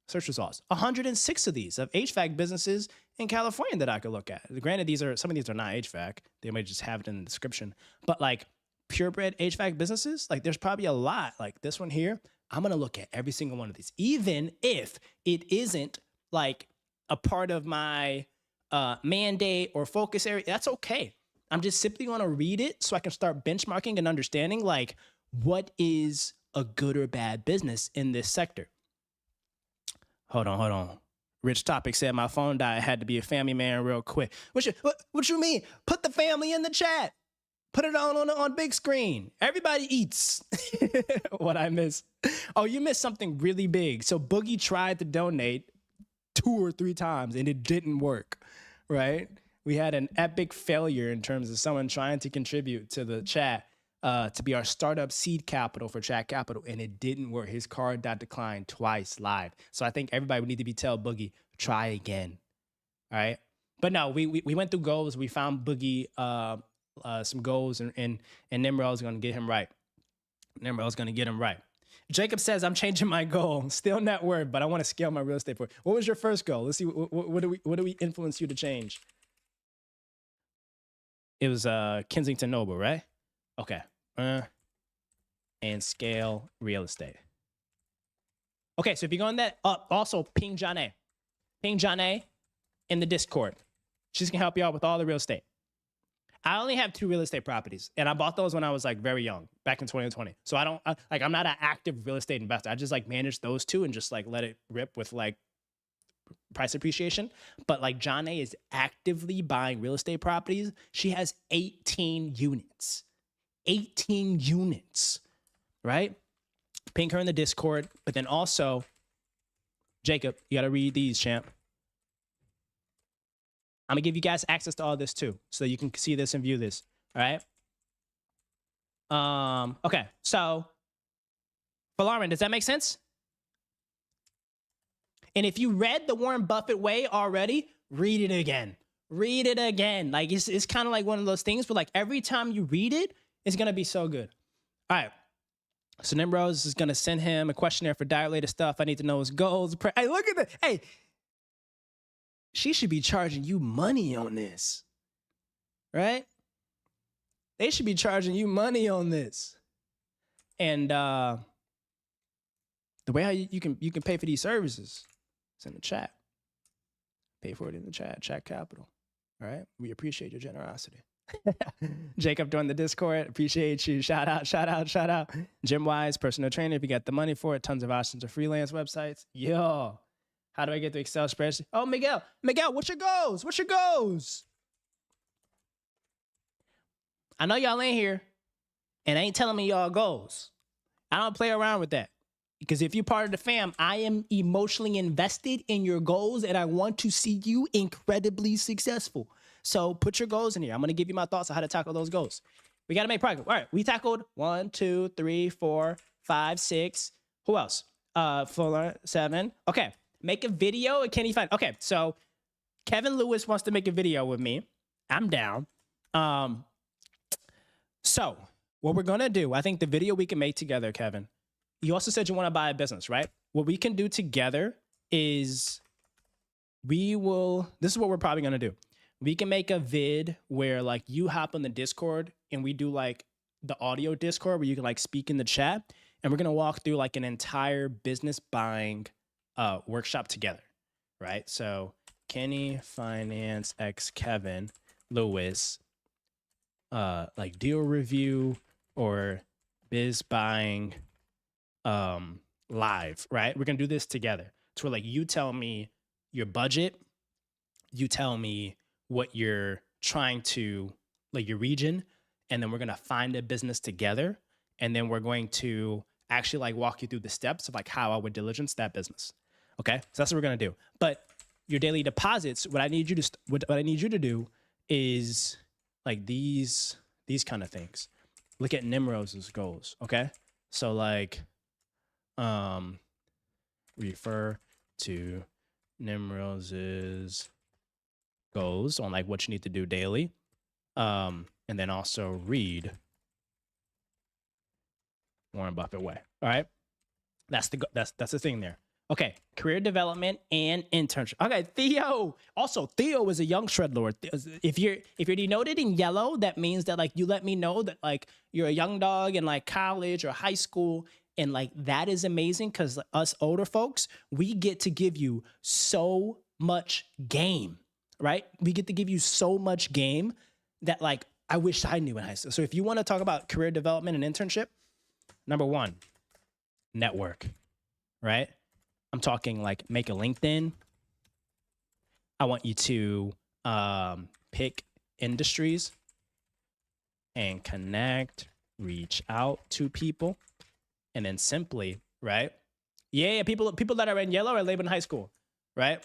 search results, 106 of these of HVAC businesses in California that I could look at. Granted, some of these are not HVAC. They might just have it in the description. But like purebred HVAC businesses, like there's probably a lot. Like this one here, I'm going to look at every single one of these, even if it isn't like a part of my mandate or focus area. That's okay. I'm just simply going to read it so I can start benchmarking and understanding like what is a good or bad business in this sector. Hold on. Rich Topic said my phone died. I had to be a family man real quick. What you mean? Put the family in the chat. Put it on big screen. Everybody eats. What I miss? Oh, you missed something really big. So Boogie tried to donate 2 or 3 times and it didn't work, right? We had an epic failure in terms of someone trying to contribute to the chat to be our startup seed capital for Chat Capital, and it didn't work. His card got declined twice live. So I think everybody would need to be tell Boogie, try again, all right? But no, we went through goals. We found Boogie some goals, and Nimrod's going to get him right. Nimrod's going to get him right. Jacob says, I'm changing my goal. Still net worth, but I want to scale my real estate for. What was your first goal? Let's see. What do we influence you to change? It was Kensington Noble, right? Okay. And scale real estate. Okay, so if you go on that, also ping John A. Ping John A in the Discord. She's gonna help you out with all the real estate. I only have 2 real estate properties, and I bought those when I was like very young, back in 2020. So I'm not an active real estate investor. I just like manage those 2 and just like let it rip with like price appreciation. But like John A is actively buying real estate properties. She has 18 units. 18 units, right? Ping her in the Discord. But then also, Jacob, you got to read these, champ. I'm going to give you guys access to all this too, so you can see this and view this, all right? Okay, so, Lauren, does that make sense? And if you read The Warren Buffett Way already, read it again. Read it again. Like, it's kind of like one of those things where like every time you read it, it's going to be so good. All right. So Nimrose is going to send him a questionnaire for diet-related stuff. I need to know his goals. Hey, look at that. Hey, she should be charging you money on this, right? They should be charging you money on this. And the way how you can pay for these services is in the chat. Pay for it in the chat. Chat Capital. All right. We appreciate your generosity. Jacob joined the Discord. Appreciate you. Shout out. Jim Wise, personal trainer. If you got the money for it, tons of options of freelance websites. Yo, how do I get the Excel spreadsheet? Oh, Miguel, what's your goals? I know y'all ain't here and ain't telling me y'all goals. I don't play around with that. Because if you're part of the fam, I am emotionally invested in your goals and I want to see you incredibly successful. So put your goals in here. I'm going to give you my thoughts on how to tackle those goals. We got to make progress. All right. We tackled 1, 2, 3, 4, 5, 6. Who else? 4, 7. Okay. Make a video. Can you find? Okay. So Kevin Lewis wants to make a video with me. I'm down. So what we're going to do, I think the video we can make together, Kevin, you also said you want to buy a business, right? What we can do together is this is what we're probably going to do. We can make a vid where like you hop on the Discord and we do like the audio Discord where you can like speak in the chat, and we're going to walk through like an entire business buying workshop together, right? So Kenny Finance X Kevin Lewis, like deal review or biz buying live, right? We're going to do this together. So like you tell me your budget, you tell me what you're trying to, like your region, and then we're going to find a business together, and then we're going to actually like walk you through the steps of like how I would diligence that business. Okay? So that's what we're going to do. But your daily deposits, what I need you to do is like these kind of things. Look at Nimrose's goals, okay? So like refer to Nimrose's goals on like what you need to do daily, and then also read Warren Buffett Way. All right, that's the thing there. Okay, career development and internship. Okay, Theo. Also, Theo is a young shredlord. If you're denoted in yellow, that means that like you let me know that like you're a young dog in like college or high school, and like that is amazing because us older folks, we get to give you so much game. Right? We get to give you so much game that like I wish I knew in high school. So if you want to talk about career development and internship, number 1, network, right? I'm talking like make a LinkedIn. I want you to pick industries and connect, reach out to people, and then simply, right? Yeah, people that are in yellow are labeled in high school, right?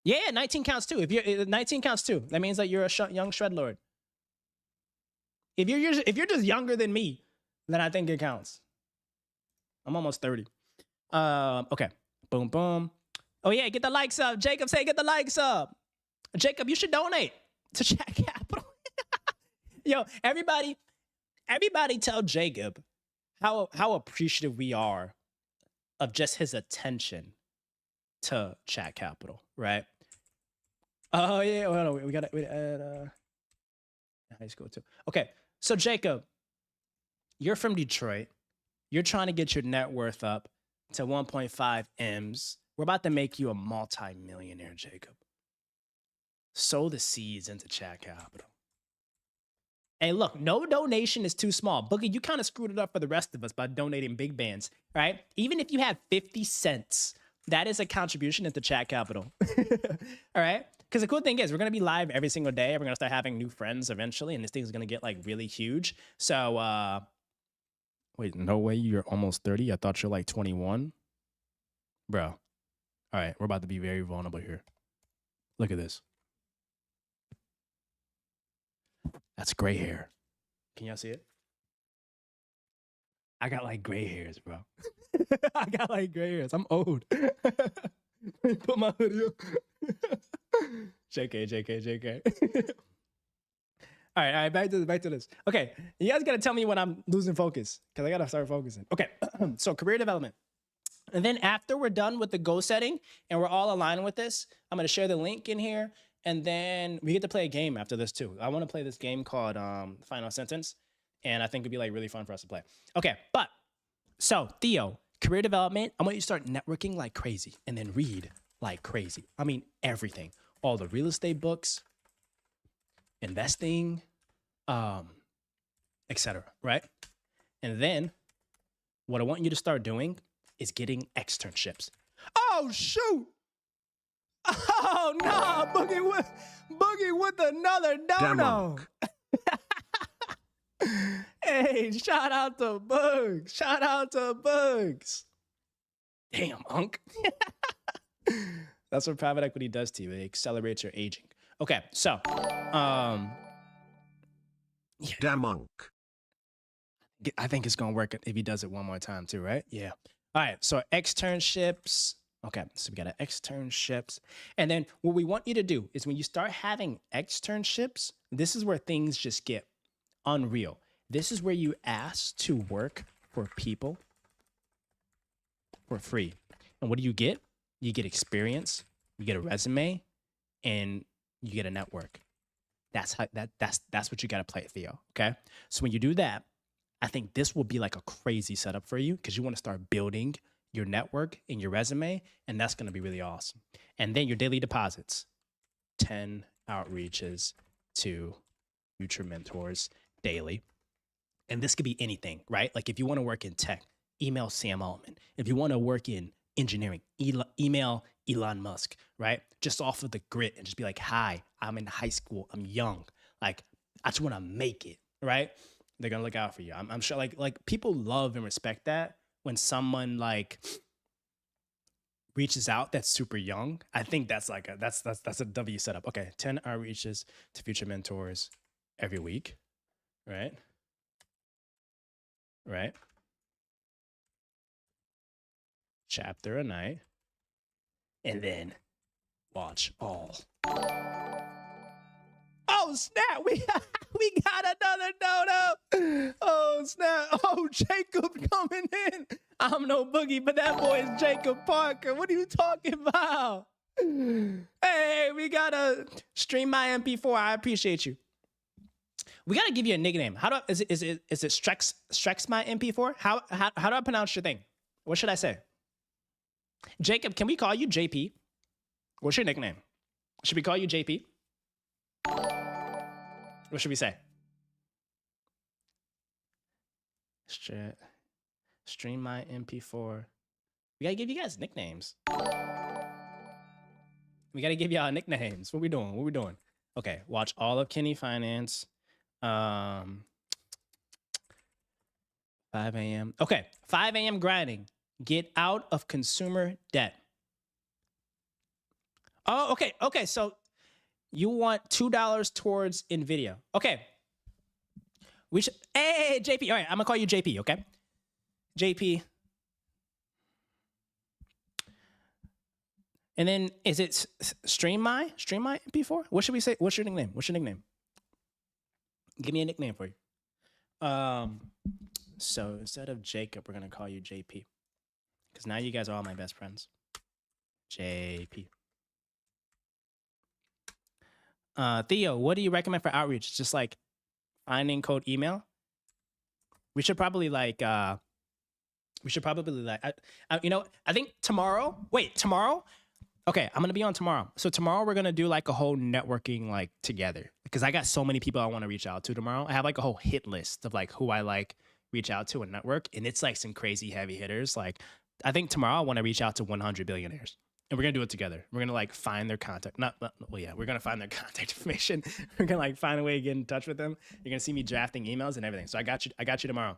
Yeah, 19 counts too. If you're 19 counts too, that means that you're a young shred lord. If you're just younger than me, then I think it counts. I'm almost 30. Okay. Boom, boom. Oh yeah, get the likes up. Jacob say get the likes up. Jacob, you should donate to Chat Capital. Yo, everybody tell Jacob how appreciative we are of just his attention to Chat Capital, right? Oh yeah, well, we got it at high school too. Okay, so Jacob, you're from Detroit. You're trying to get your net worth up to 1.5 M's. We're about to make you a multi-millionaire, Jacob. Sow the seeds into Chat Capital. Hey, look, no donation is too small. Boogie, you kind of screwed it up for the rest of us by donating big bands, right? Even if you have 50 cents, that is a contribution into Chat Capital. All right? Because the cool thing is we're going to be live every single day. We're going to start having new friends eventually, and this thing is going to get like really huge. So, wait, no way you're almost 30? I thought you're like 21. Bro. All right, we're about to be very vulnerable here. Look at this. That's gray hair. Can y'all see it? I got like gray hairs, bro. I got like gray hairs. I'm old. Let me put my hoodie up. JK. All right, back to this. Okay, you guys gotta tell me when I'm losing focus, because I gotta start focusing. Okay, so career development. And then after we're done with the goal setting and we're all aligned with this, I'm gonna share the link in here. And then we get to play a game after this too. I want to play this game called Final Sentence. And I think it'd be like really fun for us to play. Okay, but so Theo, career development, I want you to start networking like crazy and then read like crazy. I mean, everything. All the real estate books, investing, etc. Right? And then what I want you to start doing is getting externships. Oh, shoot. Oh no, Boogie with another dono. Hey, shout out to Bugs. Shout out to Bugs. Damn, Unc. That's what private equity does to you. It accelerates your aging. Okay, so Damn Unc. I think it's gonna work if he does it one more time too, right? Yeah. All right, so externships. Okay, so we got externships. And then what we want you to do is when you start having externships, this is where things just get unreal. This is where you ask to work for people for free. And what do you get? You get experience, you get a resume, and you get a network. That's what you gotta play, Theo. Okay? So when you do that, I think this will be like a crazy setup for you because you want to start building your network and your resume, and that's going to be really awesome. And then your daily deposits, 10 outreaches to future mentors daily. And this could be anything, right? Like if you want to work in tech, email Sam Altman. If you want to work in engineering, email Elon Musk, right? Just off of the grit and just be like, hi, I'm in high school. I'm young. Like, I just want to make it, right? They're going to look out for you. I'm sure like people love and respect that. When someone like reaches out that's super young, I think that's like that's a W setup. Okay, 10 outreaches to future mentors every week, right? Right. Chapter a night, and then watch all. Oh snap! We got another dono. Oh snap! Oh, Jacob coming in. I'm no Boogie, but that boy is Jacob Parker. What are you talking about? Hey, we gotta stream my MP4. I appreciate you. We gotta give you a nickname. How do is it Strex my MP4? How do I pronounce your thing? What should I say? Jacob, can we call you JP? What's your nickname? Should we call you JP? What should we say? Stream my MP4. We gotta give you guys nicknames. We gotta give y'all nicknames. What we doing? What we doing? Okay, watch all of Kenny Finance. 5 a.m. Okay, 5 a.m. grinding. Get out of consumer debt. Oh, okay. Okay, so you want $2 towards NVIDIA. Okay. We should. Hey, JP. All right, I'm gonna call you JP. Okay, JP. And then is it stream my MP4? What should we say? What's your nickname? What's your nickname? Give me a nickname for you. So instead of Jacob, we're gonna call you JP, because now you guys are all my best friends. JP. Theo, what do you recommend for outreach? Just like finding code email. We should probably like. I think tomorrow. Wait, tomorrow. Okay, I'm gonna be on tomorrow. So tomorrow we're gonna do like a whole networking like together, because I got so many people I want to reach out to tomorrow. I have like a whole hit list of like who I like reach out to and network, and it's like some crazy heavy hitters. Like I think tomorrow I want to reach out to 100 billionaires, and we're gonna do it together. We're gonna like find their contact. We're gonna find their contact information. We're gonna like find a way to get in touch with them. You're gonna see me drafting emails and everything. So I got you tomorrow.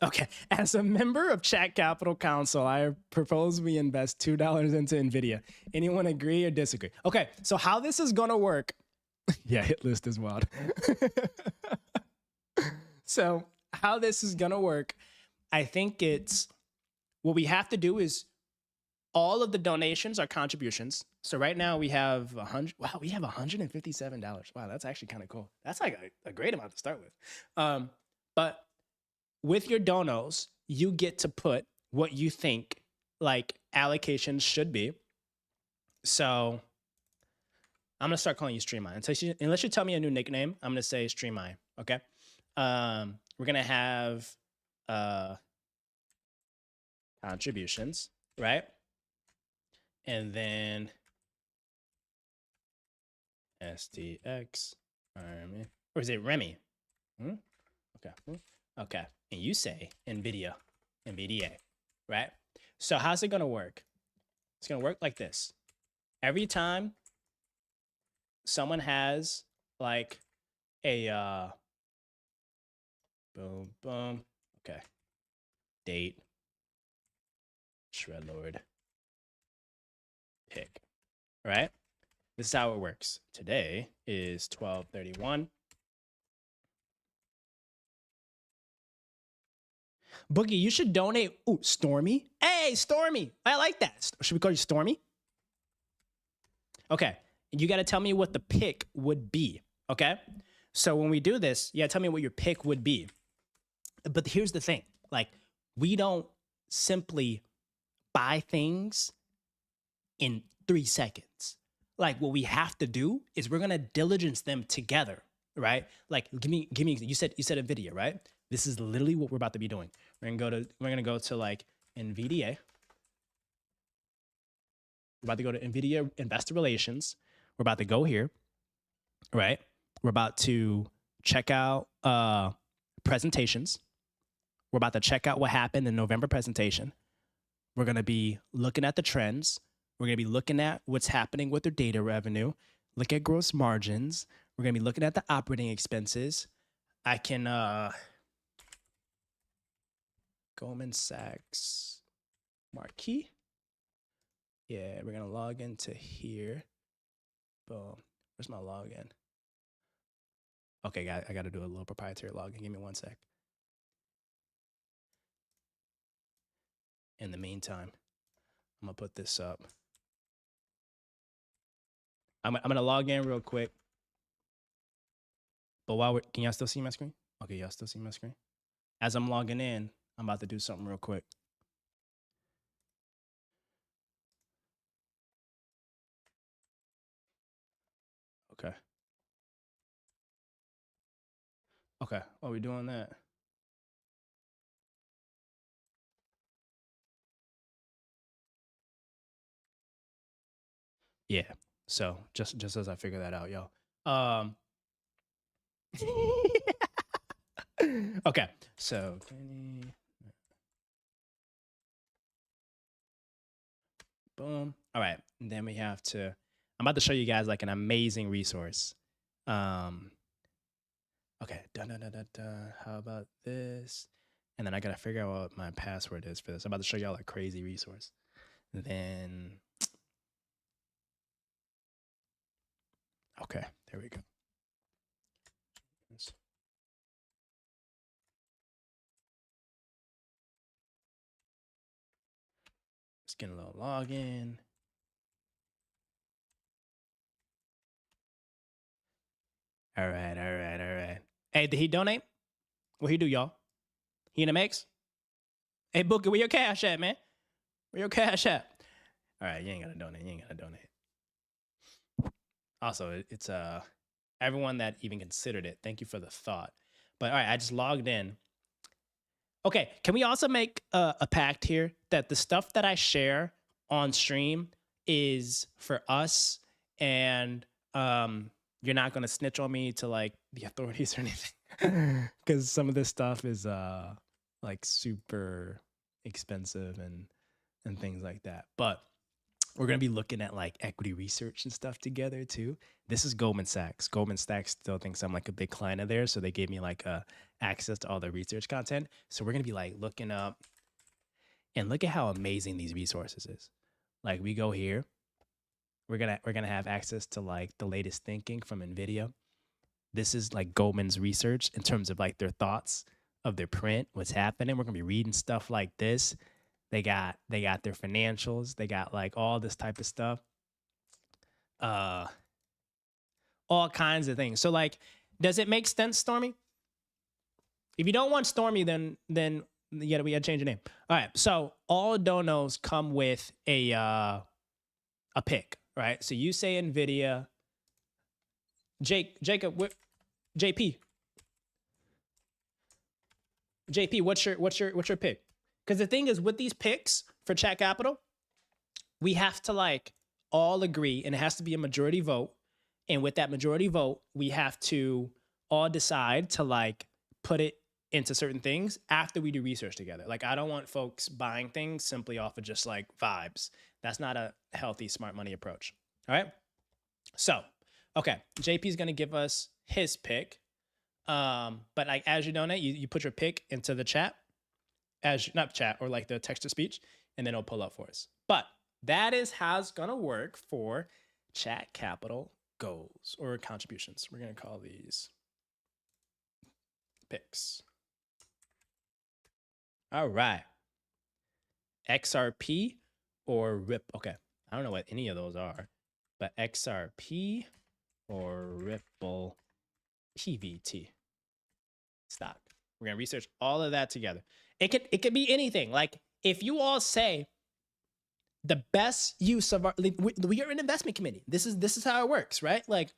Okay, as a member of Chat Capital Council, I propose we invest $2 into NVIDIA. Anyone agree or disagree? Okay, so how this is gonna work? Yeah, hit list is wild. So how this is gonna work? I think it's what we have to do is all of the donations are contributions. So right now we have we have $157. Wow, that's actually kind of cool. That's like a great amount to start with. But with your donos, you get to put what you think like allocations should be. So I'm gonna start calling you StreamEye. Unless you tell me a new nickname, I'm gonna say StreamEye. Okay. We're gonna have contributions, right? And then STX Army, or is it Remy? Okay. Okay. And you say NVIDIA, right? So how's it gonna work? It's gonna work like this. Every time someone has like a boom, boom. Okay. Date. Shredlord. Pick. Right? This is how it works. Today is 12/31. Boogie, you should donate. Ooh, Stormy. Hey, Stormy. I like that. Should we call you Stormy? Okay. You got to tell me what the pick would be. Okay. So when we do this, you got to tell me what your pick would be. But here's the thing. Like, we don't simply buy things in 3 seconds. Like, what we have to do is we're going to diligence them together, right? Like, give me, you said NVIDIA, right? This is literally what we're about to be doing. We're gonna go to like NVIDIA. We're about to go to NVIDIA Investor Relations. We're about to go here, right? We're about to check out presentations. We're about to check out what happened in November presentation. We're gonna be looking at the trends. We're gonna be looking at what's happening with their data revenue. Look at gross margins. We're gonna be looking at the operating expenses. I can Goldman Sachs Marquee. Yeah, we're gonna log into here. Boom. Where's my login? Okay, I gotta do a little proprietary login. Give me 1 sec. In the meantime, I'm gonna put this up. I'm gonna log in real quick. But can y'all still see my screen? Okay, y'all still see my screen? As I'm logging in, I'm about to do something real quick. Okay. Okay, while we're doing that. Yeah, so just as I figure that out, y'all. Okay, so boom. All right. And then we have to, I'm about to show you guys like an amazing resource. Okay. How about this? And then I got to figure out what my password is for this. I'm about to show y'all a crazy resource. Then, okay, there we go. It's getting a little login. All right. Hey, did he donate? What he do, y'all? He in the mix? Hey, Booker, where your cash at, man? Where your cash at? All right, you ain't gotta donate. Also, it's everyone that even considered it. Thank you for the thought. But all right, I just logged in. Okay, can we also make a pact here that the stuff that I share on stream is for us, and you're not gonna snitch on me to like the authorities or anything, because some of this stuff is like super expensive and things like that. But we're gonna be looking at like equity research and stuff together too. This is Goldman Sachs. Goldman Sachs still thinks I'm like a big client of theirs, so they gave me like access to all the research content. So we're gonna be like looking up, and look at how amazing these resources is. Like we go here, we're gonna have access to like the latest thinking from NVIDIA. This is like Goldman's research in terms of like their thoughts of their print, what's happening. We're gonna be reading stuff like this. They got their financials. They got like all this type of stuff. All kinds of things. So like, does it make sense, Stormy? If you don't want Stormy, then we gotta change the name. All right. So all donos come with a pick, right? So you say NVIDIA. Jacob, JP, what's your pick? Because the thing is, with these picks for Chat Capital, we have to like all agree, and it has to be a majority vote. And with that majority vote, we have to all decide to like put it into certain things after we do research together. Like, I don't want folks buying things simply off of just like vibes. That's not a healthy, smart money approach. All right. So, okay, JP is gonna give us his pick. But like as you donate, you put your pick into the chat. Not chat, or like the text to speech, and then it'll pull up for us. But that is how it's gonna work for Chat Capital goals or contributions. We're gonna call these picks. All right. XRP or RIP. Okay, I don't know what any of those are, but XRP or Ripple PVT stock. We're gonna research all of that together. It could be anything. Like if you all say the best use of our, we are an investment committee. This is how it works, right? Like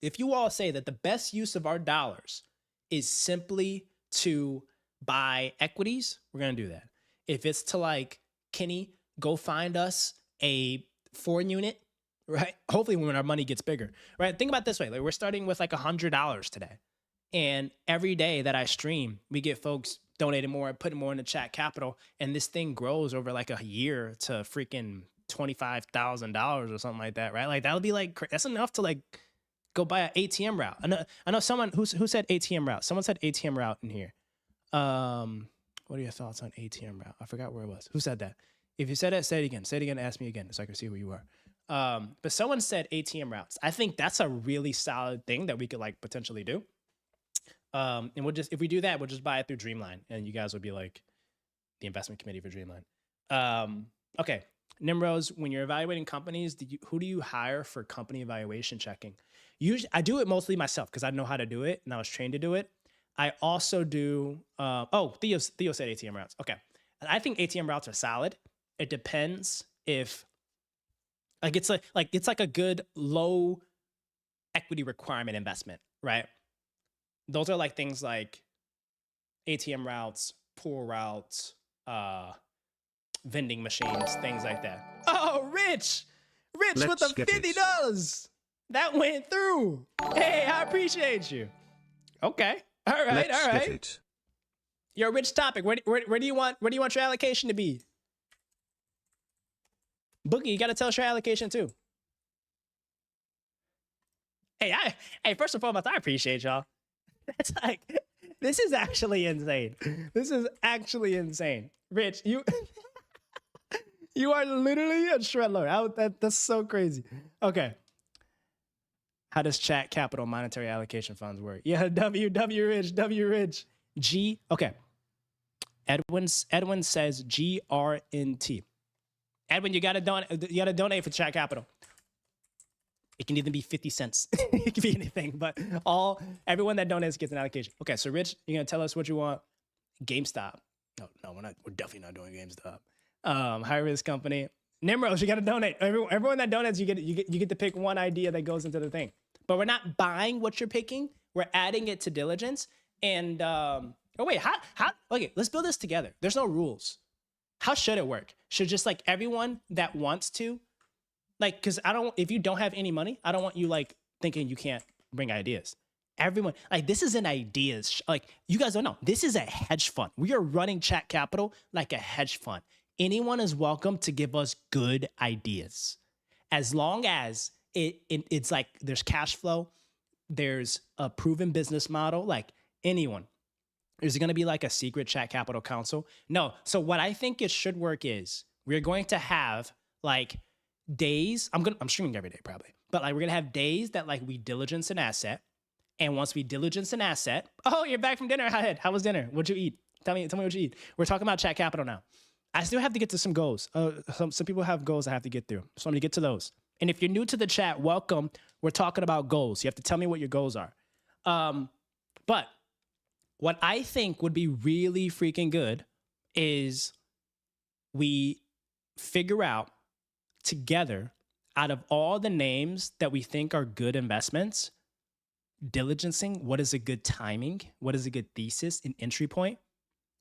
if you all say that the best use of our dollars is simply to buy equities, we're gonna do that. If it's to like, Kenny, go find us a 4 unit, right? Hopefully when our money gets bigger, right? Think about it this way. Like we're starting with like $100 today. And every day that I stream, we get folks donating more, putting more into Chat Capital, and this thing grows over like a year to freaking $25,000 or something like that, right? Like that'll be like, that's enough to like go buy an ATM route. I know someone who said ATM route. Someone said ATM route in here. What are your thoughts on ATM route? I forgot where it was. Who said that? If you said it, say it again. Say it again. Ask me again so I can see who you are. But someone said ATM routes. I think that's a really solid thing that we could like potentially do. And we'll just, if we do that, we'll just buy it through Dreamline, and you guys will be like the investment committee for Dreamline. Okay, Nimrose, when you're evaluating companies, who do you hire for company evaluation checking? Usually, I do it mostly myself because I know how to do it and I was trained to do it. I also do. Theo said ATM routes. Okay, and I think ATM routes are solid. It depends if like it's like a good low equity requirement investment, right? Those are like things like ATM routes, pool routes, vending machines, things like that. Oh, Rich with the $50. That went through. Hey, I appreciate you. Okay. All right. Let's all right. get it. Yo, Rich topic. Where do you want your allocation to be? Boogie, you got to tell us your allocation too. Hey, first and foremost, I appreciate y'all. That's like, this is actually insane. This is actually insane. Rich, you you are literally a shredler. That's so crazy. Okay. How does chat capital monetary allocation funds work? Yeah, W Rich. G. Okay. Edwin says GRNT. Edwin, you gotta donate for chat capital. It can even be 50 cents. It can be anything, but everyone that donates gets an allocation. Okay, so Rich, you're gonna tell us what you want. GameStop. No, we're not. We're definitely not doing GameStop. High risk company. Nimros, you gotta donate. Everyone that donates, you get to pick one idea that goes into the thing. But we're not buying what you're picking. We're adding it to diligence. And how? Okay, let's build this together. There's no rules. How should it work? Should just like everyone that wants to, like, because if you don't have any money, I don't want you like thinking you can't bring ideas. Everyone, like, this is an ideas. Like, you guys don't know. This is a hedge fund. We are running chat capital like a hedge fund. Anyone is welcome to give us good ideas. As long as it's like there's cash flow, there's a proven business model, like anyone. Is it going to be like a secret chat capital council? No. So what I think it should work is we're going to have like days. I'm streaming every day probably, but like we're going to have days that like we diligence an asset. And once we diligence an asset, oh, you're back from dinner. How was dinner? What'd you eat? Tell me what you eat. We're talking about chat capital now. I still have to get to some goals. Some people have goals I have to get through. So I'm going to get to those. And if you're new to the chat, welcome. We're talking about goals. You have to tell me what your goals are. But what I think would be really freaking good is we figure out together, out of all the names that we think are good investments, diligencing what is a good timing, what is a good thesis and entry point,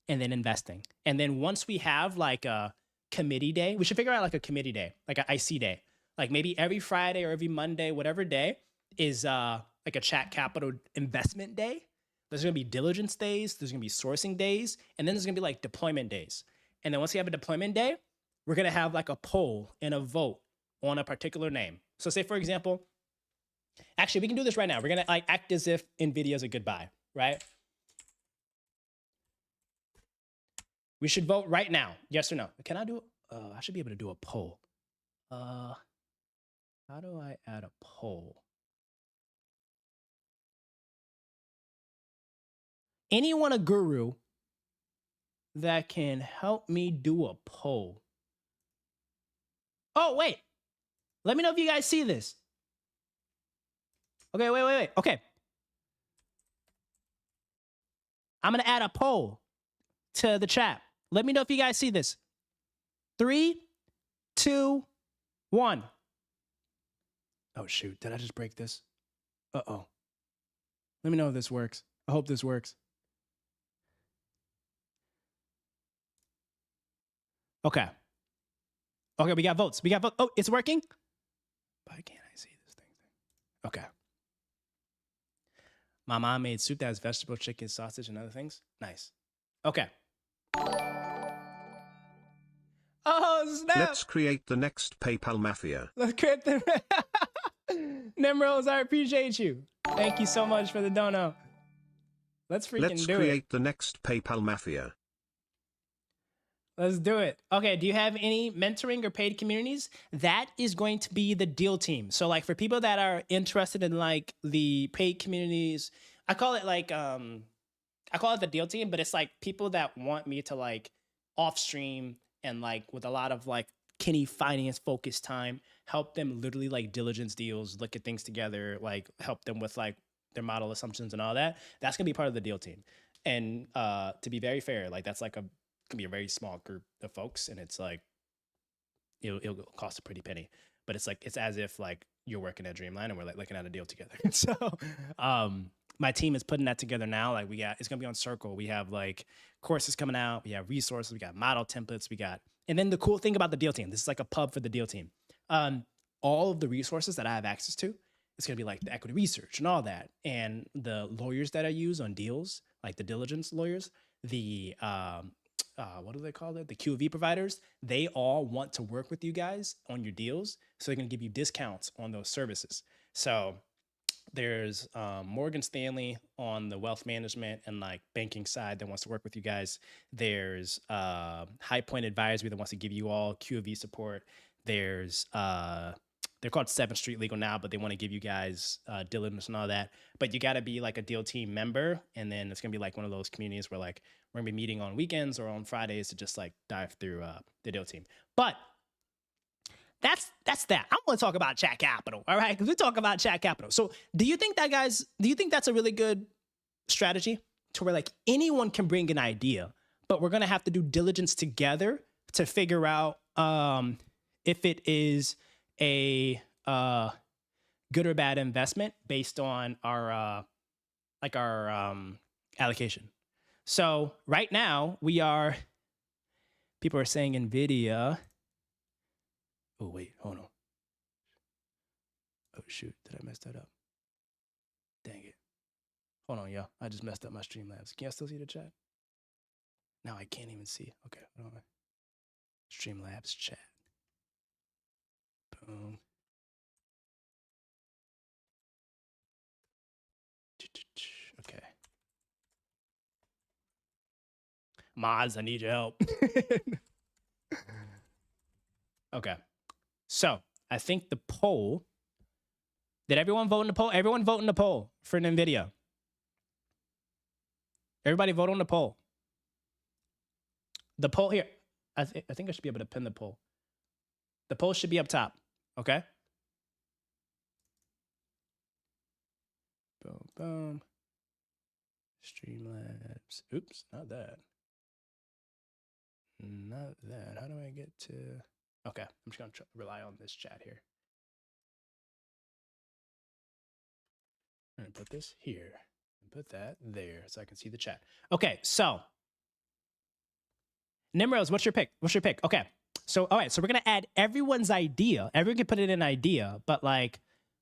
and then investing. And then once we have like a committee day, we should figure out like a committee day, like an IC day. Like maybe every Friday or every Monday, whatever day is like a chat capital investment day. There's going to be diligence days. There's going to be sourcing days. And then there's going to be like deployment days. And then once we have a deployment day, we're going to have like a poll and a vote on a particular name. So say, for example, actually, we can do this right now. We're going to like act as if NVIDIA is a good buy, right? We should vote right now. Yes or no? Can I do it? I should be able to do a poll. How do I add a poll? Anyone a guru that can help me do a poll? Oh, wait. Let me know if you guys see this. Okay, wait. Okay. I'm going to add a poll to the chat. Let me know if you guys see this. 3, 2, 1. Oh, shoot. Did I just break this? Uh-oh. Let me know if this works. I hope this works. Okay. Okay, we got votes. Oh, it's working? Why can't I see this thing? Okay. My mom made soup that has vegetable, chicken, sausage, and other things. Nice. Okay. Oh, snap. Let's create the next PayPal mafia. Let's create the... Nemrose, I appreciate you. Thank you so much for the dono. Let's freaking do it. Let's create the next PayPal mafia. Let's do it. Okay, do you have any mentoring or paid communities? That is going to be the deal team. So like for people that are interested in like the paid communities, I call it like I call it the deal team, but it's like people that want me to like off stream and like with a lot of like Kenny finance focused time, help them literally like diligence deals, look at things together, like help them with like their model assumptions and all that. That's gonna be part of the deal team. And to be very fair, like that's like can be a very small group of folks, and it's like it'll cost a pretty penny, but it's like it's as if like you're working at Dreamline and we're like looking at a deal together. So my team is putting that together now. Like it's gonna be on Circle. We have like courses coming out, we have resources, we got model templates, and then the cool thing about the deal team, this is like a pub for the deal team. All of the resources that I have access to, it's gonna be like the equity research and all that, and the lawyers that I use on deals, like the diligence lawyers, the what do they call it? The QV providers, they all want to work with you guys on your deals. So they're going to give you discounts on those services. So there's Morgan Stanley on the wealth management and like banking side that wants to work with you guys. There's High Point Advisory that wants to give you all QV support. There's they're called 7th Street Legal now, but they want to give you guys diligence and all that. But you got to be like a deal team member. And then it's going to be like one of those communities where like we're going to be meeting on weekends or on Fridays to just like dive through the deal team. But that's that. I'm going to talk about chat capital. All right. Because we talk about chat capital. So do you think that's a really good strategy to where like anyone can bring an idea, but we're going to have to do diligence together to figure out if it is a good or bad investment based on our allocation. So right now people are saying NVIDIA. Oh wait, hold on. Oh shoot, did I mess that up? Dang it. Hold on, y'all. I just messed up my Streamlabs. Can y'all still see the chat? Now I can't even see. Okay, hold on. Streamlabs chat. Boom. Okay. Mods, I need your help. Okay. So I think the poll. Did everyone vote in the poll? Everyone vote in the poll for an NVIDIA. Everybody vote on the poll. The poll here. I think I should be able to pin the poll. The poll should be up top. Okay. Boom, boom. Streamlabs. Oops, not that. Not that. How do I get to... Okay, I'm just going to rely on this chat here. I'm going to put this here and put that there so I can see the chat. Okay, so Nimrose, what's your pick? What's your pick? Okay, so all right, so we're going to add everyone's idea. Everyone can put it in idea, but like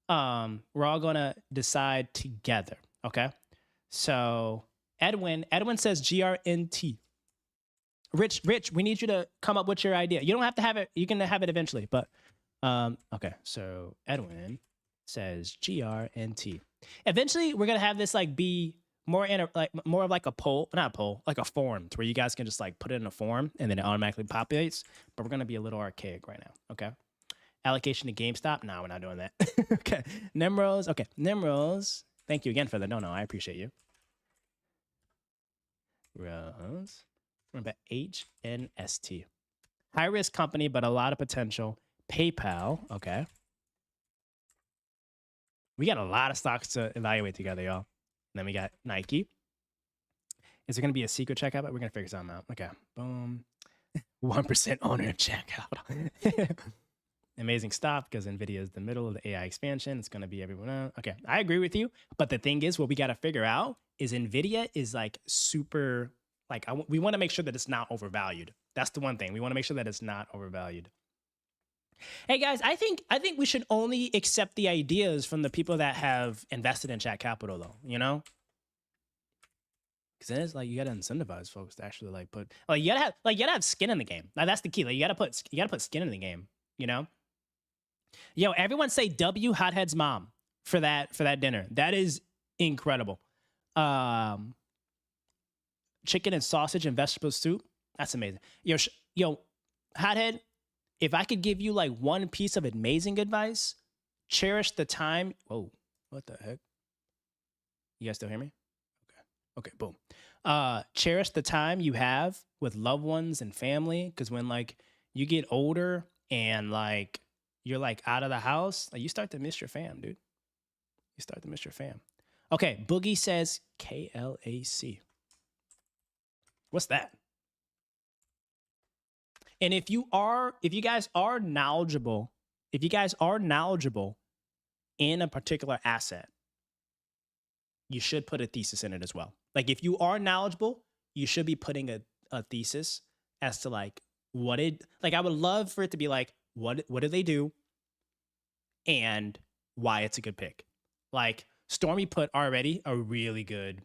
we're all going to decide together, okay? So Edwin says GRNT. Rich, we need you to come up with your idea. You don't have to have it. You can have it eventually, but okay. So Edwin says GRNT. Eventually, we're gonna have this like be more more of like a poll, not a poll, like a form, to where you guys can just like put it in a form and then it automatically populates. But we're gonna be a little archaic right now. Okay. Allocation to GameStop. No, we're not doing that. Okay. Nimrose. Okay. Nimrose. Thank you again for the no. I appreciate you. Rose. Remember HNST. High risk company, but a lot of potential. PayPal. Okay. We got a lot of stocks to evaluate together, y'all. And then we got Nike. Is there going to be a secret checkout? We're going to figure something out. Okay. Boom. 1% owner checkout. Amazing stuff because NVIDIA is the middle of the AI expansion. It's going to be everyone else. Okay. I agree with you. But the thing is, what we got to figure out is NVIDIA is like super... Like we want to make sure that it's not overvalued. That's the one thing. We want to make sure that it's not overvalued. Hey guys, I think we should only accept the ideas from the people that have invested in chat capital, though. You know, because then it's like you gotta incentivize folks to actually like put you gotta have skin in the game. Like, that's the key. Like you gotta put skin in the game. You know. Yo, everyone say W Hothead's mom for that dinner. That is incredible. Chicken and sausage and vegetable soup. That's amazing. Yo, Hothead, if I could give you like one piece of amazing advice, cherish the time. Whoa, what the heck? You guys still hear me? Okay, boom. Cherish the time you have with loved ones and family, because when like you get older and like you're like out of the house, like you start to miss your fam, dude. You start to miss your fam. Okay, Boogie says KLAC. What's that? And if you guys are knowledgeable in a particular asset, you should put a thesis in it as well. Like if you are knowledgeable, you should be putting a thesis as to like I would love for it to be like, what do they do and why it's a good pick. Like Stormy put already a really good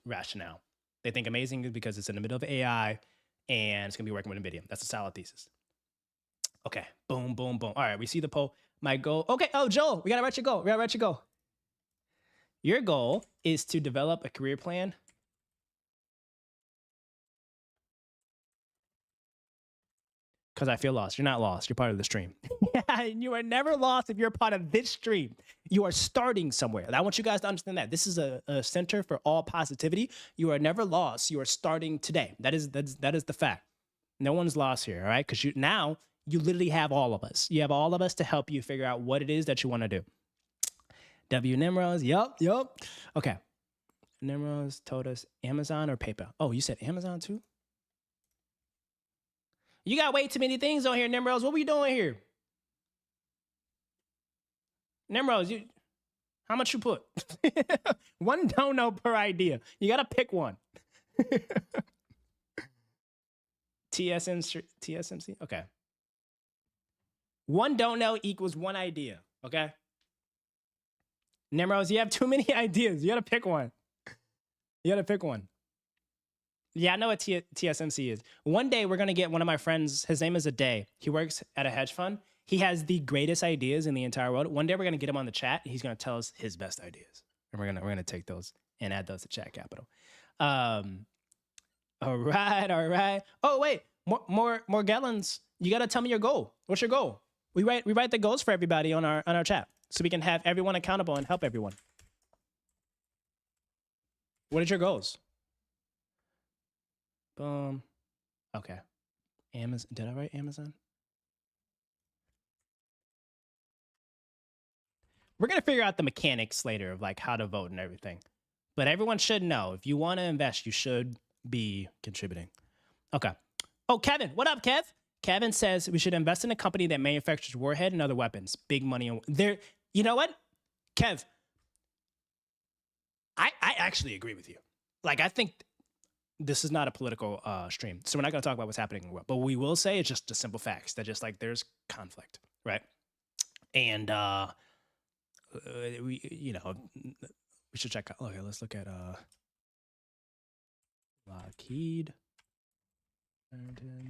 rationale. They think amazing because it's in the middle of AI and it's gonna be working with NVIDIA. That's a solid thesis. Okay, boom, boom, boom. All right, we see the poll. My goal. Okay, oh, Joel, we gotta write your goal. We gotta write your goal. Your goal is to develop a career plan. Because I feel lost. You're not lost. You're part of the stream. You are never lost if you're part of this stream. You are starting somewhere. I want you guys to understand that. This is a center for all positivity. You are never lost. You are starting today. That is the fact. No one's lost here, all right? Because now you literally have all of us. You have all of us to help you figure out what it is that you want to do. W. Nimrods. Yup. Okay. Nimrods told us Amazon or PayPal. Oh, you said Amazon too? You got way too many things on here, Nimrods. What we doing here? Nimrods, how much you put? One dono per idea. You got to pick one. TSMC? Okay. One dono equals one idea, okay? Nimrods, you have too many ideas. You got to pick one. Yeah, I know what TSMC is. One day we're going to get one of my friends. His name is Aday. He works at a hedge fund. He has the greatest ideas in the entire world. One day we're going to get him on the chat. He's going to tell us his best ideas. And we're going to take those and add those to chat capital. All right. Oh, wait. More gallons. You got to tell me your goal. What's your goal? We write the goals for everybody on our chat so we can have everyone accountable and help everyone. What is your goals? Boom. Okay. Amazon. Did I write Amazon? We're going to figure out the mechanics later of like how to vote and everything. But everyone should know if you want to invest, you should be contributing. Okay. Oh, Kevin. What up, Kev? Kevin says we should invest in a company that manufactures warhead and other weapons. Big money. There. You know what? Kev, I actually agree with you. Like, I think this is not a political stream, so we're not going to talk about what's happening in the world. But what we will say is just the simple facts that just like there's conflict, right? And we should check out. Okay, let's look at Lockheed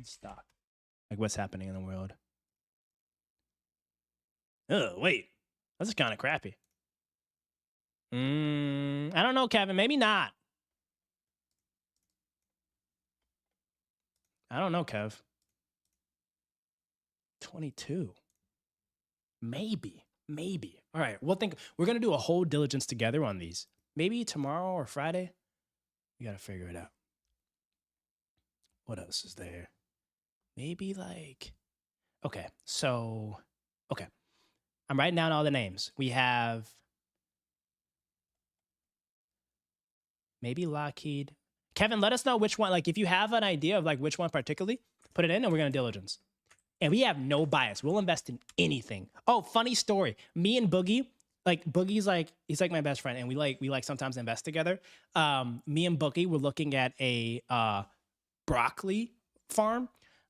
stock. Like what's happening in the world. Oh, wait, that's kind of crappy. I don't know, Kevin. Maybe not. I don't know, Kev. 22. Maybe. All right. We'll think. We're going to do a whole diligence together on these. Maybe tomorrow or Friday. We got to figure it out. What else is there? Maybe like. Okay. So. Okay. I'm writing down all the names. We have. Maybe Lockheed. Kevin, let us know which one. Like, if you have an idea of like which one particularly, put it in and we're going to diligence. And we have no bias. We'll invest in anything. Oh, funny story. Me and Boogie, like Boogie's like, he's like my best friend. And we like sometimes invest together. Me and Boogie were looking at a broccoli farm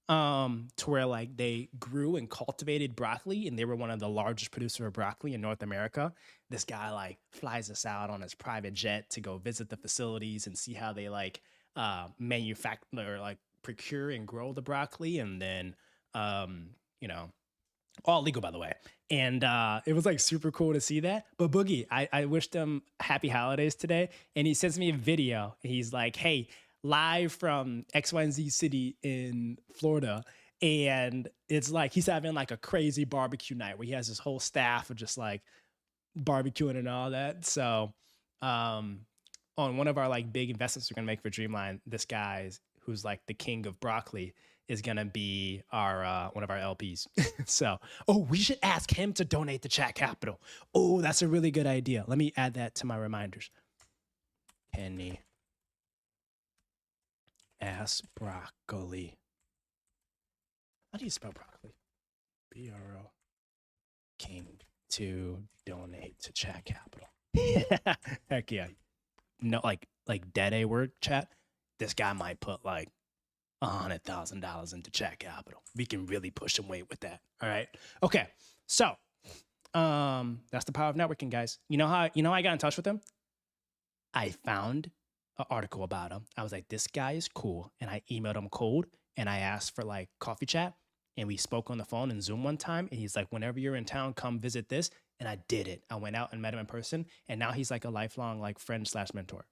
to where like they grew and cultivated broccoli. And they were one of the largest producers of broccoli in North America. This guy like flies us out on his private jet to go visit the facilities and see how they like manufacture or like procure and grow the broccoli. And then, all legal, by the way. And it was like super cool to see that. But Boogie, I wished him happy holidays today. And he sends me a video. He's like, hey, live from XYZ city in Florida. And it's like he's having like a crazy barbecue night where he has his whole staff of just like barbecuing and all that. So on one of our like big investments we're gonna make for Dreamline, this guy who's like the king of broccoli is gonna be our one of our LPs. So we should ask him to donate to Chat Capital. Oh, that's a really good idea. Let me add that to my reminders. Kenny ask broccoli. How do you spell broccoli? BRO King to donate to Chat Capital. Heck yeah. No, like dead A word chat. This guy might put like $100,000 into Chat Capital. We can really push some weight with that. All right. Okay. So that's the power of networking, guys. You know how I got in touch with him? I found an article about him. I was like, this guy is cool. And I emailed him cold and I asked for like coffee chat. And we spoke on the phone and Zoom one time. And he's like, whenever you're in town, come visit this. And I did it. I went out and met him in person. And now he's like a lifelong like friend / mentor.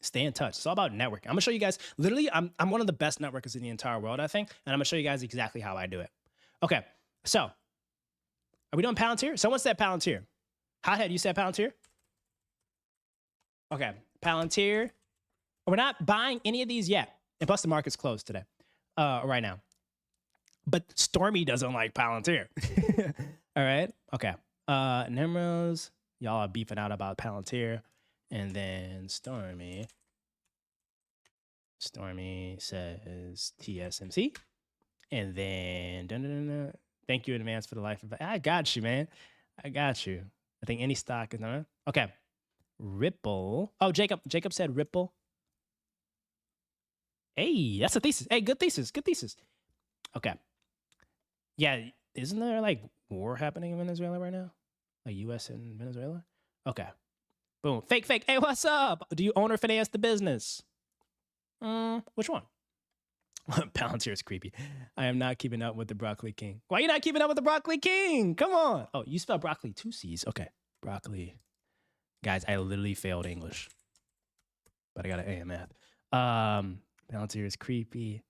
Stay in touch. It's all about networking. I'm gonna show you guys, literally, I'm one of the best networkers in the entire world, I think. And I'm gonna show you guys exactly how I do it. Okay, so are we doing Palantir? Someone said Palantir. Hothead, you said Palantir? Okay, Palantir. We're not buying any of these yet. And plus the market's closed today, right now. But Stormy doesn't like Palantir. All right, okay. Nimros, y'all are beefing out about Palantir. And then Stormy says TSMC. And then thank you in advance for the life of I got you, man. I got you. I think any stock is not okay. Ripple. Oh, Jacob said Ripple. Hey, that's a thesis. Hey, good thesis. Good thesis. Okay. Yeah, isn't there like war happening in Venezuela right now? Like US and Venezuela? Okay. Boom. Fake. Hey, what's up? Do you own or finance the business? Which one? Palantir is creepy. I am not keeping up with the Broccoli King. Why are you not keeping up with the Broccoli King? Come on. Oh, you spelled broccoli 2 C's. Okay. Broccoli. Guys, I literally failed English. But I got an A in math. Palantir is creepy.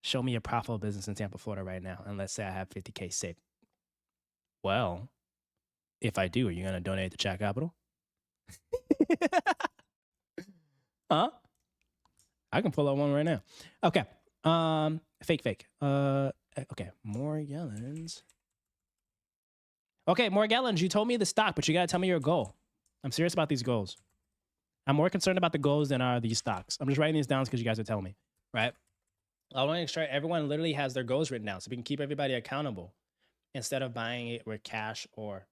Show me a profitable business in Tampa, Florida right now. And let's say I have 50K saved. Well, if I do, are you going to donate to chat capital? Huh? I can pull out one right now. Okay. Fake. Okay. Morgellons. Okay, Morgellons, you told me the stock, but you gotta tell me your goal. I'm serious about these goals. I'm more concerned about the goals than are these stocks. I'm just writing these down because you guys are telling me, right? I want to make sure everyone literally has their goals written down so we can keep everybody accountable instead of buying it with cash or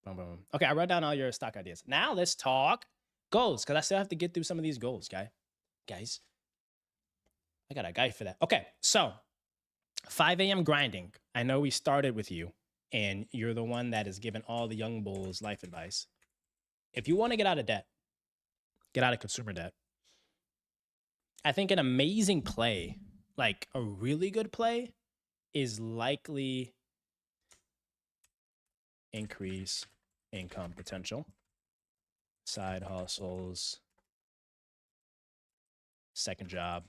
boom, boom. Okay, I wrote down all your stock ideas. Now let's talk goals because I still have to get through some of these goals, guys. I got a guy for that. Okay, so 5 a.m. grinding. I know we started with you and you're the one that is giving all the young bulls life advice. If you want to get out of debt, get out of consumer debt, I think an amazing play, like a really good play, is likely increase income potential, side hustles, second job,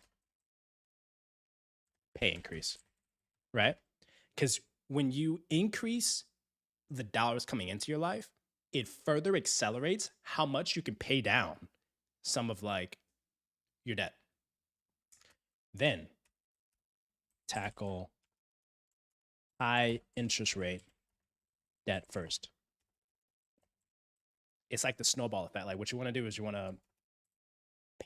pay increase, right? Because when you increase the dollars coming into your life, it further accelerates how much you can pay down some of like your debt. Then tackle high interest rate debt first. It's like the snowball effect. Like what you want to do is you want to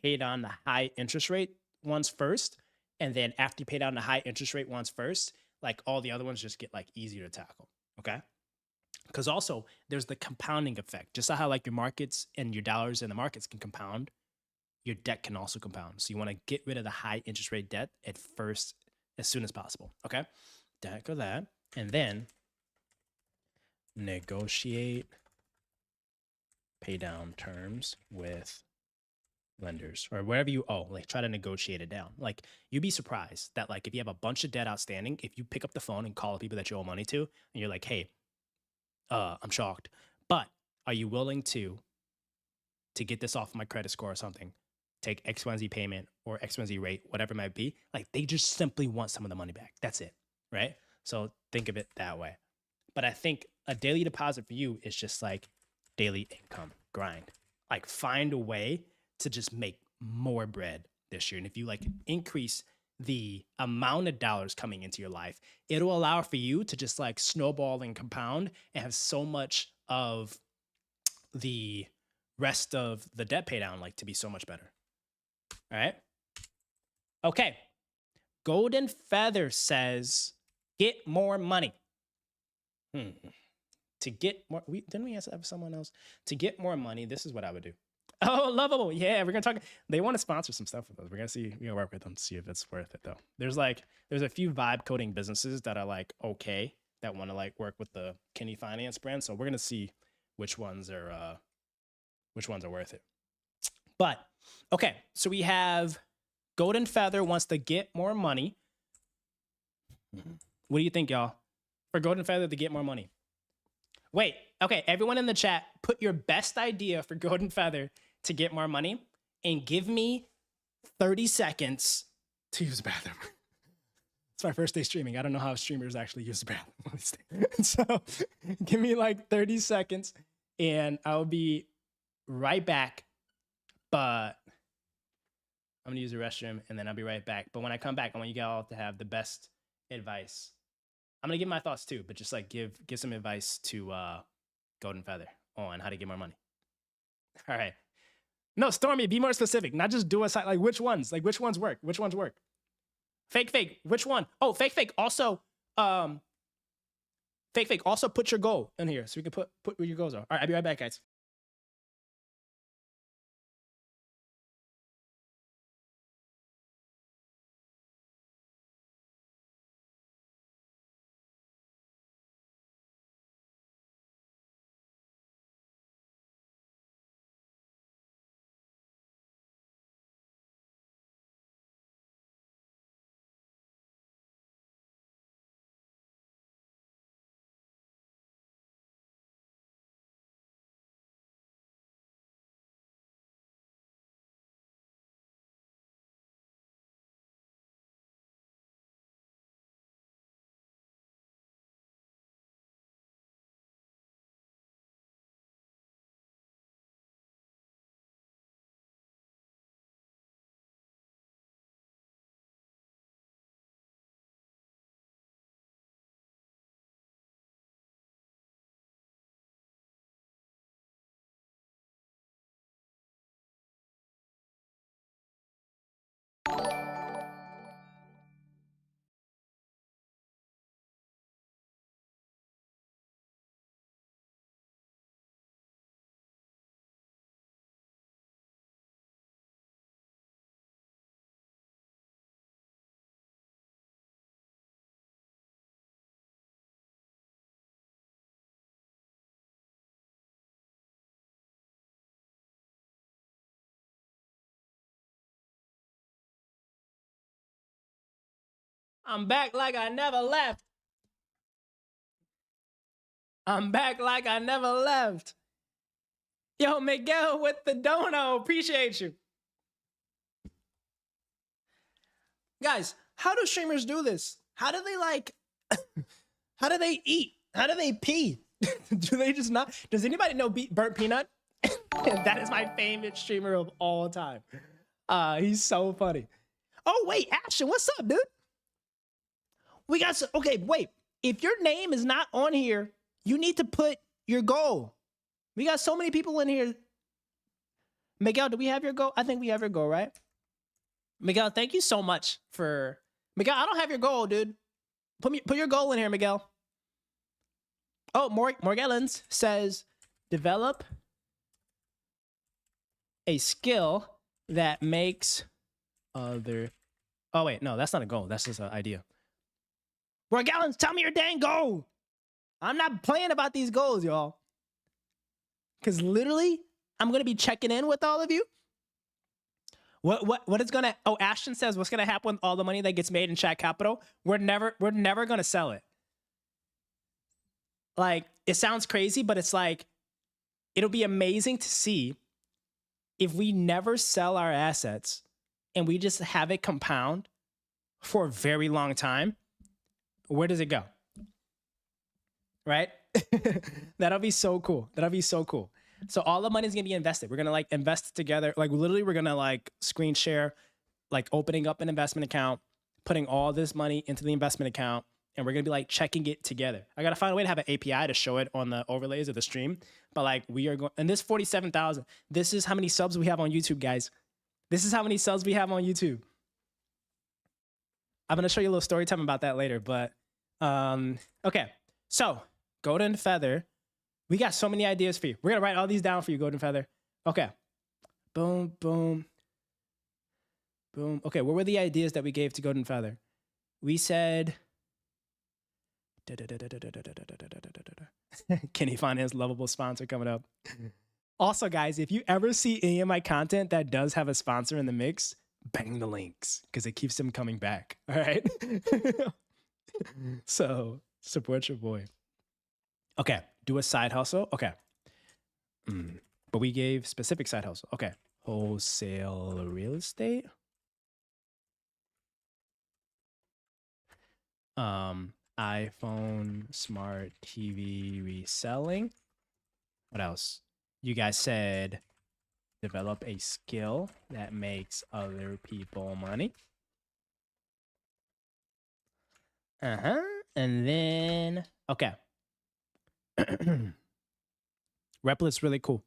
pay down the high interest rate ones first. And then after you pay down the high interest rate ones first, like all the other ones just get like easier to tackle. Okay. Because also there's the compounding effect. Just how like your markets and your dollars in the markets can compound, your debt can also compound. So you want to get rid of the high interest rate debt at first as soon as possible. Okay. Tackle that. And then negotiate pay down terms with lenders or wherever you owe, like try to negotiate it down. Like you'd be surprised that like if you have a bunch of debt outstanding, if you pick up the phone and call the people that you owe money to and you're like, hey, I'm shocked, but are you willing to get this off my credit score or something, take X, Y, Z payment or X, Y, Z rate, whatever it might be. Like they just simply want some of the money back. That's it. Right. So think of it that way. But I think a daily deposit for you is just like daily income grind, like find a way to just make more bread this year. And if you like increase the amount of dollars coming into your life, it'll allow for you to just like snowball and compound and have so much of the rest of the debt pay down like to be so much better. All right. Okay. Golden Feather says, get more money. To get more, didn't we have someone else? To get more money, this is what I would do. Oh, Lovable. Yeah, we're going to talk. They want to sponsor some stuff with us. We're going to see, we're going to work with them to see if it's worth it though. There's a few vibe coding businesses that are like, okay, that want to like work with the Kenny Finance brand. So we're going to see which ones are worth it. But okay, so we have Golden Feather wants to get more money. What do you think, y'all? For Golden Feather to get more money. Wait, okay, everyone in the chat, put your best idea for Golden Feather to get more money and give me 30 seconds to use the bathroom. It's my first day streaming. I don't know how streamers actually use the bathroom. So give me like 30 seconds and I'll be right back. But I'm gonna use the restroom and then I'll be right back. But when I come back, I want you all to have the best advice. I'm gonna give my thoughts too, but just like give some advice to Golden Feather on how to get more money. All right. No, Stormy, be more specific. Not just do a site. Like which ones? Like which ones work? Which ones work? Fake. Which one? Oh, fake. Also, fake. Also put your goal in here so we can put where your goals are. All right, I'll be right back, guys. I'm back like I never left. Yo, Miguel with the dono. Appreciate you. Guys, how do streamers do this? How do they like, how do they eat? How do they pee? Do they just not? Does anybody know Burnt Peanut? That is my favorite streamer of all time. He's so funny. Oh, wait, Ashton, what's up, dude? We got some, okay, wait. If your name is not on here, you need to put your goal. We got so many people in here. Miguel, do we have your goal? I think we have your goal, right? Miguel, thank you so much for... Miguel, I don't have your goal, dude. Put your goal in here, Miguel. Oh, Morgellons says, develop a skill that makes other... Oh, wait, no, that's not a goal. That's just an idea. Morgellons, tell me your dang goal. I'm not playing about these goals, y'all. Because literally, I'm going to be checking in with all of you. What is going to... Oh, Ashton says, what's going to happen with all the money that gets made in chat capital? We're never going to sell it. Like, it sounds crazy, but it's like, it'll be amazing to see if we never sell our assets and we just have it compound for a very long time. Where does it go? Right? That'll be so cool. That'll be so cool. So all the money is going to be invested. We're going to like invest together. Like literally we're going to like screen share, like opening up an investment account, putting all this money into the investment account, and we're going to be like checking it together. I got to find a way to have an API to show it on the overlays of the stream. But like we are going, and this 47,000, this is how many subs we have on YouTube, guys. This is how many subs we have on YouTube. I'm going to show you a little story time about that later, but okay. So Golden Feather, we got so many ideas for you. We're going to write all these down for you, Golden Feather. Okay. Boom, boom, boom. Okay, what were the ideas that we gave to Golden Feather? We said... Kenny Finance lovable sponsor coming up. Also, guys, if you ever see any of my content that does have a sponsor in the mix, bang the links because it keeps them coming back. All right. So support your boy. Okay. Do a side hustle. Okay. But we gave specific side hustle. Okay. Wholesale real estate. iPhone, smart TV reselling. What else? You guys said develop a skill that makes other people money. And then, okay. Replit really cool.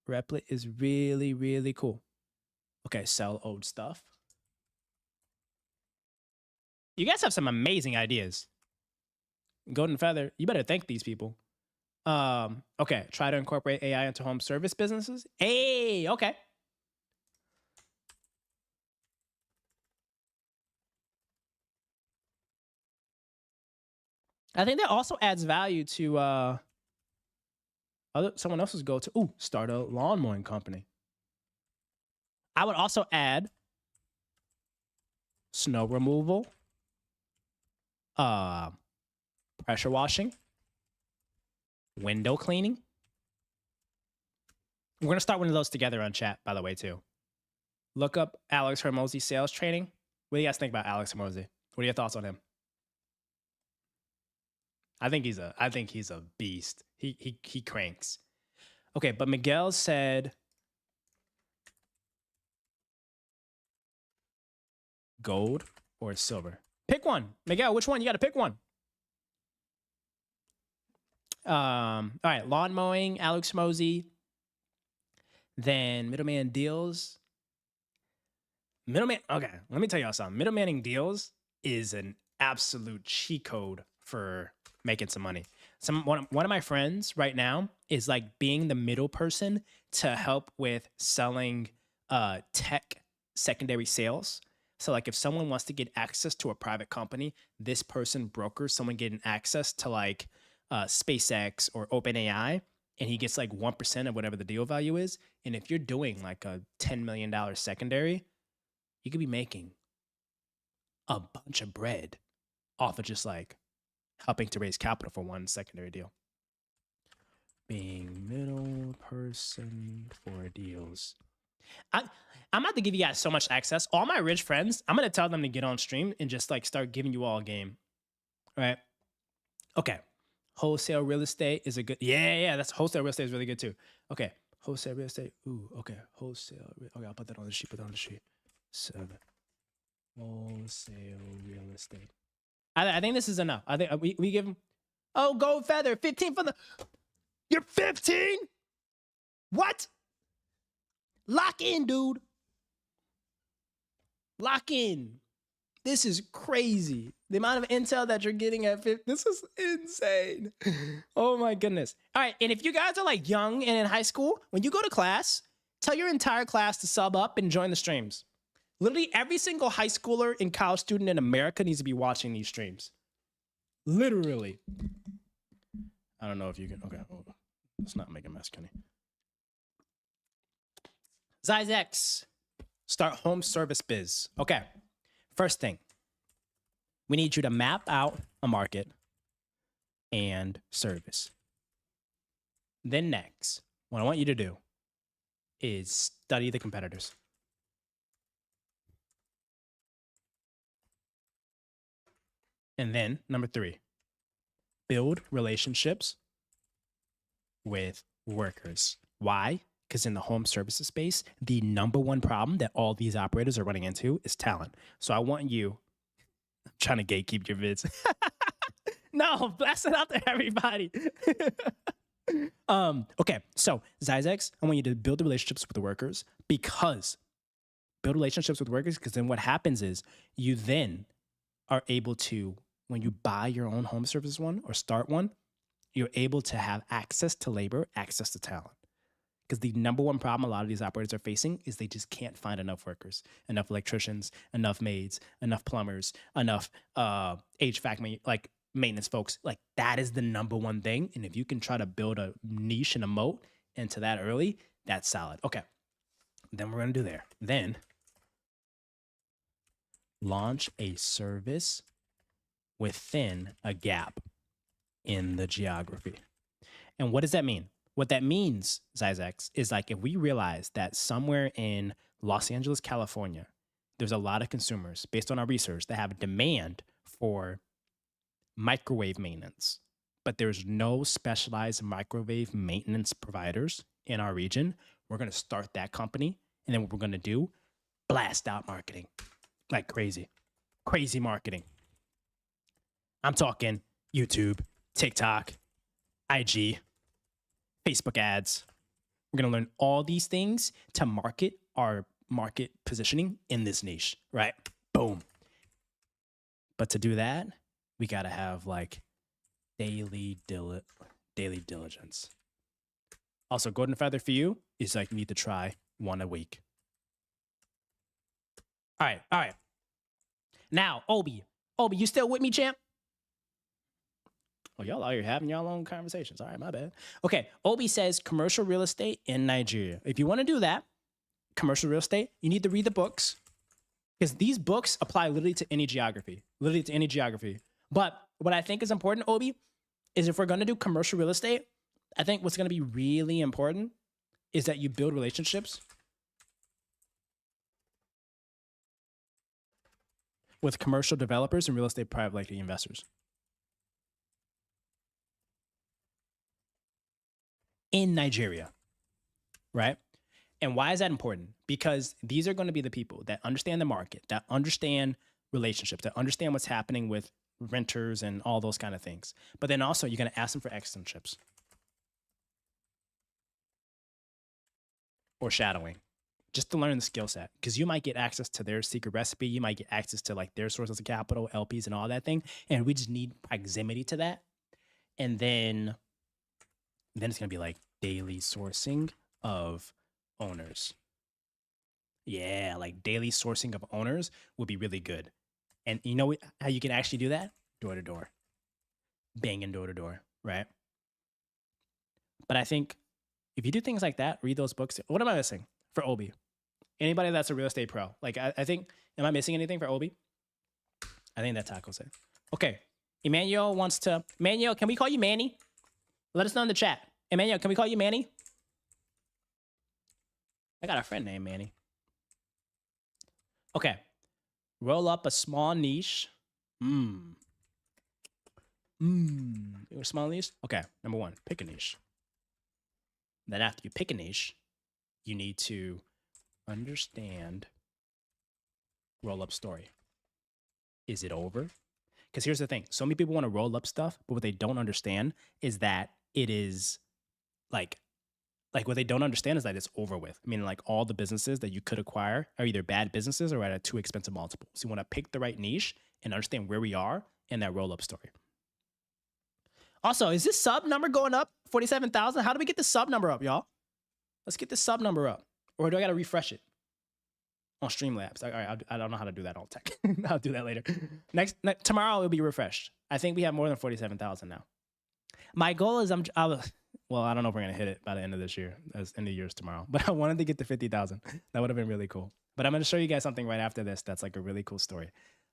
Replit is really, really cool. Okay, sell old stuff. You guys have some amazing ideas. Golden Feather, you better thank these people. Okay, try to incorporate AI into home service businesses. Hey, okay. I think that also adds value to someone else's go to. Ooh, start a lawn mowing company. I would also add snow removal, pressure washing, window cleaning. We're gonna start one of those together on chat, by the way, too. Look up Alex Hormozy sales training. What do you guys think about Alex Hormozy? What are your thoughts on him? I think he's a beast. He cranks. Okay, but Miguel said gold or silver. Pick one. Miguel, which one? You got to pick one. All right, lawn mowing, Alex Hormozy. Then middleman deals. Middleman, okay, let me tell y'all something. Middlemaning deals is an absolute cheat code for making some money. One of my friends right now is like being the middle person to help with selling tech secondary sales. So like if someone wants to get access to a private company, this person brokers someone getting access to like SpaceX or OpenAI, and he gets like 1% of whatever the deal value is. And if you're doing like a $10 million secondary, you could be making a bunch of bread off of just like helping to raise capital for one secondary deal. Being middle person for deals. I'm about to give you guys so much access. All my rich friends, I'm going to tell them to get on stream and just like start giving you all a game. All right. Okay. Wholesale real estate is a good. Yeah. That's wholesale real estate is really good too. Okay. Wholesale real estate. Ooh, okay. Wholesale. Okay. I'll put that on the sheet. 7. Wholesale real estate. I think this is enough. I think we give him. Oh, gold feather. 15 for the. You're 15? What? Lock in, dude. Lock in. This is crazy. The amount of intel that you're getting at 50. This is insane. Oh my goodness. All right. And if you guys are like young and in high school, when you go to class, tell your entire class to sub up and join the streams. Literally every single high schooler and college student in America needs to be watching these streams. Literally. I don't know if you can. Okay. Hold on. Let's not make a mess, Kenny. Zyzex. Start home service biz. Okay. First thing. We need you to map out a market and service. Then next, what I want you to do is study the competitors. And then, number 3, build relationships with workers. Why? Because in the home services space, the number one problem that all these operators are running into is talent. So I want you, I'm trying to gatekeep your vids. No, blast it out to everybody. Okay, so Zyzex, I want you to build the relationships with the workers because then what happens is you then are able to, when you buy your own home services one or start one, you're able to have access to labor, access to talent. Because the number one problem a lot of these operators are facing is they just can't find enough workers, enough electricians, enough maids, enough plumbers, enough HVAC maintenance folks. Like that is the number one thing. And if you can try to build a niche and a moat into that early, that's solid. Okay. Then we're going to do there. Then launch a service within a gap in the geography. And what does that mean? What that means, Zyzex, is like if we realize that somewhere in Los Angeles, California, there's a lot of consumers based on our research that have demand for microwave maintenance, but there's no specialized microwave maintenance providers in our region, we're going to start that company. And then what we're going to do, blast out marketing like crazy, crazy marketing. I'm talking YouTube, TikTok, IG, Facebook ads. We're going to learn all these things to market our market positioning in this niche, right? Boom. But to do that, we got to have like daily diligence. Also, golden feather for you is like you need to try one a week. All right. Now, Obi, you still with me, champ? Oh, y'all out here having y'all own conversations. All right, my bad. Okay, Obi says commercial real estate in Nigeria. If you want to do that, commercial real estate, you need to read the books because these books apply literally to any geography, But what I think is important, Obi, is if we're going to do commercial real estate, I think what's going to be really important is that you build relationships with commercial developers and real estate private equity investors in Nigeria, right? And why is that important? Because these are going to be the people that understand the market, that understand relationships, that understand what's happening with renters and all those kind of things. But then also you're going to ask them for externships or shadowing just to learn the skill set, because you might get access to their secret recipe. You might get access to like their sources of capital, LPs and all that thing. And we just need proximity to that. And then it's going to be like daily sourcing of owners. Yeah, like daily sourcing of owners would be really good. And you know how you can actually do that? Door to door. Banging door to door, right? But I think if you do things like that, read those books. What am I missing for Obi? Anybody that's a real estate pro. Like, I think, am I missing anything for Obi? I think that tackles it. Okay. Emmanuel, can we call you Manny? Let us know in the chat. Emmanuel, can we call you Manny? I got a friend named Manny. Okay. Roll up a small niche. A small niche? Okay. Number one, pick a niche. Then after you pick a niche, you need to understand roll-up story. Is it over? Because here's the thing. So many people want to roll up stuff, but what they don't understand is that it is like what they don't understand is that it's over with. I mean, like all the businesses that you could acquire are either bad businesses or at a too expensive multiple. So you want to pick the right niche and understand where we are in that roll-up story. Also, is this sub number going up? 47,000? How do we get the sub number up, y'all? Let's get the sub number up. Or do I got to refresh it on Streamlabs? All right, I don't know how to do that on tech. I'll do that later. Tomorrow it'll be refreshed. I think we have more than 47,000 now. My goal is well, I don't know if we're going to hit it by the end of this year. As end of year's tomorrow. But I wanted to get to 50,000. That would have been really cool. But I'm going to show you guys something right after this that's like a really cool story.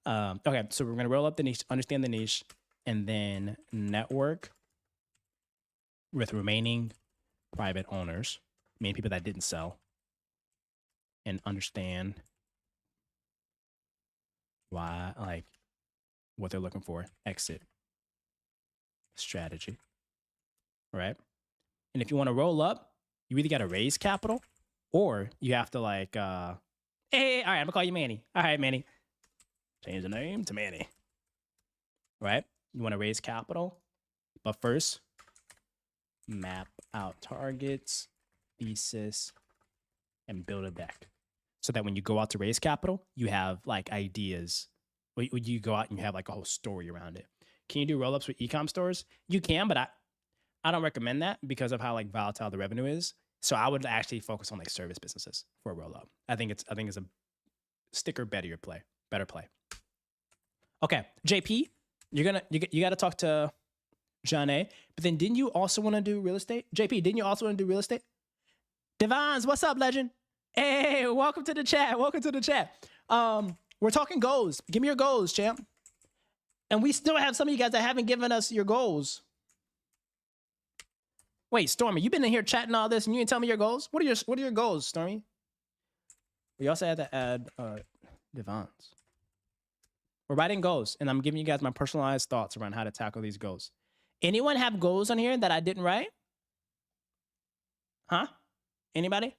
Okay, so we're going to roll up the niche, understand the niche, and then network with remaining private owners, meaning people that didn't sell, and understand why, like, what they're looking for, exit strategy, right? And if you want to roll up, you either got to raise capital or you have to like, hey, all right, I'm gonna call you Manny. All right, Manny. Change the name to Manny, right? You want to raise capital, but first, map out targets, thesis, and build a deck. So that when you go out to raise capital, you have like ideas. When you go out and you have like a whole story around it. Can you do roll-ups with e-com stores? You can, but I don't recommend that because of how like volatile the revenue is. So I would actually focus on like service businesses for a roll-up. I think it's a sticker better play. Okay, JP, you got to talk to John A. But then didn't you also want to do real estate? JP, didn't you also want to do real estate? Devons, what's up, legend? Hey, welcome to the chat. Welcome to the chat. We're talking goals. Give me your goals, champ. And we still have some of you guys that haven't given us your goals. Wait, Stormy, you've been in here chatting all this and you didn't tell me your goals? What are your goals, Stormy? We also had to add Devons. We're writing goals, and I'm giving you guys my personalized thoughts around how to tackle these goals. Anyone have goals on here that I didn't write? Huh? Anybody?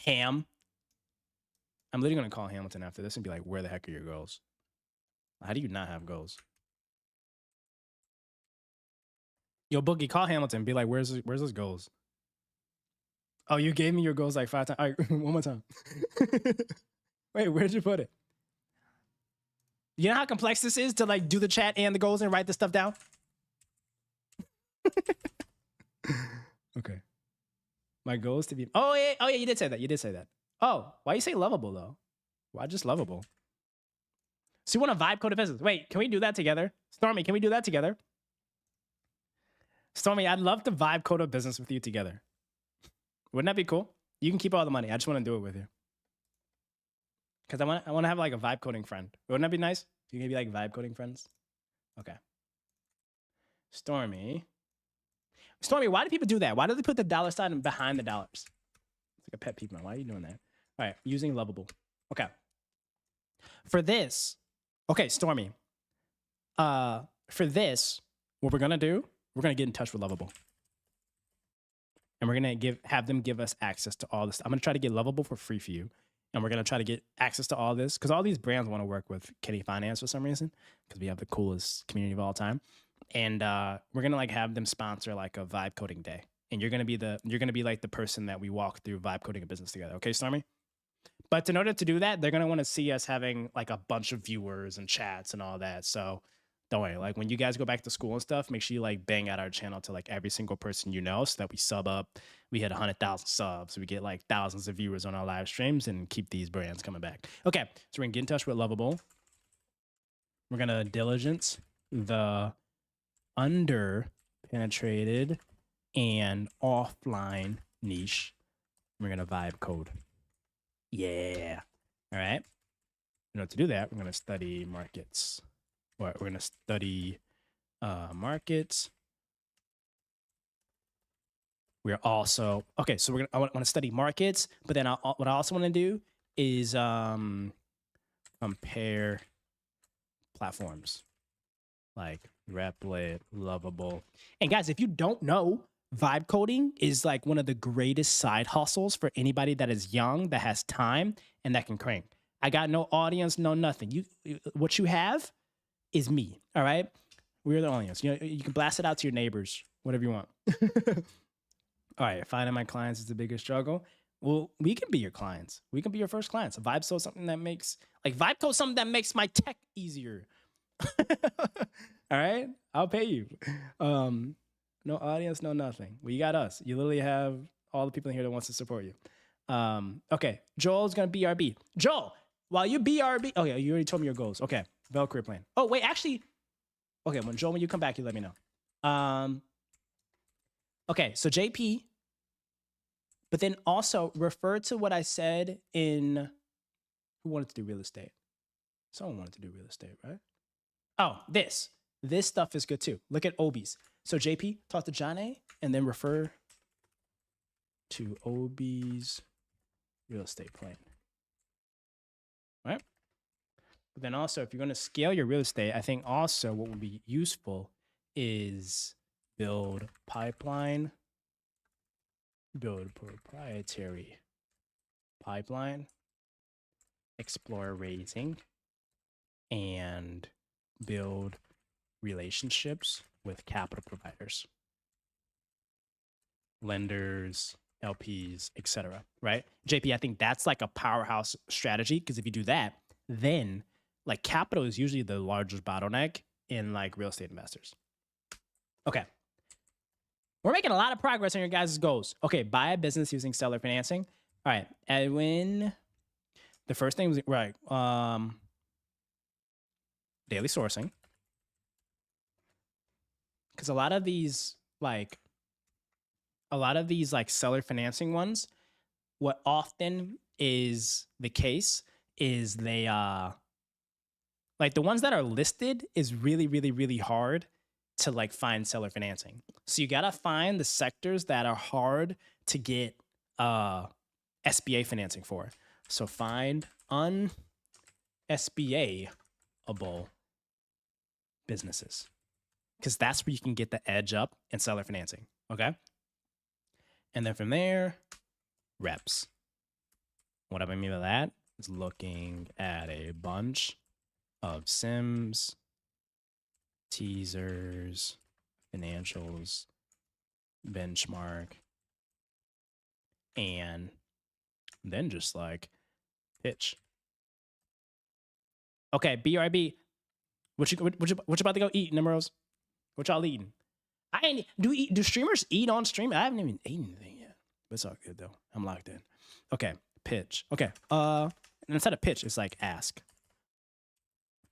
Ham. I'm literally going to call Hamilton after this and be like, where the heck are your goals? How do you not have goals? Yo, Boogie, call Hamilton and be like, where's his goals? Oh, you gave me your goals like 5 times. All right, one more time. Wait, where'd you put it? You know how complex this is to like do the chat and the goals and write this stuff down? Okay. My goal is to be... Oh, yeah, you did say that. You did say that. Oh, why you say lovable, though? Why just lovable? So you want to vibe code of business. Wait, can we do that together? Stormy, can we do that together? Stormy, I'd love to vibe code of business with you together. Wouldn't that be cool? You can keep all the money. I just want to do it with you. Because I want to have like a vibe coding friend. Wouldn't that be nice? You can be like vibe coding friends? Okay. Stormy, why do people do that? Why do they put the dollar sign behind the dollars? It's like a pet peeve, man. Why are you doing that? All right, using lovable. Okay. For this, okay, Stormy. For this, what we're gonna do, we're gonna get in touch with Lovable. And we're gonna have them give us access to all this. I'm gonna try to get Lovable for free for you. And we're gonna try to get access to all this because all these brands want to work with Kenny Finance for some reason because we have the coolest community of all time. And we're gonna like have them sponsor like a vibe coding day. And you're gonna be like the person that we walk through vibe coding a business together. Okay, Stormy? But in order to do that, they're gonna want to see us having like a bunch of viewers and chats and all that. So don't worry. Like when you guys go back to school and stuff, make sure you like bang out our channel to like every single person you know, so that we sub up. We hit 100,000 subs. We get like thousands of viewers on our live streams and keep these brands coming back. Okay, so we're gonna get in touch with Lovable. We're gonna diligence the under-penetrated and offline niche. We're gonna vibe code. Yeah. All right. In order to do that, we're gonna study markets. We're gonna study markets. We're also okay. So I want to study markets, but then what I also want to do is compare platforms like Replit, Lovable. And guys, if you don't know, vibe coding is like one of the greatest side hustles for anybody that is young, that has time, and that can crank. I got no audience, no nothing. What you have is me. All right, we're the audience. You know, you can blast it out to your neighbors, whatever you want. All right, finding my clients is the biggest struggle. Well, we can be your clients. We can be your first clients. Vibe code something that makes vibe code something that makes my tech easier. All right, I'll pay you. No audience, no nothing. Well, you got us. You literally have all the people in here that wants to support you. Okay, Joel's gonna BRB. Joel, while you BRB, oh yeah, you already told me your goals. Okay, Bell career plan. Oh wait, actually, okay, when you come back, you let me know. Okay, so JP, but then also refer to what I said in who wanted to do real estate. Someone wanted to do real estate, right? Oh, this stuff is good too. Look at Obi's. So JP, talk to John A, and then refer to Obi's real estate plan. All right? But then also, if you're going to scale your real estate, I think also what would be useful is build pipeline, build proprietary pipeline, explore raising, and build relationships with capital providers, lenders, LPs, etc. Right? JP, I think that's like a powerhouse strategy because if you do that, then like capital is usually the largest bottleneck in like real estate investors. Okay. We're making a lot of progress on your guys' goals. Okay, buy a business using seller financing. All right, Edwin. The first thing was right. Daily sourcing. because a lot of these like seller financing ones, what often is the case is they like the ones that are listed is really, really, really hard to like find seller financing. So you gotta find the sectors that are hard to get SBA financing for. So find un-SBA-able businesses, because that's where you can get the edge up in seller financing. Okay. And then from there, reps. What I mean by that is looking at a bunch of sims, teasers, financials, benchmark, and then just like pitch. Okay, BRB. What you about to go eat, Nimros? What y'all eating? I ain't do streamers eat on stream? I haven't even eaten anything yet. But it's all good though. I'm locked in. Okay, pitch. Okay. And instead of pitch, it's like ask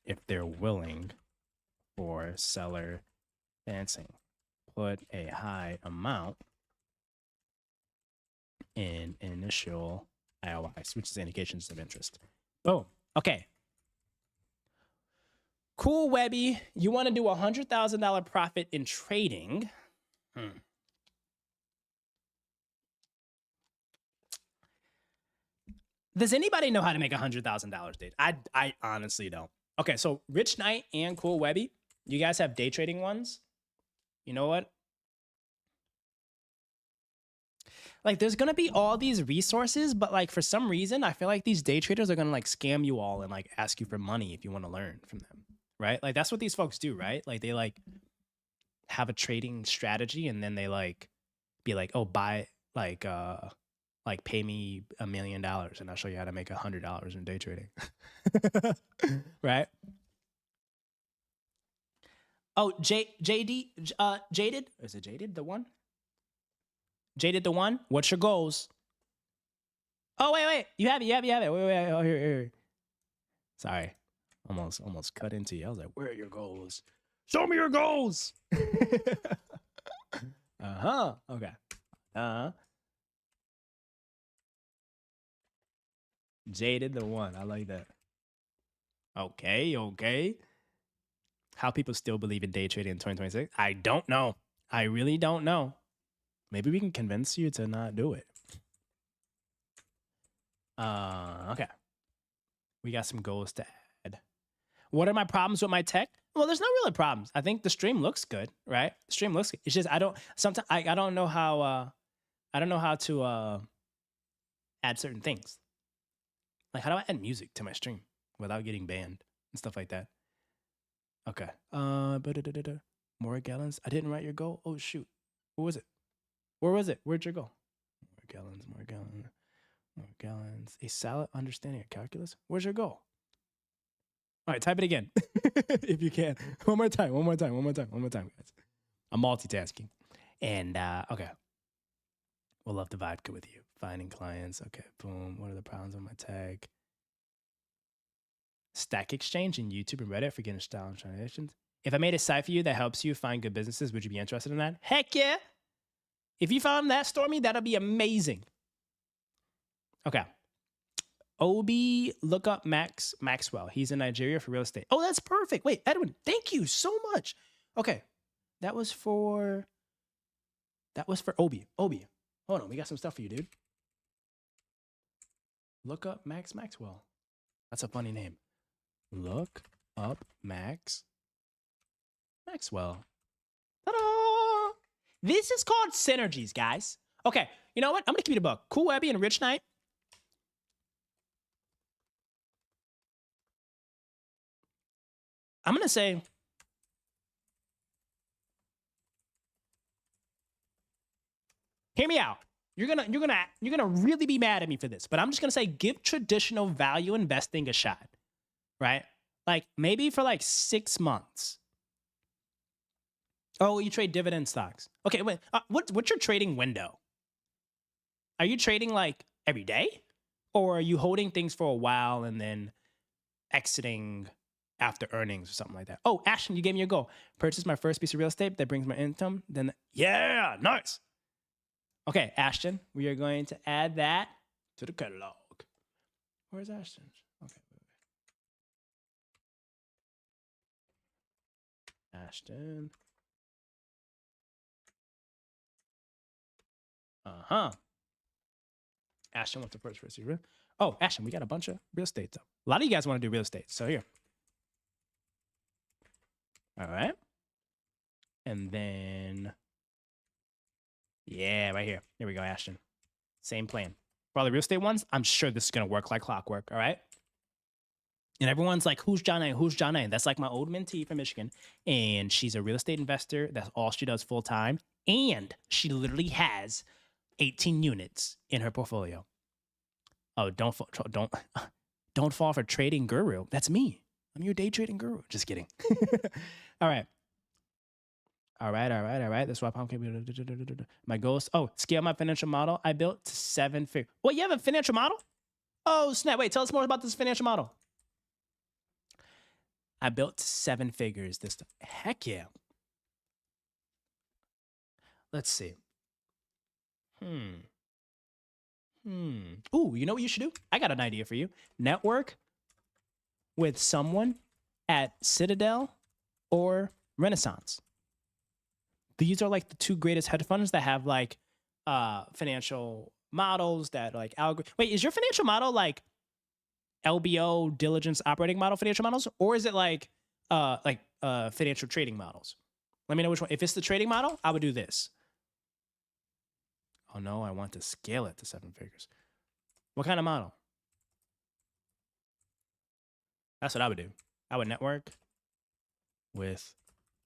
if they're willing for seller financing. Put a high amount in initial IOIs, which is indications of interest. Boom. Okay. Cool, Webby. You want to do $100,000 profit in trading? Does anybody know how to make $100,000, dude? I honestly don't. Okay, so Rich Knight and Cool Webby, you guys have day trading ones. You know what? Like, there's gonna be all these resources, but like for some reason, I feel like these day traders are gonna like scam you all and like ask you for money if you want to learn from them, right? Like that's what these folks do, right? Like they like have a trading strategy and then they like be like, oh, buy like pay me $1 million and I'll show you how to make $100 in day trading, right? Oh, JD, Jaded, is it Jaded the one? Jaded the one? What's your goals? Oh, wait. You have it. Wait. Oh, here. Sorry. Almost cut into you. I was like, where are your goals? Show me your goals. Okay. Jaded the one. I like that. Okay. How people still believe in day trading in 2026? I don't know. I really don't know. Maybe we can convince you to not do it. Okay. We got some goals to add. What are my problems with my tech? Well, there's no really problems. I think the stream looks good, right? The stream looks good. It's just I don't know how to add certain things. Like how do I add music to my stream without getting banned and stuff like that? Okay. More gallons. I didn't write your goal. Oh shoot. What was it? Where was it? Where'd you go? More gallons. A solid understanding of calculus. Where's your goal? All right, type it again. If you can. One more time, guys. I'm multitasking. And okay. We'll love the vodka with you. Finding clients. Okay, boom. What are the problems on my tag? Stack Exchange and YouTube and Reddit for getting style and transactions. If I made a site for you that helps you find good businesses, would you be interested in that? Heck yeah. If you found that, Stormy, that'll be amazing. Okay. Obi, look up Maxwell. He's in Nigeria for real estate. Oh, that's perfect. Wait, Edwin, thank you so much. Okay. That was for Obi. Obi, hold on. We got some stuff for you, dude. Look up Maxwell. That's a funny name. Look up Maxwell. Ta-da! This is called synergies, guys. Okay, you know what? I'm gonna keep it a buck. Cool Webby and Rich Knight. I'm gonna say hear me out. You're gonna really be mad at me for this, but I'm just gonna say give traditional value investing a shot, right? Like maybe for like 6 months. Oh, you trade dividend stocks. Okay, wait. What's your trading window? Are you trading like every day, or are you holding things for a while and then exiting after earnings or something like that. Oh, Ashton, you gave me a goal. Purchase my first piece of real estate that brings my income. Then, yeah, nice. Okay, Ashton, we are going to add that to the catalog. Where's Ashton? Okay. Ashton. Ashton wants to purchase real. Oh, Ashton, we got a bunch of real estate though. A lot of you guys want to do real estate, so here. All right. And then, yeah, right here. Here we go, Ashton. Same plan. For all the real estate ones, I'm sure this is going to work like clockwork, all right? And everyone's like, who's Janae? Who's Janae? That's like my old mentee from Michigan. And she's a real estate investor. That's all she does full time. And she literally has 18 units in her portfolio. Oh, don't fall for trading guru. That's me. I'm your day trading guru. Just kidding. All right. That's why my goals. Oh, scale my financial model. I built to 7 figures. What, you have a financial model? Oh, snap. Wait, tell us more about this financial model. I built to 7 figures this time. Heck yeah. Let's see. Ooh, you know what you should do? I got an idea for you. Network with someone at Citadel or Renaissance. These are like the two greatest hedge funds that have like financial models that like Wait, is your financial model like LBO, diligence operating model financial models, or is it like financial trading models? Let me know which one. If it's the trading model, I would do this. Oh no, I want to scale it to 7 figures. What kind of model? That's what I would do. I would network with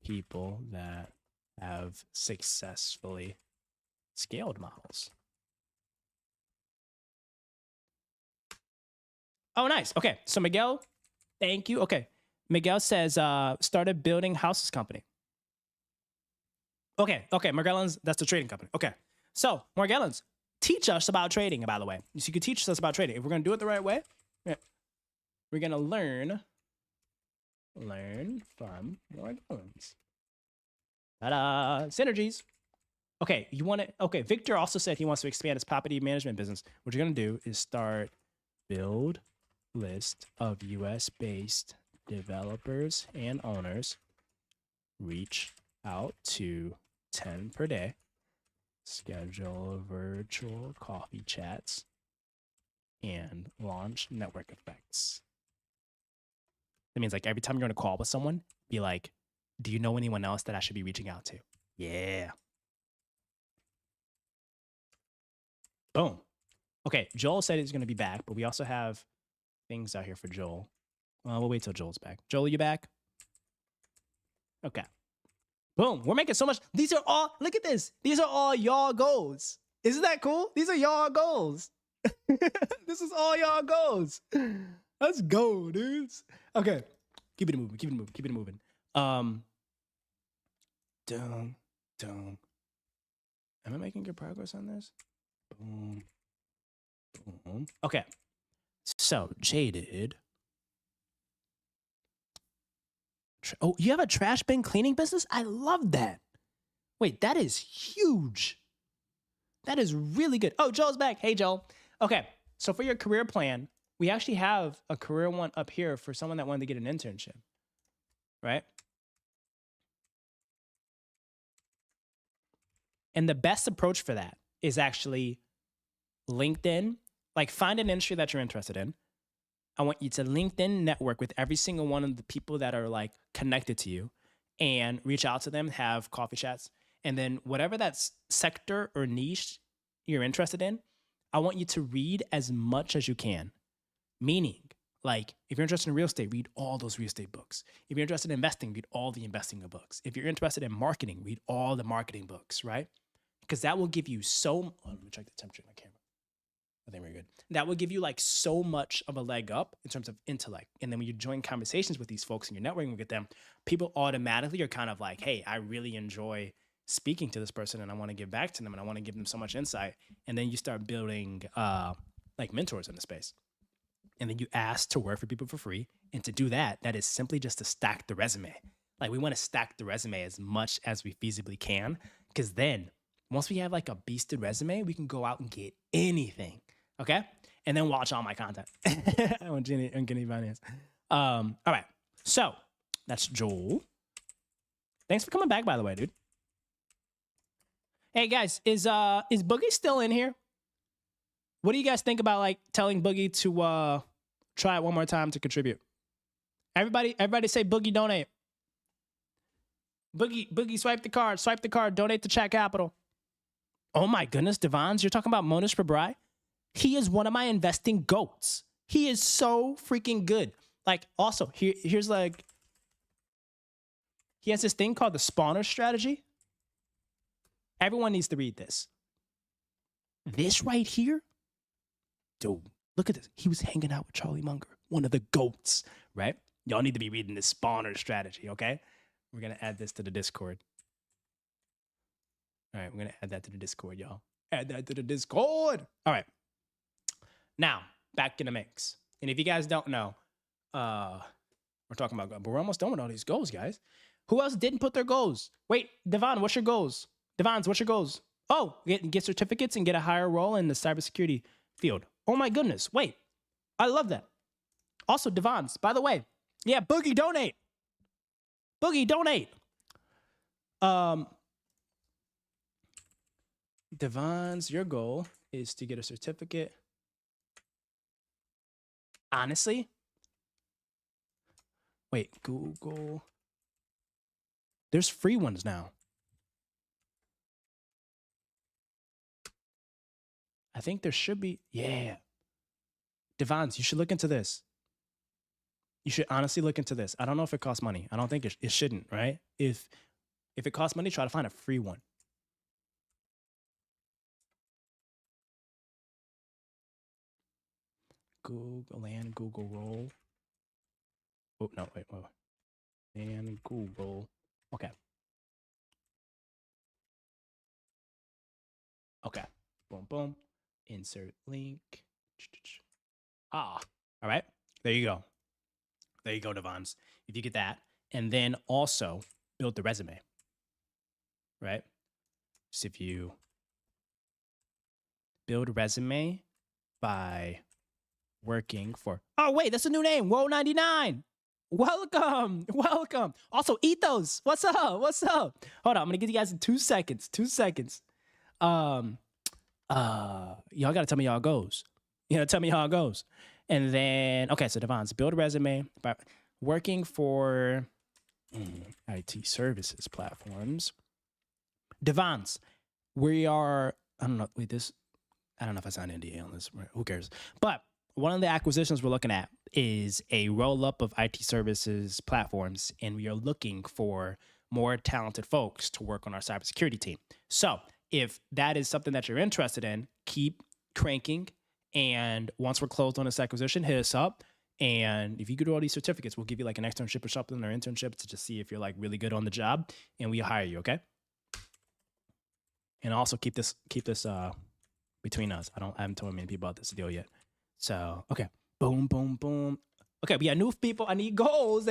people that have successfully scaled models. Oh, nice. Okay, so Miguel, thank you. Okay, Miguel says, started building houses company. Okay, Morgellons, that's the trading company. Okay, so Morgellons, teach us about trading, by the way. So you can teach us about trading. If we're going to do it the right way, we're going to learn from Morgellons. Ta-da! Synergies. Okay, Victor also said he wants to expand his property management business. What you're going to do is start build list of US-based developers and owners. Reach out to 10 per day. Schedule virtual coffee chats. And launch network effects. That means like every time you're going to call with someone, be like, do you know anyone else that I should be reaching out to? Yeah. Boom. Okay, Joel said he's going to be back, but we also have things out here for Joel. We'll wait till Joel's back. Joel, are you back? Okay. Boom. We're making so much. These are all, look at this. These are all y'all goals. Isn't that cool? These are y'all goals. This is all y'all goals. Let's go, dudes. Okay. Keep it moving. Am I making good progress on this? Boom. Okay. So, Jaded. Oh, you have a trash bin cleaning business? I love that. Wait, that is huge. That is really good. Oh, Joel's back. Hey, Joel. Okay. So for your career plan, we actually have a career one up here for someone that wanted to get an internship. Right? And the best approach for that is actually LinkedIn. Like, find an industry that you're interested in. I want you to LinkedIn network with every single one of the people that are like connected to you and reach out to them, have coffee chats. And then whatever that sector or niche you're interested in, I want you to read as much as you can. Meaning, like, if you're interested in real estate, read all those real estate books. If you're interested in investing, read all the investing books. If you're interested in marketing, read all the marketing books, right? Because that will give you let me check the temperature of my camera. I think we're good. That will give you like so much of a leg up in terms of intellect. And then when you join conversations with these folks and you're networking with them, people automatically are kind of like, hey, I really enjoy speaking to this person and I want to give back to them and I want to give them so much insight. And then you start building like mentors in the space. and then you ask to work for people for free. And to do that, that is simply just to stack the resume. Like we want to stack the resume as much as we feasibly can, because then once we have like a beasted resume, we can go out and get anything. Okay. And then watch all my content on Guinea Finance. All right. So that's Joel. Thanks for coming back, by the way, dude. Hey guys, is Boogie still in here? What do you guys think about like telling Boogie to try it one more time to contribute? Everybody say Boogie donate. Boogie swipe the card, donate to Chat Capital. Oh my goodness, Devons, you're talking about Monish Prabrai? He is one of my investing goats. He is so freaking good. Like, also, here's like, he has this thing called the spawner strategy. Everyone needs to read this. This right here, dude, look at this. He was hanging out with Charlie Munger, one of the goats, right? Y'all need to be reading this spawner strategy, okay? We're going to add this to the Discord. All right, we're going to add that to the Discord, y'all. Add that to the Discord. All right. Now, back in the mix. And if you guys don't know, we're talking about, but we're almost done with all these goals, guys. Who else didn't put their goals? Wait, Devon, what's your goals? Devons, what's your goals? Oh, get certificates and get a higher role in the cybersecurity field. Oh my goodness. Wait, I love that. Also, Devons, by the way, yeah, Boogie donate. Boogie donate. Devons, your goal is to get a certificate. Honestly, wait, Google. There's free ones now. I think there should be. Yeah. Devons, you should look into this. You should honestly look into this. I don't know if it costs money. I don't think it shouldn't, right? If it costs money, try to find a free one. Google and Google roll. Oh, no, wait. And Google. Okay. Okay. Boom, boom. Insert link. Ah. All right. There you go. There you go, Devons. If you get that. And then also build the resume. Right? So if you build a resume by working for... Oh, wait, that's a new name. Whoa99. Welcome. Welcome. Also, Ethos. What's up? What's up? Hold on. I'm going to give you guys in 2 seconds. 2 seconds. Y'all got to tell me how it goes. Tell me how it goes. And then, okay, so Devon's build a resume by working for IT services platforms. Devon's, we are, I don't know, wait, I don't know if I signed NDA on this. Who cares? But one of the acquisitions we're looking at is a roll-up of IT services platforms, and we are looking for more talented folks to work on our cybersecurity team. So if that is something that you're interested in, keep cranking. And once we're closed on this acquisition, hit us up. And if you do all these certificates, we'll give you like an externship or something, or internship to just see if you're like really good on the job, and we hire you, okay? And also keep this between us. I haven't told many people about this deal yet. So, okay. Boom, boom, boom. Okay, we got new people. I need goals,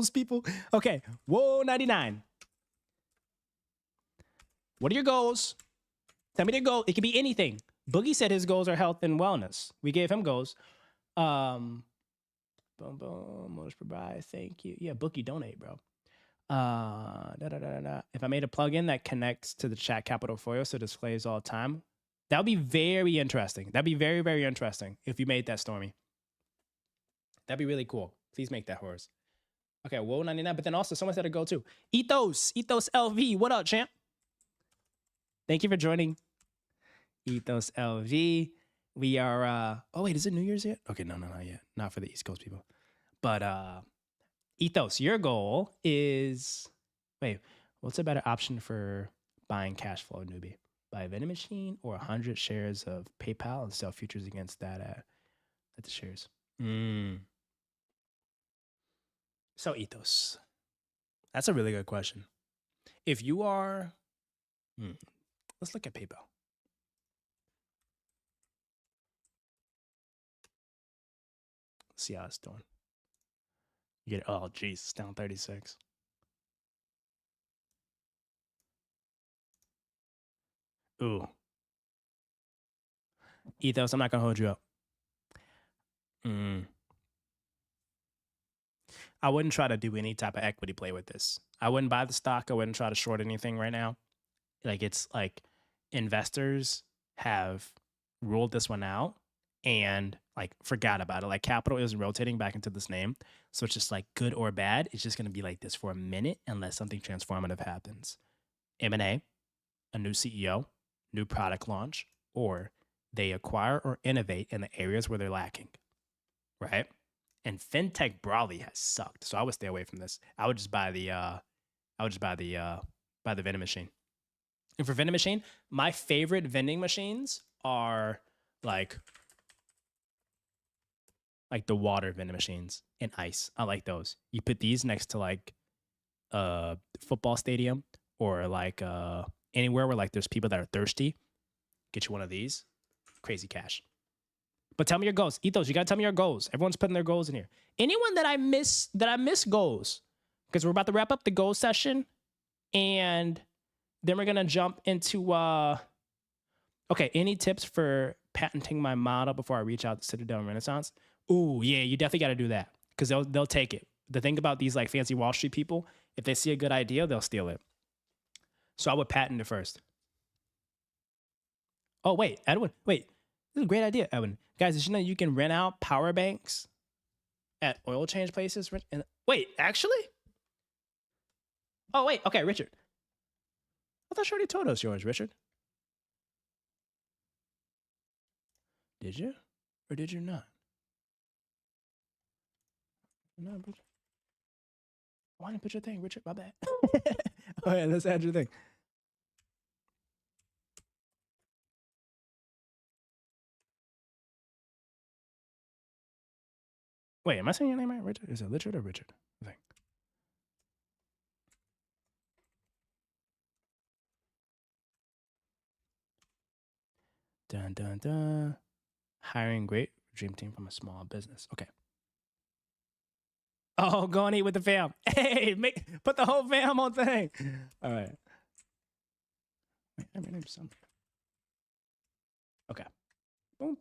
people. Okay, whoa, 99. What are your goals? Tell me their goal. It could be anything. Boogie said his goals are health and wellness. We gave him goals. Boom, boom, Motors Provide. Thank you. Yeah, Boogie donate, bro. If I made a plugin that connects to the Chat Capital Foil so it displays all the time, that would be very interesting. That'd be very, very interesting if you made that, Stormy. That'd be really cool. Please make that, Horace. Okay, whoa, 99. But then also someone said to go too. Ethos LV. What up, champ? Thank you for joining. Ethos LV. We are, oh wait, is it New Year's yet? Okay, no, not yet. Not for the East Coast people. But Ethos, your goal is, wait, what's a better option for buying cash flow, newbie? Buy a vending machine or 100 shares of PayPal and sell futures against that at the shares? So Ethos, that's a really good question. If you are, let's look at PayPal. see how it's doing. You get, oh, geez, it's down 36. Ooh. Ethos, I'm not going to hold you up. I wouldn't try to do any type of equity play with this. I wouldn't buy the stock. I wouldn't try to short anything right now. Like, it's like investors have ruled this one out and like forgot about it. Like, capital is rotating back into this name. So it's just like good or bad. It's just going to be like this for a minute unless something transformative happens. M&A, a new CEO, new product launch, or they acquire or innovate in the areas where they're lacking, right? And fintech broadly has sucked, so I would stay away from this. I would just buy the vending machine. And for vending machine, my favorite vending machines are like the water vending machines and ice. I like those. You put these next to like a football stadium or like anywhere where like there's people that are thirsty. Get you one of these. Crazy cash. But tell me your goals. Ethos, you gotta tell me your goals. Everyone's putting their goals in here. Anyone that I miss goals. Because we're about to wrap up the goal session. And then we're gonna jump into okay, any tips for patenting my model before I reach out to Citadel and Renaissance? Ooh, yeah, you definitely gotta do that. Because they'll take it. The thing about these like fancy Wall Street people, if they see a good idea, they'll steal it. So I would patent it first. Oh, wait, Edwin, wait. This is a great idea, Edwin. Guys, did you know you can rent out power banks at oil change places? Wait, actually? Oh, wait, okay, Richard. I thought you already told us yours, Richard. Did you? Or did you not? No, Richard. Why didn't you put your thing, Richard? My bad. All right, let's add your thing. Wait, am I saying your name right, Richard? Is it Richard or Richard? I think. Dun, dun, dun. Hiring great dream team from a small business. Okay. Oh, go and eat with the fam. Hey, put the whole fam on thing. All right. Wait, I named something. Okay. Boom.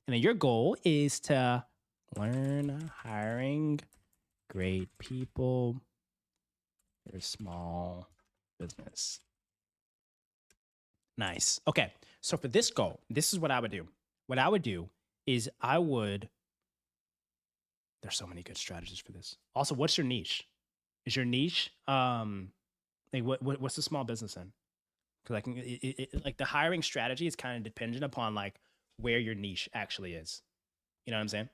And then your goal is to learn hiring great people for small business. Nice. Okay. So for this goal, this is what I would do. What I would do is there's so many good strategies for this. Also, what's your niche? Is your niche like what's the small business in? Because like the hiring strategy is kind of dependent upon like where your niche actually is. You know what I'm saying?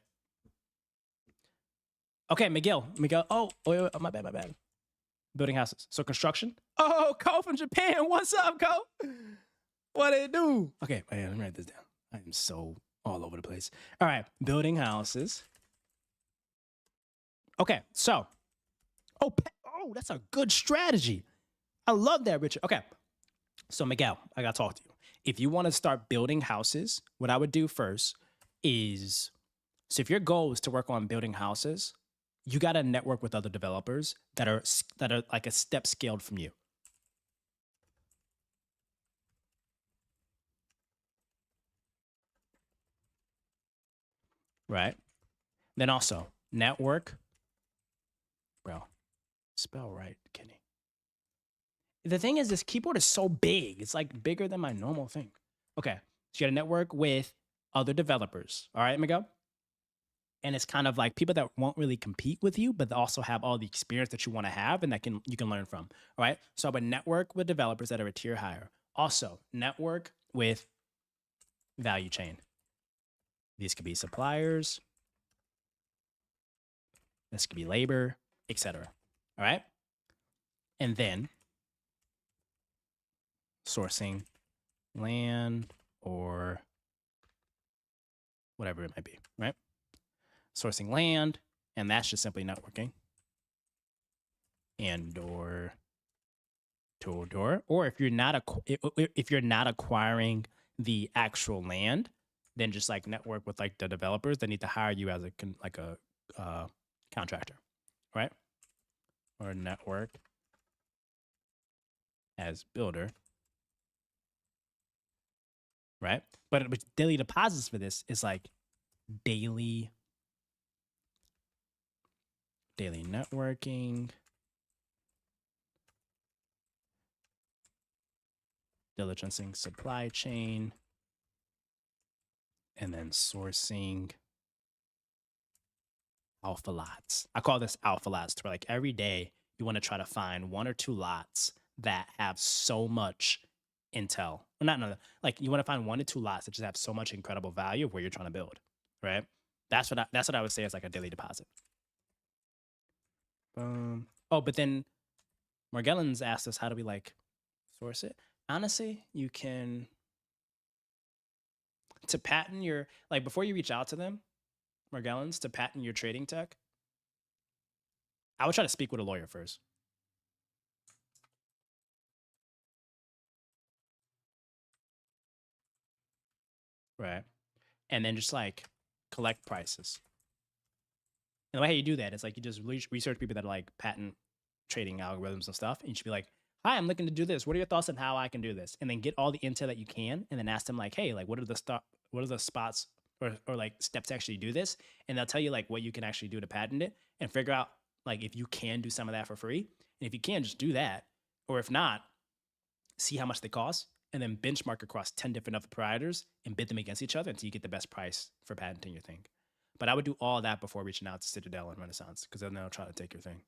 Okay, Miguel. Oh, wait, my bad. Building houses. So construction. Oh, Ko from Japan. What's up, Ko? What it do? Okay, let me write this down. I am so all over the place. All right, building houses. Okay, so. Oh, that's a good strategy. I love that, Richard. Okay, so Miguel, I gotta talk to you. If you want to start building houses, what I would do first is, so if your goal is to work on building houses, you got to network with other developers that are like a step scaled from you. Right? Then also network. Bro, spell right, Kenny. The thing is, this keyboard is so big. It's like bigger than my normal thing. Okay. So you got to network with other developers. All right, Miguel? And it's kind of like people that won't really compete with you, but also have all the experience that you want to have and that you can learn from. All right. So I would network with developers that are a tier higher. Also, network with value chain. These could be suppliers. This could be labor, etc. All right. And then sourcing land or whatever it might be, right? Sourcing land, and that's just simply networking. And door to door, or if you're not acquiring the actual land, than just like network with like the developers that need to hire you as a contractor, right? Or network as builder, right? But daily deposits for this is like daily networking, diligencing supply chain, and then sourcing alpha lots. I call this alpha lots, to where like every day you want to try to find 1 or 2 lots that have so much intel. Well, not no, like you want to find 1 to 2 lots that just have so much incredible value of where you're trying to build, right? That's what I would say is like a daily deposit. Oh, but then Morgellons asked us, how do we like source it? Honestly, you can, to patent your, like before you reach out to them, Morgellons, to patent your trading tech, I would try to speak with a lawyer first. Right. And then just like collect prices. And the way how you do that is like you just research people that like patent trading algorithms and stuff. And you should be like, hi, I'm looking to do this. What are your thoughts on how I can do this? And then get all the intel that you can, and then ask them like, hey, like what are the spots or like steps to actually do this? And they'll tell you like what you can actually do to patent it, and figure out like if you can do some of that for free. And if you can, just do that. Or if not, see how much they cost, and then benchmark across 10 different other providers and bid them against each other until you get the best price for patenting your thing. But I would do all that before reaching out to Citadel and Renaissance, because then they'll try to take your thing.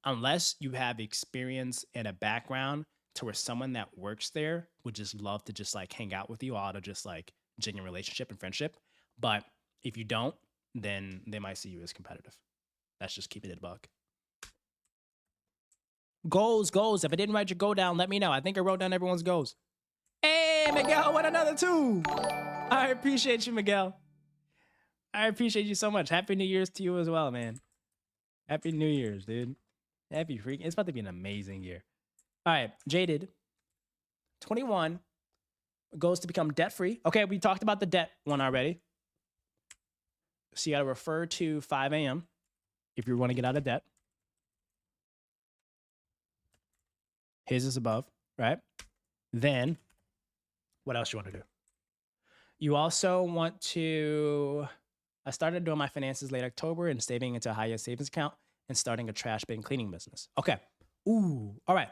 Unless you have experience and a background to where someone that works there would just love to just like hang out with you out of just like genuine relationship and friendship. But if you don't, then they might see you as competitive. That's just keeping it a buck. Goals. If I didn't write your goal down, let me know. I think I wrote down everyone's goals. Hey, Miguel, what another 2? I appreciate you, Miguel. I appreciate you so much. Happy New Year's to you as well, man. Happy New Year's, dude. Happy freaking. It's about to be an amazing year. All right, Jaded. 21 goes to become debt-free. Okay, we talked about the debt one already. So you got to refer to 5 a.m. if you want to get out of debt. His is above, right? Then, what else you want to do? You also want to... I started doing my finances late October and saving into a high-yield savings account and starting a trash bin cleaning business. Okay. Ooh. All right.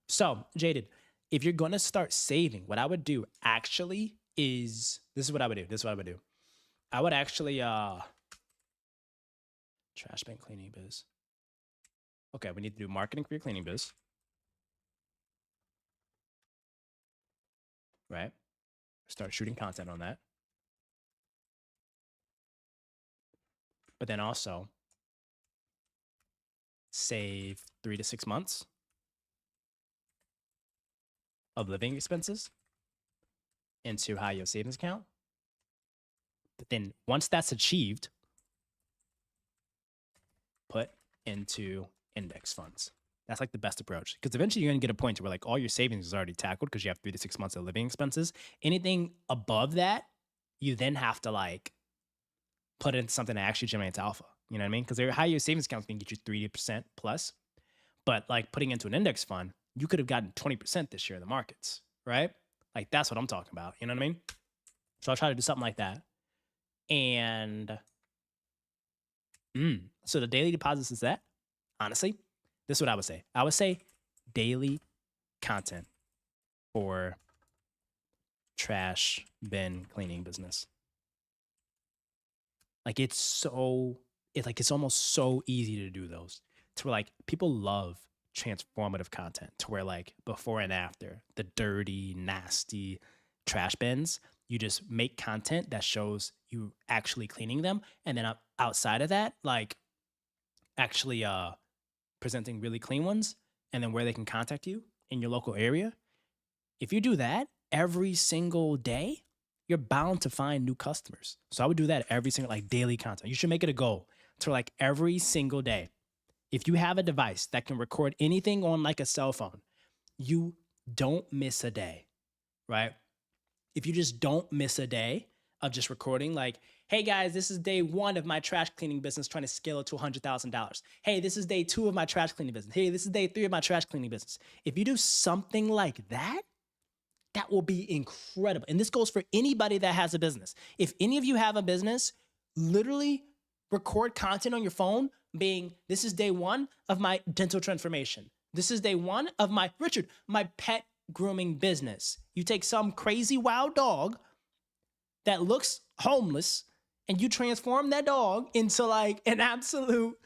So, Jaded, if you're going to start saving, what I would do actually is... This is what I would do. I would actually... Trash bin cleaning biz. Okay, we need to do marketing for your cleaning biz. Right? Start shooting content on that. But then also save 3 to 6 months of living expenses into high yield savings account. But then once that's achieved, put into index funds. That's like the best approach, because eventually you're going to get a point to where like all your savings is already tackled because you have 3 to 6 months of living expenses. Anything above that, you then have to like put it into something that actually generates alpha. You know what I mean? Because their high yield savings accounts can get you 3% plus, but like putting into an index fund, you could have gotten 20% this year in the markets, right? Like that's what I'm talking about. You know what I mean? So I'll try to do something like that. And so the daily deposits is that. Honestly, this is what I would say. I would say daily content for trash bin cleaning business. Like it's almost so easy to do those, to where like people love transformative content, to where like before and after the dirty, nasty trash bins, you just make content that shows you actually cleaning them. And then outside of that, like actually presenting really clean ones, and then where they can contact you in your local area. If you do that every single day, you're bound to find new customers. So I would do that every single, like daily content. You should make it a goal to like every single day. If you have a device that can record anything on like a cell phone, you don't miss a day, right? If you just don't miss a day, of just recording like, hey guys, this is day 1 of my trash cleaning business trying to scale it to $100,000. Hey, this is day 2 of my trash cleaning business. Hey, this is day 3 of my trash cleaning business. If you do something like that, that will be incredible. And this goes for anybody that has a business. If any of you have a business, literally record content on your phone being, this is day 1 of my dental transformation. This is day 1 of my, Richard, my pet grooming business. You take some crazy wild dog that looks homeless and you transform that dog into like an absolute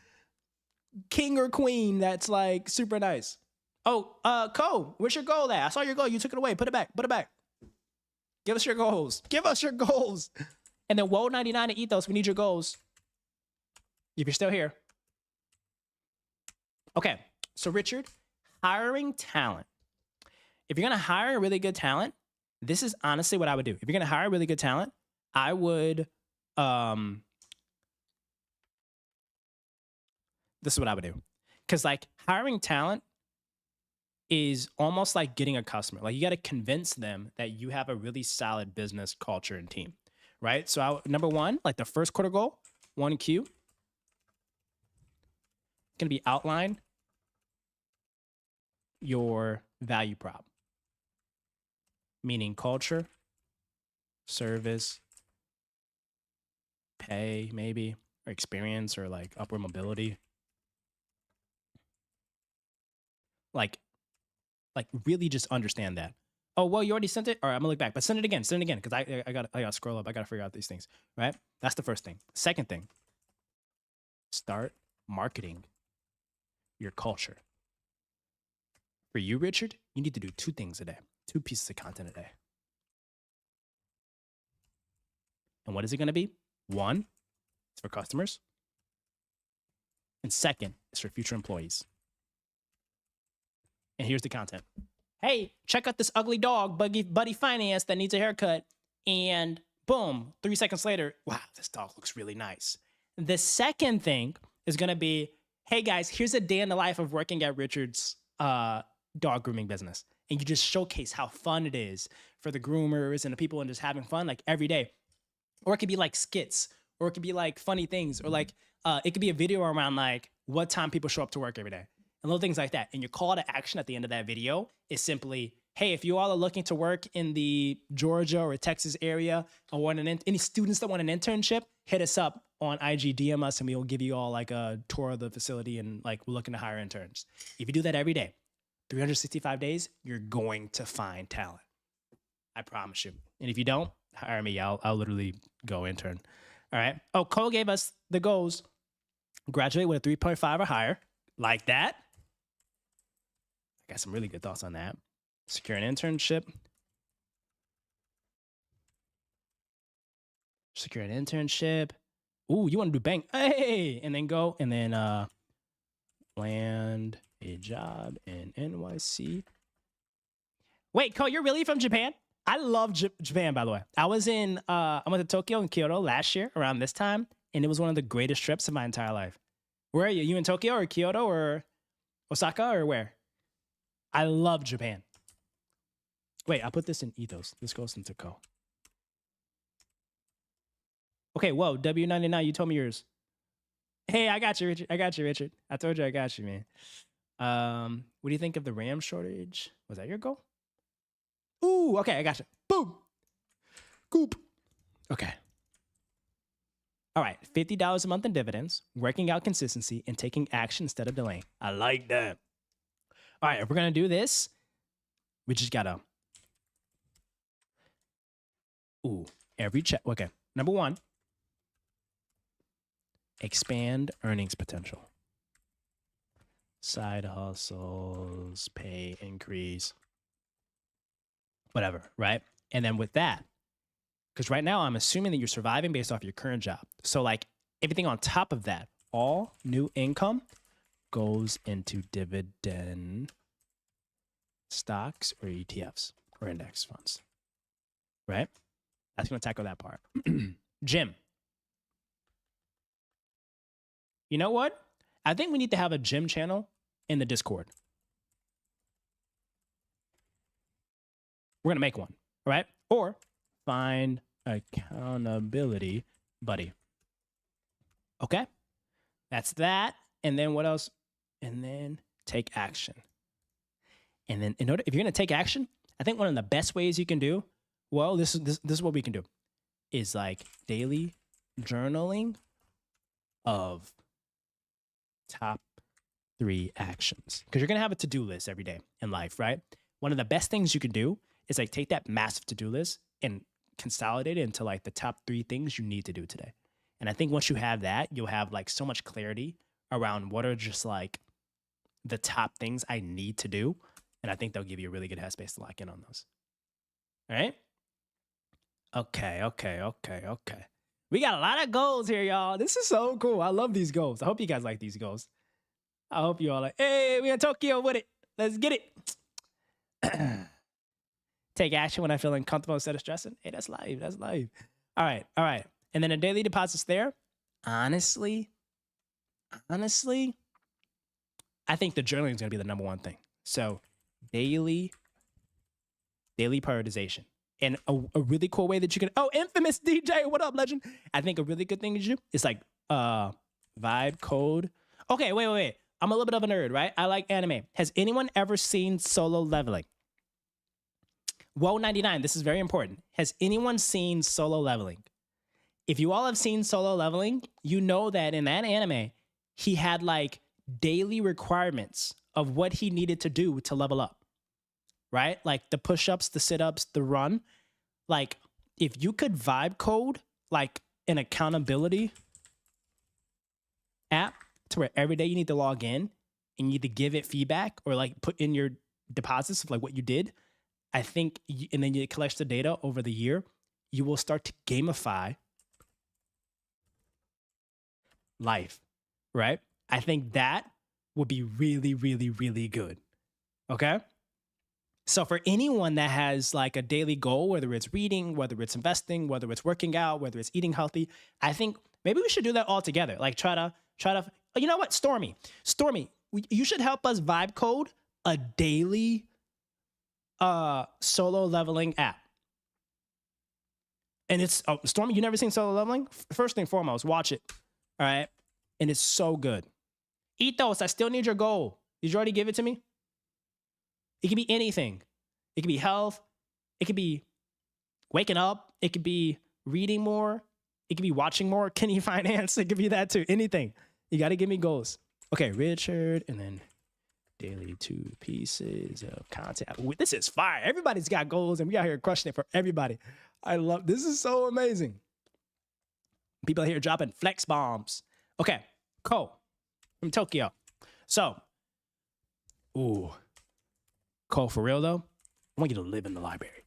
king or queen that's like super nice. Oh, Cole, where's your goal at? I saw your goal. You took it away. Put it back. Put it back. Give us your goals. Give us your goals. And then Woe 99 and Ethos, we need your goals. If you're still here. Okay, so Richard, hiring talent. If you're going to hire a really good talent, this is honestly what I would do. If you're going to hire a really good talent, I would, this is what I would do. Because like hiring talent is almost like getting a customer. Like you got to convince them that you have a really solid business culture and team, right? So number 1, like the first quarter goal, 1Q, going to be outline your value prop, meaning culture, service, pay maybe, or experience, or like upward mobility. Like really just understand that. Oh, well, you already sent it? All right, I'm gonna look back, but send it again, because I gotta scroll up, I gotta figure out these things, right? That's the first thing. Second thing, start marketing your culture. For you, Richard, you need to do 2 things a day, 2 pieces of content a day. And what is it gonna be? 1, it's for customers. And 2nd, it's for future employees. And here's the content. Hey, check out this ugly dog, Buddy Finance, that needs a haircut. And boom, 3 seconds later, wow, this dog looks really nice. The second thing is going to be, hey guys, here's a day in the life of working at Richard's dog grooming business. And you just showcase how fun it is for the groomers and the people and just having fun like every day. Or it could be like skits, or it could be like funny things, or like it could be a video around like what time people show up to work every day. And little things like that. And your call to action at the end of that video is simply, hey, if you all are looking to work in the Georgia or Texas area, or want any students that want an internship, hit us up on IG, DM us, and we will give you all like a tour of the facility, and like we're looking to hire interns. If you do that every day, 365 days, you're going to find talent. I promise you. And if you don't, hire me. I'll literally go intern. All right. Oh, Cole gave us the goals. Graduate with a 3.5 or higher. Like that. I got some really good thoughts on that. Secure an internship. Secure an internship. Ooh, you want to do bank? Hey, and then go and then land a job in NYC. Wait, Cole, you're really from Japan? I love Japan, by the way. I went to Tokyo and Kyoto last year around this time, and it was one of the greatest trips of my entire life. Where are you? You in Tokyo or Kyoto or Osaka or where? I love Japan. Wait, I put this in Ethos. This goes into Co. Okay, whoa, W99, you told me yours. Hey, I got you, Richard. I got you, Richard. I told you I got you, man. What do you think of the RAM shortage? Was that your goal? Ooh, okay, I got you. Boom. Goop. Okay. All right, $50 a month in dividends, working out consistency, and taking action instead of delaying. I like that. All right, if we're going to do this, we just got to... Ooh, every check. Okay, number 1, expand earnings potential. Side hustles, pay increase, whatever, right? And then with that, because right now I'm assuming that you're surviving based off your current job. So like everything on top of that, all new income goes into dividend stocks or ETFs or index funds, right? That's going to tackle that part. Gym. You know what? I think we need to have a gym channel in the Discord. We're going to make one, right? Or find accountability buddy. Okay, that's that. And then what else? And then take action. And then if you're gonna take action, I think one of the best ways you can do, well, this is what we can do, is like daily journaling of top 3 actions. Because you're gonna have a to-do list every day in life, right? One of the best things you can do is like take that massive to-do list and consolidate it into like the top 3 things you need to do today. And I think once you have that, you'll have like so much clarity around what are just like the top things I need to do. And I think they'll give you a really good headspace to lock in on those. All right? Okay. We got a lot of goals here, y'all. This is so cool. I love these goals. I hope you guys like these goals. I hope you all like, hey, we in Tokyo with it. Let's get it. Take action when I feel uncomfortable instead of stressing. Hey, that's live. That's live. All right. And then a daily deposits there. Honestly, I think the journaling is going to be the number one thing. So daily prioritization. And a really cool way that you can, infamous DJ, what up, legend? I think a really good thing to do is like vibe code. Okay, wait. I'm a little bit of a nerd, right? I like anime. Has anyone ever seen Solo Leveling? Whoa, 99, this is very important. Has anyone seen Solo Leveling? If you all have seen Solo Leveling, you know that in that anime, he had like daily requirements of what he needed to do to level up, right? Like the push-ups, the sit-ups, the run. Like if you could vibe code like an accountability app to where every day you need to log in and you need to give it feedback or like put in your deposits of like what you did, I think, and then you collect the data over the year, you will start to gamify life, right? I think that would be really, really, really good. Okay? So for anyone that has like a daily goal, whether it's reading, whether it's investing, whether it's working out, whether it's eating healthy, I think maybe we should do that all together. Like try to, you know what? Stormy, you should help us vibe code a daily Solo Leveling app. And it's, Stormy, you never seen Solo Leveling? First thing foremost, watch it. All right? And it's so good. Ethos, I still need your goal. Did you already give it to me? It could be anything. It could be health. It could be waking up. It could be reading more. It could be watching more. Can you finance? It could be that too. Anything. You got to give me goals. Okay, Richard, and then daily 2 pieces of content. Ooh, this is fire. Everybody's got goals, and we out here crushing it for everybody. I love this. Is so amazing. People here dropping flex bombs. Okay, Cole from Tokyo. So, Cole, for real though, I want you to live in the library.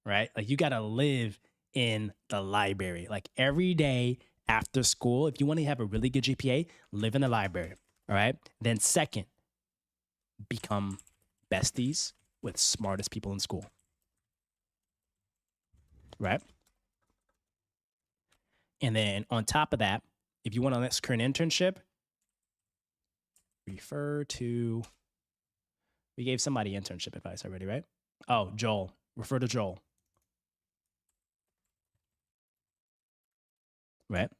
Right? Like you got to live in the library. Like every day after school, if you want to have a really good GPA, live in the library. All right? Then second, become besties with smartest people in school. Right? And then on top of that, if you want a current internship, refer to, we gave somebody internship advice already, right? Oh, Joel. Refer to Joel. Right?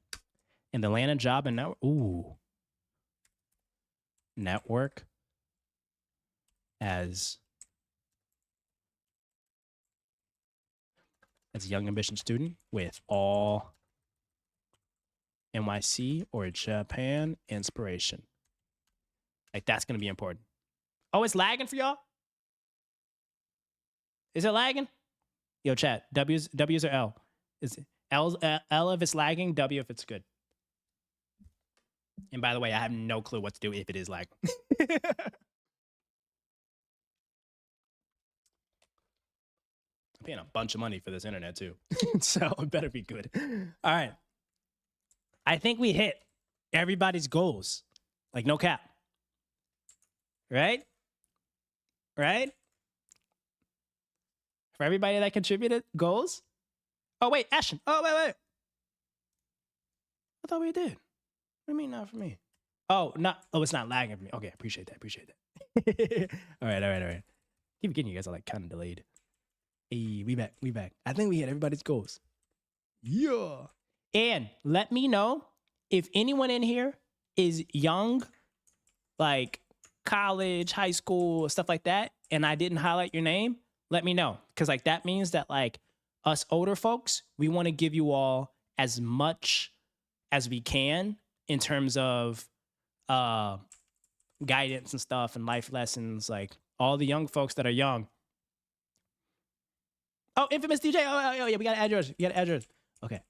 And the land and job and network. Network as a young ambition student with all NYC or Japan inspiration. Like that's going to be important. Oh, it's lagging for y'all? Is it lagging? Yo, chat. W's or L? Is it L if it's lagging, W if it's good. And by the way, I have no clue what to do if it is lagging. I'm paying a bunch of money for this internet too. So it better be good. All right. I think we hit everybody's goals. Like no cap. Right? Right? For everybody that contributed goals? Oh, wait, Ashton. Oh, wait. I thought we did. What do you mean not for me? Oh, it's not lagging for me. Okay, appreciate that. All right. Keep getting you guys are like kind of delayed. Hey, we back. We back. I think we hit everybody's goals. Yeah. And let me know if anyone in here is young, like college, high school, stuff like that, and I didn't highlight your name. Let me know. Because like that means that like us older folks, we want to give you all as much as we can in terms of guidance and stuff and life lessons. Like all the young folks that are young. Oh, infamous DJ. Oh yeah, we gotta add yours. We gotta add yours. Okay.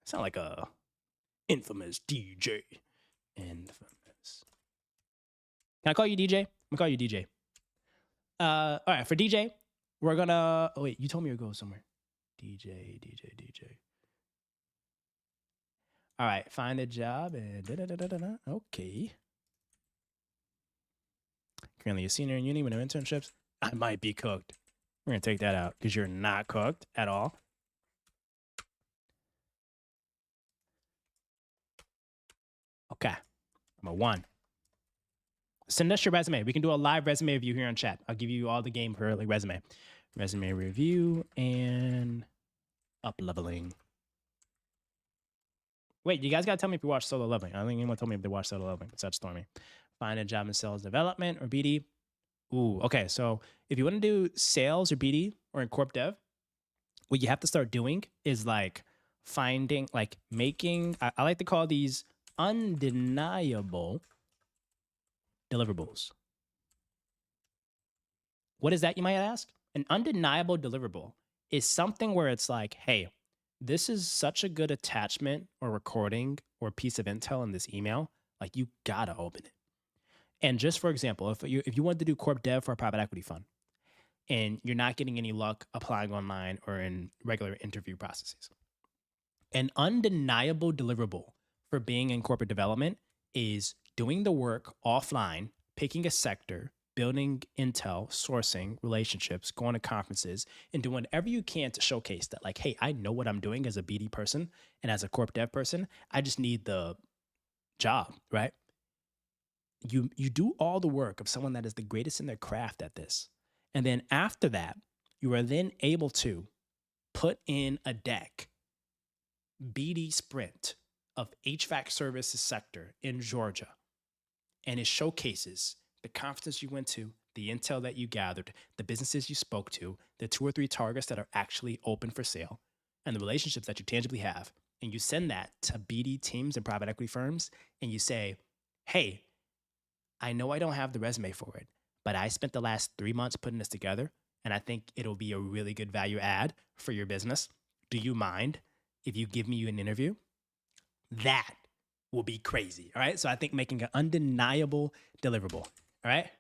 Sound like a infamous DJ. Infamous. Can I call you DJ? I'm gonna call you DJ. All right, for DJ, we're gonna. Oh wait, you told me to go somewhere. DJ. All right, find a job and okay. Currently a senior in uni with no internships. I might be cooked. We're gonna take that out because you're not cooked at all. Okay, I'm a 1. Send us your resume. We can do a live resume review here on chat. I'll give you all the game for like resume review and up leveling. Wait, you guys gotta tell me if you watch Solo Leveling. I don't think anyone told me if they watched Solo Leveling. Such Stormy. Find a job in sales development or BD. Ooh, okay. So if you want to do sales or BD or in corp dev, what you have to start doing is like finding, like making, I like to call these undeniable deliverables. What is that, you might ask? An undeniable deliverable is something where it's like, hey, this is such a good attachment or recording or piece of intel in this email. Like you gotta open it. And just for example, if you wanted to do corp dev for a private equity fund and you're not getting any luck applying online or in regular interview processes, an undeniable deliverable for being in corporate development is doing the work offline, picking a sector, building intel, sourcing, relationships, going to conferences, and doing whatever you can to showcase that, like, hey, I know what I'm doing as a BD person and as a corp dev person. I just need the job, right? You do all the work of someone that is the greatest in their craft at this. And then after that, you are then able to put in a deck, BD sprint of HVAC services sector in Georgia. And it showcases the conferences you went to, the intel that you gathered, the businesses you spoke to, the 2 or 3 targets that are actually open for sale, and the relationships that you tangibly have. And you send that to BD teams and private equity firms, and you say, hey, I know I don't have the resume for it, but I spent the last 3 months putting this together, and I think it'll be a really good value add for your business. Do you mind if you give me an interview? That will be crazy, all right? So I think making an undeniable deliverable, all right?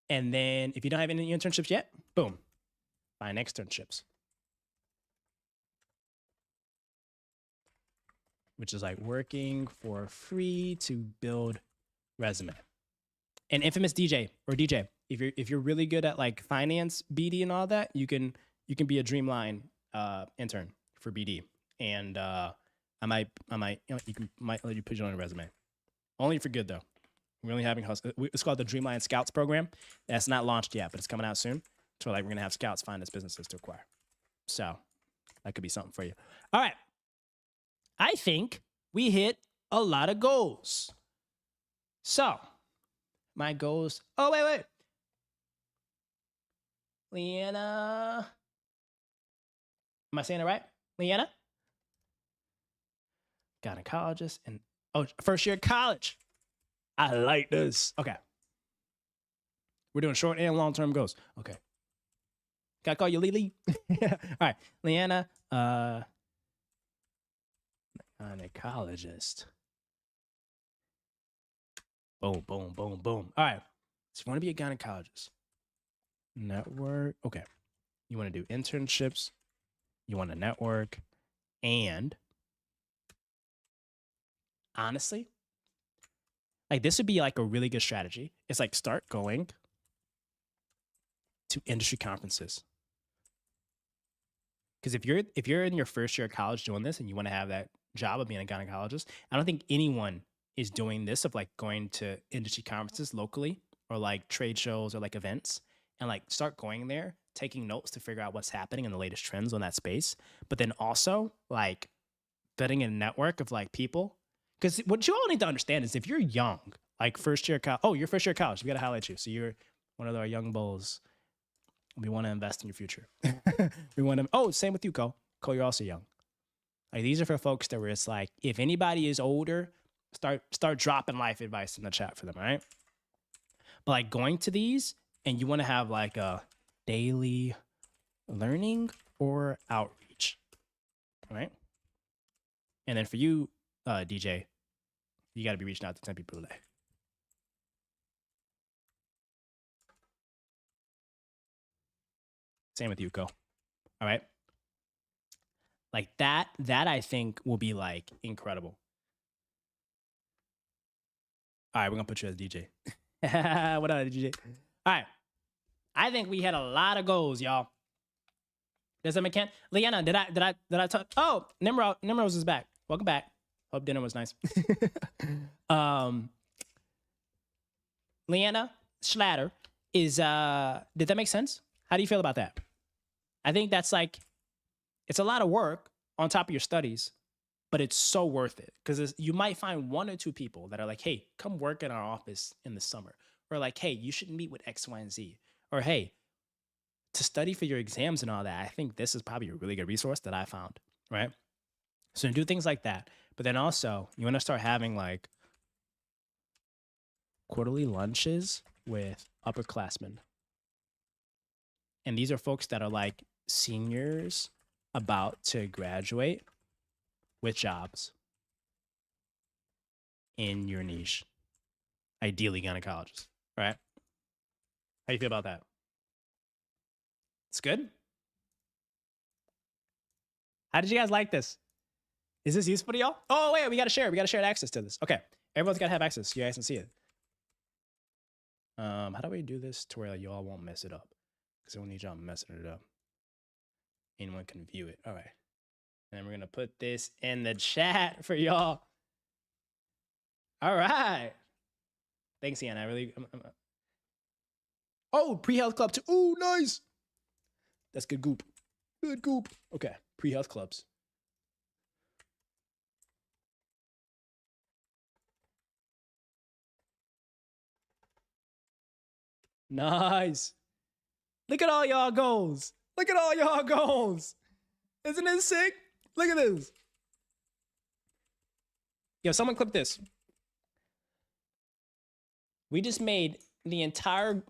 And then if you don't have any internships yet, boom, find externships. Which is like working for free to build resume. And infamous DJ or DJ, if you're really good at like finance, BD, and all that, you can be a Dreamline intern for BD. And I might might let you put it on a resume. Only for good though. We're only having it's called the Dreamline Scouts program. That's not launched yet, but it's coming out soon. So like we're gonna have scouts find us businesses to acquire. So that could be something for you. All right. I think we hit a lot of goals. So, my goals. Oh, wait. Leanna. Am I saying it right? Leanna? Gynecologist and first year of college. I like this. Okay. We're doing short and long-term goals. Okay. Can I call you Lily? All right. Leanna, gynecologist. Boom. All right. So you want to be a gynecologist. Network. Okay. You want to do internships. You want to network. And honestly, like this would be like a really good strategy. It's like start going to industry conferences. Because if you're in your first year of college doing this and you want to have that job of being a gynecologist, I don't think anyone is doing this of like going to industry conferences locally or like trade shows or like events and like start going there, taking notes to figure out what's happening and the latest trends on that space. But then also like building a network of like people. Because what you all need to understand is if you're young, like first year college, you're first year of college, we got to highlight you. So you're one of our young bulls. We want to invest in your future. We want to, same with you, Cole. Cole, you're also young. Like these are for folks that where it's like, if anybody is older, start dropping life advice in the chat for them, all right? But like going to these and you want to have like a daily learning or outreach, all right? And then for you, DJ, you got to be reaching out to 10 people today. Same with you, Ko. All right. Like that I think will be like incredible. All right, we're gonna put you as DJ. What up, DJ? All right. I think we had a lot of goals, y'all. Does that make sense? Leanna, did I talk? Oh, Nimrod is back. Welcome back. Hope dinner was nice. Leanna Schlatter is did that make sense? How do you feel about that? I think that's like, it's a lot of work on top of your studies, but it's so worth it because you might find one or two people that are like, hey, come work in our office in the summer. Or like, hey, you should meet with X, Y, and Z. Or hey, to study for your exams and all that, I think this is probably a really good resource that I found, right? So do things like that. But then also, you want to start having like quarterly lunches with upperclassmen. And these are folks that are like seniors about to graduate with jobs in your niche, ideally gynecologists, right? How you feel about that? It's good? How did you guys like this? Is this useful to y'all? Oh, wait, we got to share. We got to share access to this. Okay. Everyone's got to have access. You guys can see it. How do we do this to where y'all won't mess it up? Because I don't need y'all messing it up. Anyone can view it. All right. And then we're going to put this in the chat for y'all. All right. Thanks, Ian. I really... Oh, pre-health club too. Oh, nice. That's good goop. Good goop. Okay. Pre-health clubs. Nice. Look at all y'all goals. Look at all y'all goals. Isn't it sick? Look at this. Yo, someone clip this. We just made the entire...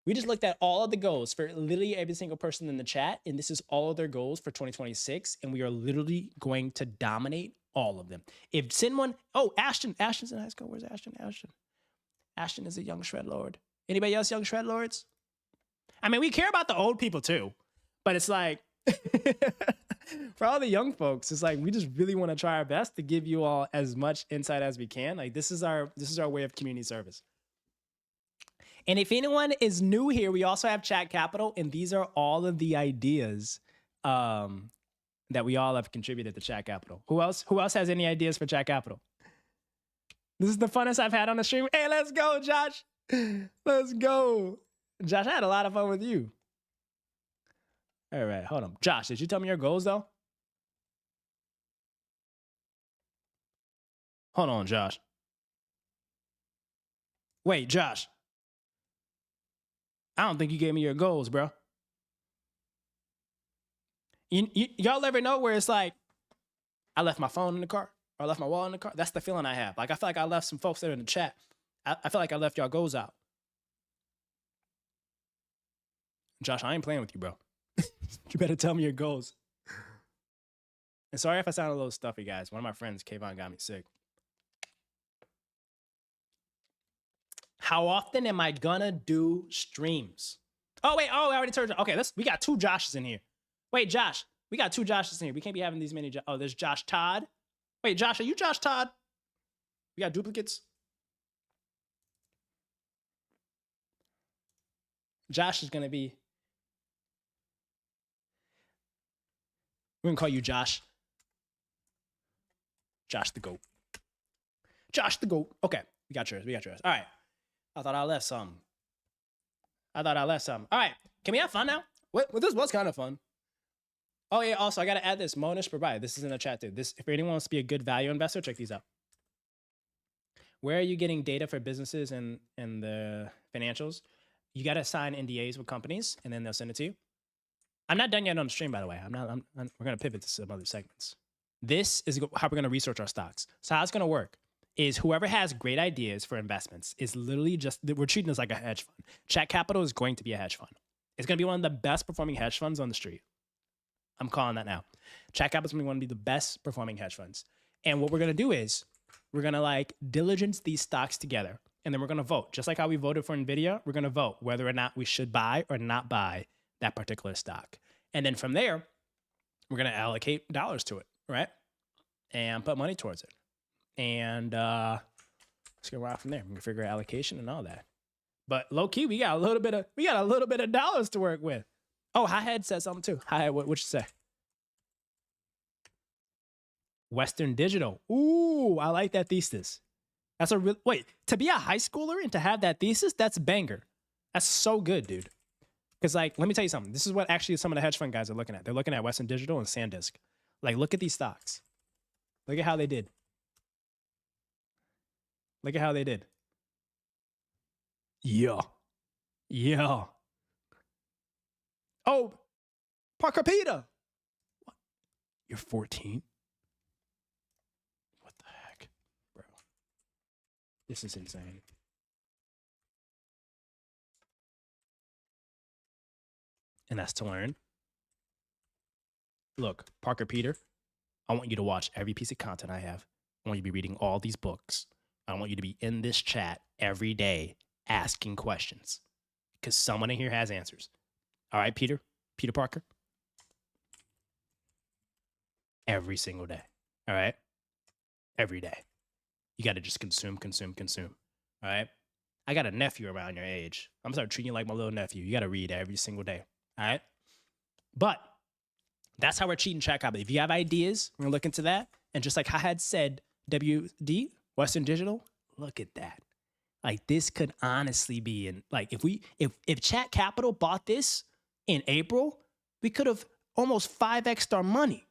We just looked at all of the goals for literally every single person in the chat, and this is all of their goals for 2026, and we are literally going to dominate all of them. If someone... Oh, Ashton's in high school. Where's Ashton? Ashton is a young shred lord. Anybody else young shred lords? I mean, we care about the old people too, but it's like, for all the young folks, it's like, we just really want to try our best to give you all as much insight as we can. Like this is our way of community service. And if anyone is new here, we also have Chat Capital, and these are all of the ideas that we all have contributed to Chat Capital. Who else has any ideas for Chat Capital? This is the funnest I've had on the stream. Hey, let's go, Josh. Let's go. Josh, I had a lot of fun with you. All right, hold on. Josh, did you tell me your goals, though? Hold on, Josh. Wait, Josh. I don't think you gave me your goals, bro. Y'all ever know where it's like, I left my phone in the car, or I left my wallet in the car? That's the feeling I have. Like, I feel like I left some folks that are in the chat. I feel like I left y'all goals out. Josh, I ain't playing with you, bro. You better tell me your goals. And sorry if I sound a little stuffy, guys. One of my friends, Kayvon, got me sick. How often am I gonna do streams? Oh, wait. Oh, I already told you. Okay, we got 2 Joshes in here. Wait, Josh. We got 2 Joshes in here. We can't be having these many. Oh, there's Josh Todd. Wait, Josh, are you Josh Todd? We got duplicates. Josh is gonna be... We're gonna call you Josh. Josh the GOAT. Josh the GOAT. Okay, we got yours. All right. I thought I left something. All right, can we have fun now? Well, this was kind of fun. Oh yeah, also I gotta add this. Monish provide. This is in the chat too. This, if anyone wants to be a good value investor, check these out. Where are you getting data for businesses and the financials? You gotta sign NDAs with companies, and then they'll send it to you. I'm not done yet on the stream, by the way. We're gonna pivot to some other segments. This is how we're gonna research our stocks. So how it's gonna work is whoever has great ideas for investments is literally just, we're treating this like a hedge fund. Chat Capital is going to be a hedge fund. It's gonna be one of the best performing hedge funds on the street. I'm calling that now. Chat Capital is gonna be one of the best performing hedge funds. And what we're gonna do is we're gonna like diligence these stocks together, and then we're gonna vote. Just like how we voted for NVIDIA, we're gonna vote whether or not we should buy or not buy that particular stock. And then from there, we're gonna allocate dollars to it, right? And put money towards it. And let's go right from there. We can figure out allocation and all that. But low key, we got a little bit of dollars to work with. Oh, Highhead said something too. Highhead, what you say? Western Digital. Ooh, I like that thesis. That's a real, wait, to be a high schooler and to have that thesis, that's banger. That's so good, dude. Because like, let me tell you something. This is what actually some of the hedge fund guys are looking at. They're looking at Western Digital and SanDisk. Like, look at these stocks. Look at how they did. Look at how they did. Yeah. Yeah. Oh, Parker Peter. What? You're 14? What the heck, bro? This is insane. And that's to learn. Look, Parker Peter, I want you to watch every piece of content I have. I want you to be reading all these books. I want you to be in this chat every day asking questions because someone in here has answers. All right, Peter Parker. Every single day. All right. Every day. You got to just consume. All right. I got a nephew around your age. I'm starting treating you like my little nephew. You got to read every single day. All right. But that's how we're cheating Chat Capital. If you have ideas, we're going to look into that. And just like I had said, WD, Western Digital, look at that. Like this could honestly be in, like if Chat Capital bought this in April, we could have almost 5x'd our money.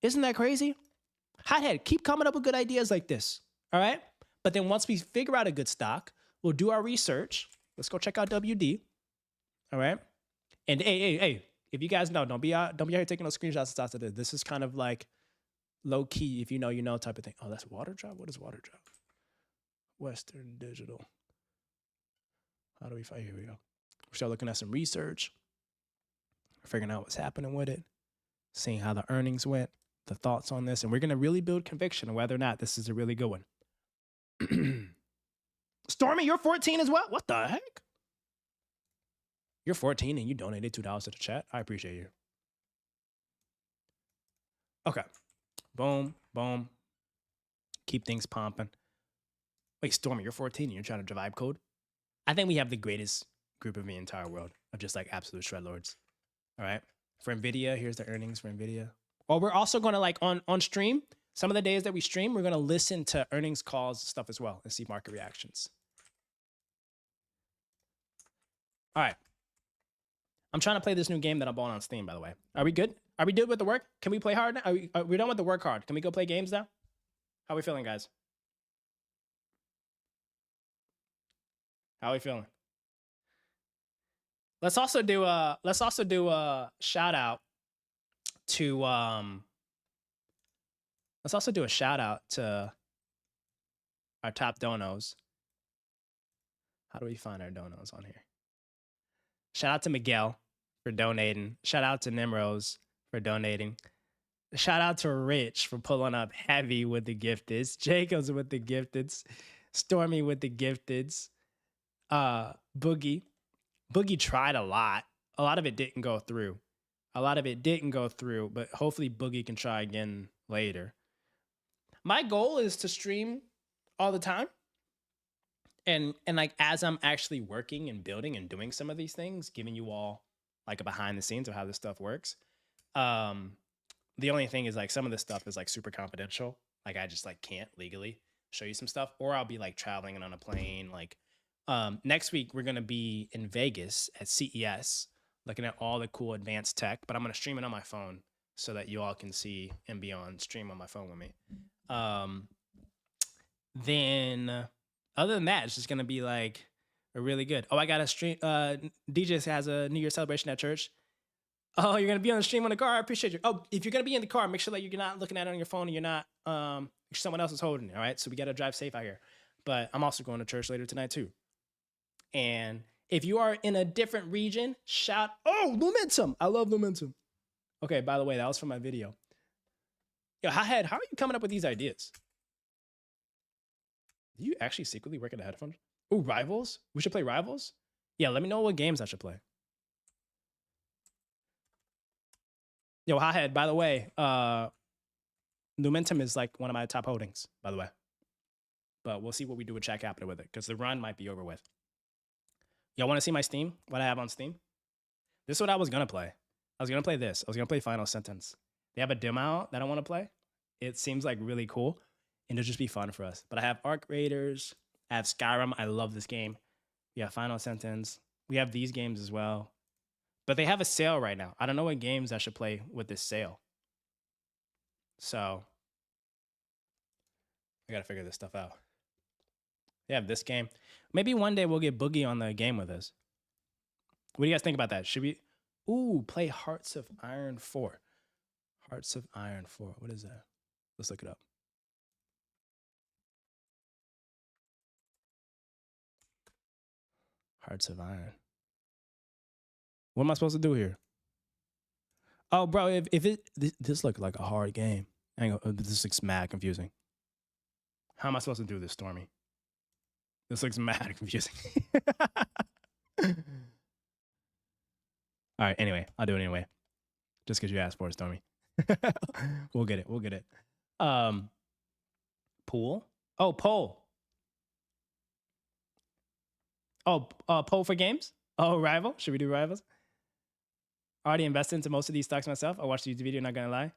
Isn't that crazy? Hothead, keep coming up with good ideas like this. All right. But then once we figure out a good stock, we'll do our research. Let's go check out WD. All right. And hey, if you guys know, don't be out here taking no screenshots and stuff to this. This is kind of like low key, if you know type of thing. Oh, that's water drop? What is water drop? Western Digital. How do we find? Here we go. We start looking at some research, figuring out what's happening with it, seeing how the earnings went, the thoughts on this, and we're going to really build conviction on whether or not this is a really good one. Stormy, you're 14 as well? What the heck? You're 14 and you donated $2 to the chat. I appreciate you. Okay. Boom, boom. Keep things pumping. Wait, Stormy, you're 14 and you're trying to vibe code? I think we have the greatest group in the entire world of just like absolute shred lords. All right. For NVIDIA, here's the earnings for NVIDIA. Well, we're also going to like on stream, some of the days that we stream, we're going to listen to earnings calls and stuff as well and see market reactions. All right. I'm trying to play this new game that I'm bought on Steam, by the way. Are we good? Are we good with the work? Can we play hard now? Are we done with the work hard? Can we go play games now? How are we feeling, guys? How are we feeling? Let's also do a shout out to let's also do a shout out to our top donos. How do we find our donos on here? Shout out to Miguel for donating. Shout out to Nimrose for donating. Shout out to Rich for pulling up heavy with the gifteds. Jacobs with the gifteds. Stormy with the gifteds. Boogie. Boogie tried a lot. A lot of it didn't go through. But hopefully Boogie can try again later. My goal is to stream all the time. And like as I'm actually working and building and doing some of these things, giving you all like a behind the scenes of how this stuff works. The only thing is like some of this stuff is like super confidential. Like I just like can't legally show you some stuff, or I'll be like traveling and on a plane, like Next week, we're going to be in Vegas at CES, looking at all the cool advanced tech, but I'm going to stream it on my phone so that you all can see and be on stream on my phone with me. Then other than that, it's just going to be like a really good. Oh, I got a stream. DJ has a New Year's celebration at church. Oh, you're going to be on the stream on the car. I appreciate you. Oh, if you're going to be in the car, make sure that you're not looking at it on your phone and you're not, someone else is holding it. All right. So we got to drive safe out here. But I'm also going to church later tonight too. And if you are in a different region, Lumentum. I love Lumentum. Okay, by the way, that was from my video. Yo, Hothead, how are you coming up with these ideas? Do you actually secretly work at the headphones? Oh, Rivals? We should play Rivals? Yeah, let me know what games I should play. Yo, Hothead, by the way, Lumentum is like one of my top holdings, by the way. But we'll see what we do with Chat Capital with it, because the run might be over with. Y'all want to see my Steam? What I have on Steam? This is what I was going to play. I was going to play this. I was going to play Final Sentence. They have a demo out that I want to play. It seems like really cool, and it'll just be fun for us. But I have Arc Raiders. I have Skyrim. I love this game. We have Final Sentence. We have these games as well. But they have a sale right now. I don't know what games I should play with this sale. So I got to figure this stuff out. They have this game. Maybe one day we'll get Boogie on the game with us. What do you guys think about that? Should we... Ooh, play Hearts of Iron 4. Hearts of Iron 4. What is that? Let's look it up. Hearts of Iron. What am I supposed to do here? Oh, bro, this looks like a hard game. Hang on, this looks mad confusing. How am I supposed to do this, Stormy? This looks mad confusing. All right, anyway, I'll do it anyway. Just because you asked for it, Stormy. We'll get it. We'll get it. Pool? Oh, poll. Oh, poll for games? Oh, Rival? Should we do Rivals? I already invested into most of these stocks myself. I watched the YouTube video, not gonna lie,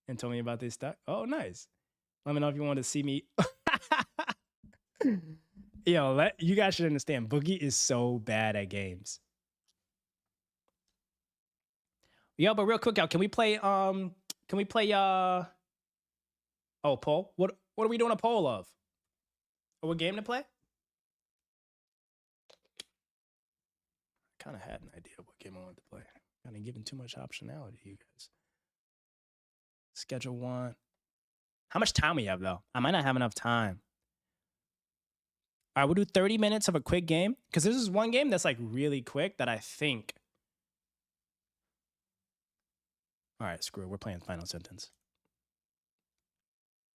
and told me about this stock. Oh, nice. Let me know if you want to see me. Yo, you guys should understand, Boogie is so bad at games. Yo, but real quick, y'all, can we play oh, poll? What are we doing a poll of? Or what game to play? I kind of had an idea of what game I wanted to play. Kind of giving too much optionality to you guys. Schedule 1. How much time we have, though? I might not have enough time. All right, we'll do 30 minutes of a quick game. Because this is one game that's like really quick that I think... All right, screw it. We're playing Final Sentence.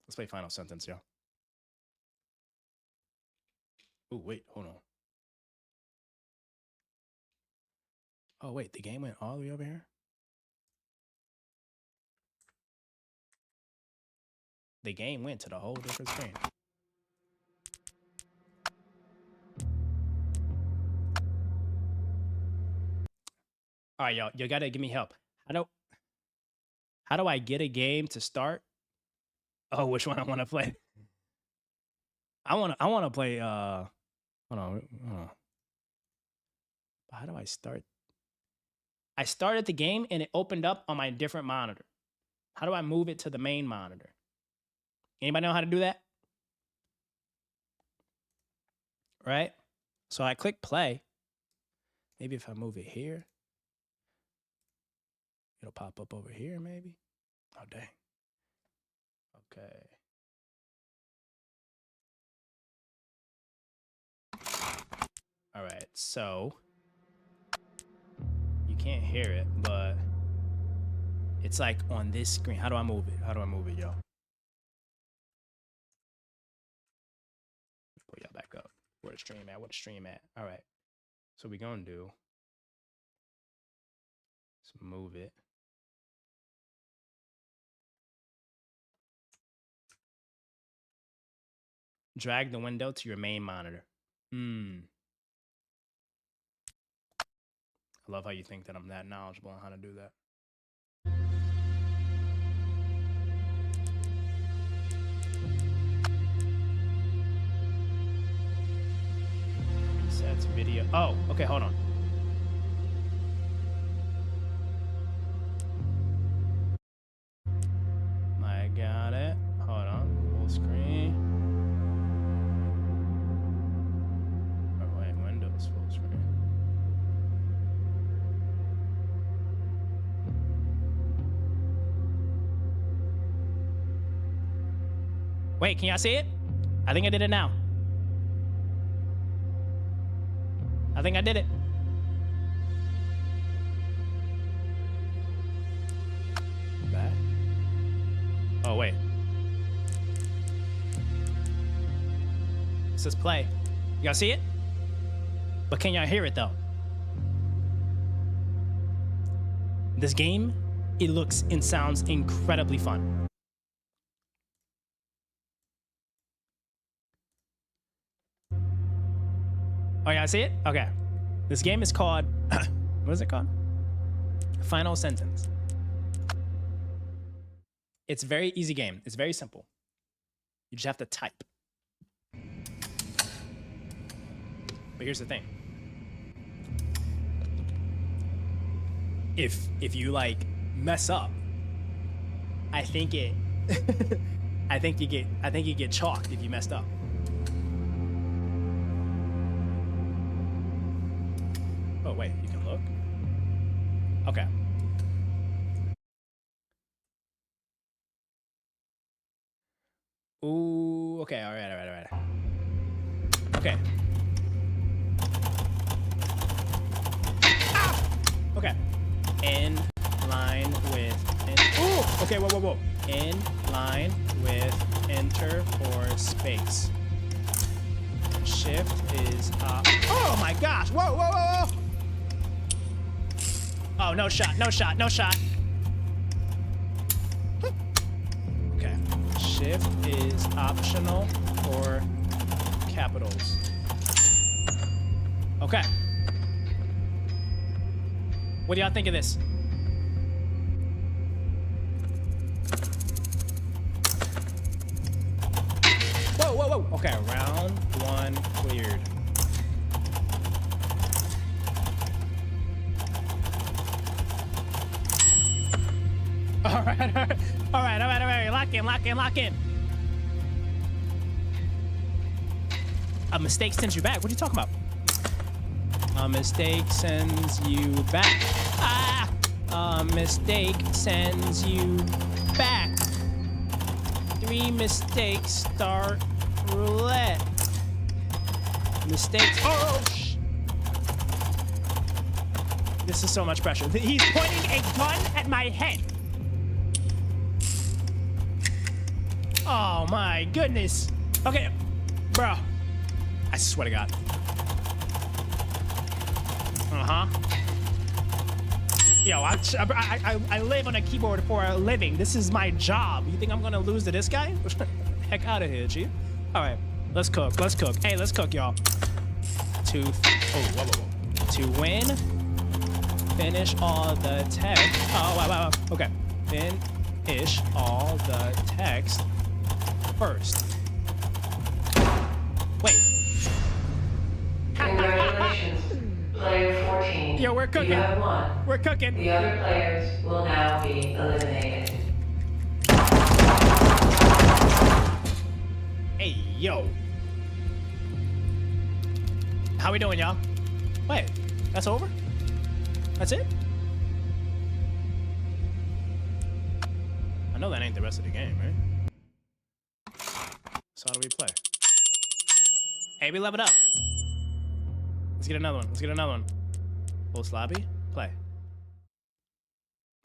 Let's play Final Sentence, y'all. Oh, wait, hold on. Oh, wait, the game went all the way over here? The game went to the whole different screen. All right, y'all, you gotta give me help. How do I get a game to start? Oh, which one I want to play? I want to play. Hold on. How do I start? I started the game and it opened up on my different monitor. How do I move it to the main monitor? Anybody know how to do that? Right? So I click play. Maybe if I move it here, it'll pop up over here, maybe. Oh, dang. Okay. All right, so you can't hear it, but it's like on this screen. How do I move it? How do I move it, yo? Pull y'all back up. Where the stream at? What the stream at? All right. So we gonna do. Let's move it. Drag the window to your main monitor. I love how you think that I'm that knowledgeable on how to do that. video. Oh, okay, hold on. I got it. Hold on. Full screen. Oh, wait, Windows full screen. Wait, can y'all see it? I think I did it now. I think I did it. Back. Oh, wait. It says play. Y'all see it? But can y'all hear it though? This game, it looks and sounds incredibly fun. Oh, yeah, I see it? Okay. This game is called, what is it called? Final Sentence. It's a very easy game. It's very simple. You just have to type. But here's the thing. If you like mess up, I think you get chalked if you messed up. Oh, wait, you can look? Okay. Ooh, okay, all right. Okay. Ah! Okay. In line with, ooh, okay, whoa. In line with enter or space. Shift is up. Oh my gosh, whoa. Oh, no shot. Okay. Shift is optional for capitals. Okay. What do y'all think of this? Whoa. Okay, round one cleared. All right. Lock in. A mistake sends you back. What are you talking about? A mistake sends you back. Ah! A mistake sends you back. 3 mistakes start roulette. Mistakes. Oh, this is so much pressure. He's pointing a gun at my head. Oh my goodness. Okay, bro. I swear to God. Yo, I live on a keyboard for a living. This is my job. You think I'm gonna lose to this guy? Heck out of here, Chief. All right, let's cook. Hey, let's cook, y'all. Whoa. To win, finish all the text. Oh, wow. Okay, finish all the text first. Wait. Congratulations, player 14. Yo, we're cooking. You have won. We're cooking. The other players will now be eliminated. Hey, yo. How we doing, y'all? Wait, that's over? That's it? I know that ain't the rest of the game, right? So how do we play? Hey, we leveled up. Let's get another one. Full slobby. Play.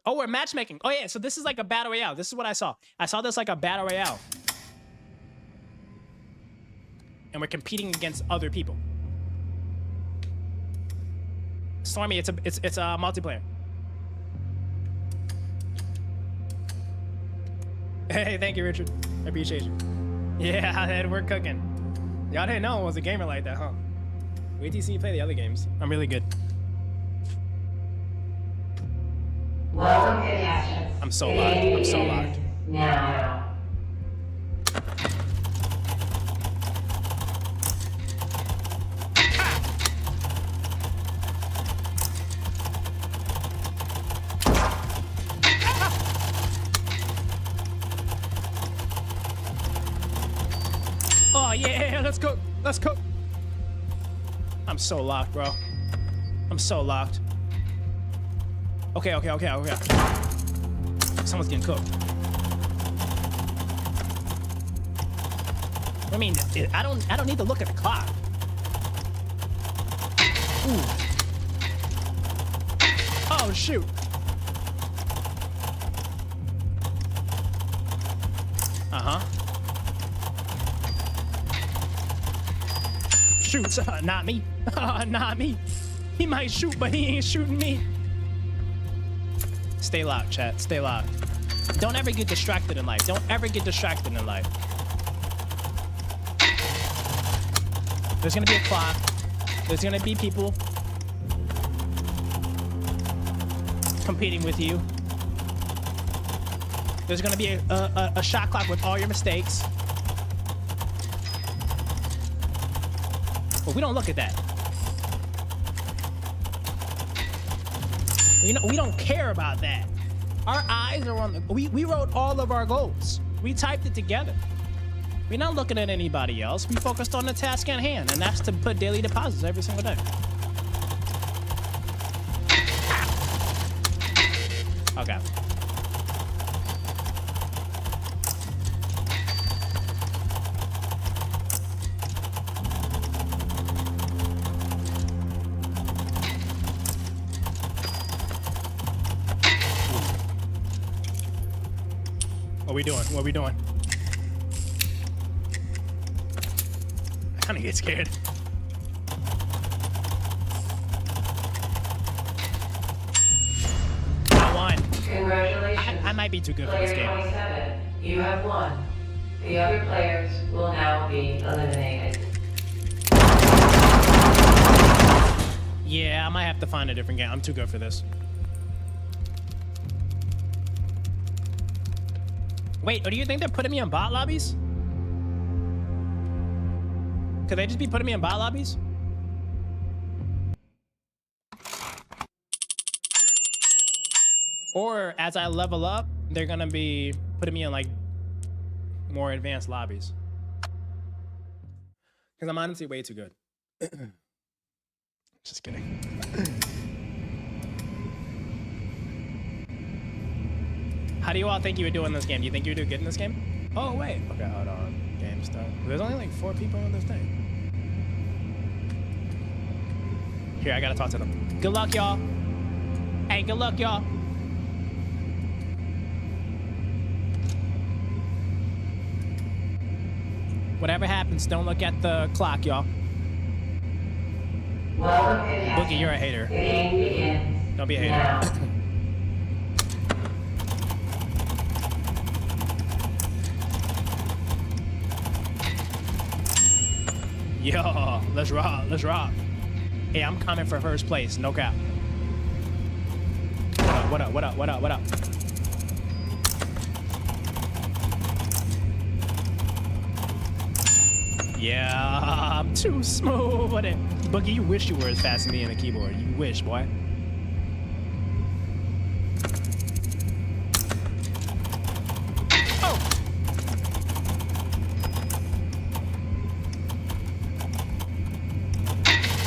Oh, we're matchmaking. Oh yeah, so this is like a battle royale. This is what I saw. I saw this like a battle royale. And we're competing against other people. Stormy, it's a multiplayer. Hey, thank you, Richard. I appreciate you. Yeah, we're cooking. Y'all didn't know I was a gamer like that, huh? Wait till you see me play the other games. I'm really good. Welcome, contestants. I'm so locked. Now. Oh yeah, let's go. Let's go. I'm so locked, bro. I'm so locked. Okay. Someone's getting cooked. I mean, I don't need to look at the clock. Ooh. Oh shoot. Shoots, not me. Not me. He might shoot, but he ain't shooting me. Stay locked, chat. Stay locked. Don't ever get distracted in life. Don't ever get distracted in life. There's gonna be a clock. There's gonna be people competing with you. There's gonna be a shot clock with all your mistakes. But we don't look at that. You know, we don't care about that. Our eyes are on the... We wrote all of our goals. We typed it together. We're not looking at anybody else. We focused on the task at hand, and that's to put daily deposits every single day. Okay. What we doing? What we doing? I kind of get scared. I won. Congratulations. I might be too good for this Player game. 27, you have won. The other players will now be eliminated. Yeah, I might have to find a different game. I'm too good for this. Wait, or do you think they're putting me in bot lobbies? Could they just be putting me in bot lobbies? Or as I level up, they're gonna be putting me in like more advanced lobbies. Because I'm honestly way too good. Just kidding. How do you all think you would do in this game? Do you think you would do good in this game? Oh, wait. Okay, hold on. Game start. There's only like 4 people in this thing. Here, I gotta talk to them. Good luck, y'all. Hey, good luck, y'all. Whatever happens, don't look at the clock, y'all. Boogie, you're a hater. Don't be a hater. Yo, let's rock, let's rock. Hey, I'm coming for first place, no cap. What up, what up, what up, what up, what up? Yeah, I'm too smooth with it. Boogie, you wish you were as fast as me in the keyboard. You wish, boy. Oh!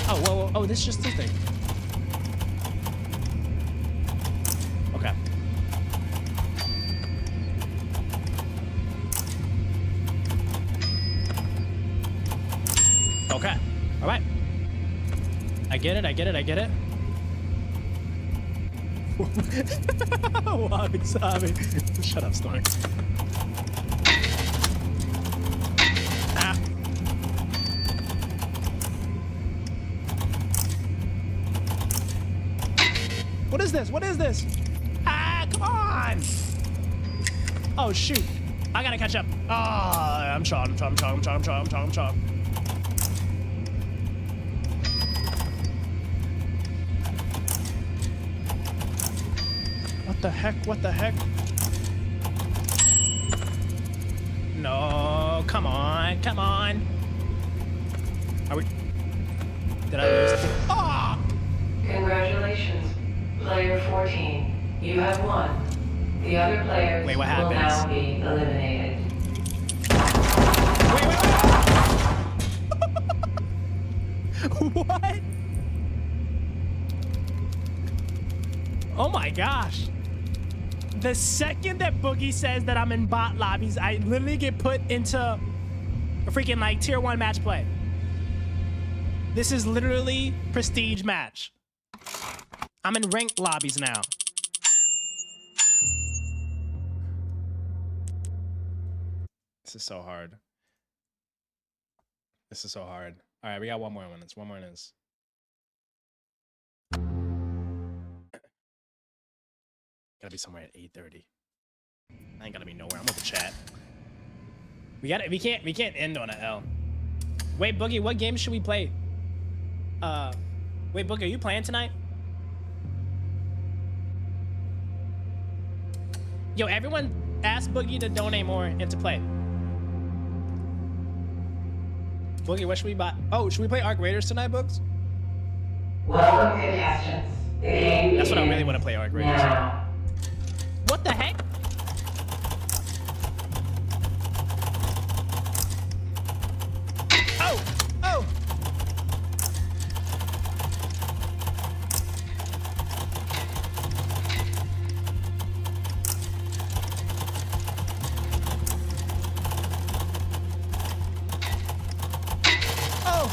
Oh, whoa, whoa. Oh, this is just this thing. Okay. Okay. All right. I get it. I get it. I get it. Wabi sabi. Shut up, Storm. Ah. What is this? What is this? Ah, come on! Oh shoot! I gotta catch up. Oh, I'm shot. I'm shot. I'm shot. I'm shot. I'm shot. I'm shot. I'm shot. What the heck? What the heck? No, come on, come on. Are we? Did I lose? Ah! Congratulations, player 14. You have won. The other players Wait, what will happens? now be eliminated. Wait, wait, wait! my gosh. The second that Boogie says that I'm in bot lobbies, I literally get put into a freaking like tier 1 match play. This is literally prestige match. I'm in ranked lobbies now. This is so hard. This is so hard. All right, we got one more minutes. One more minutes. Gotta be somewhere at 8:30. I ain't gotta be nowhere. I'm with the chat. We can't end on an L. Wait, Boogie, what game should we play? Wait, Boogie, are you playing tonight? Yo, everyone ask Boogie to donate more and to play. Boogie, what should we buy? Oh, should we play Arc Raiders tonight, Books? Welcome, contestants. The game That's what I really want to play, Arc Raiders. now. What the heck? Oh! Oh! Oh!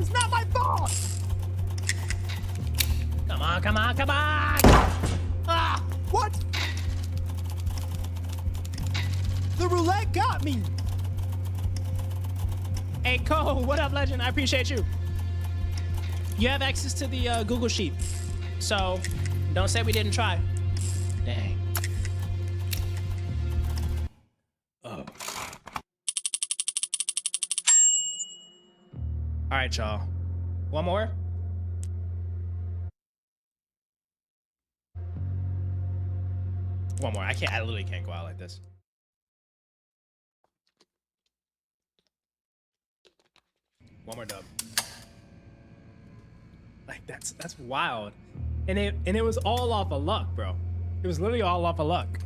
It's not my fault! Come on, come on, come on! Ah! What? The roulette got me! Hey, Cole, what up, legend? I appreciate you. You have access to the Google Sheet, so don't say we didn't try. Dang. Oh. All right, y'all. One more. One more. I literally can't go out like this. One more dub. Like that's wild. And it was all off of luck, bro. It was literally all off of luck.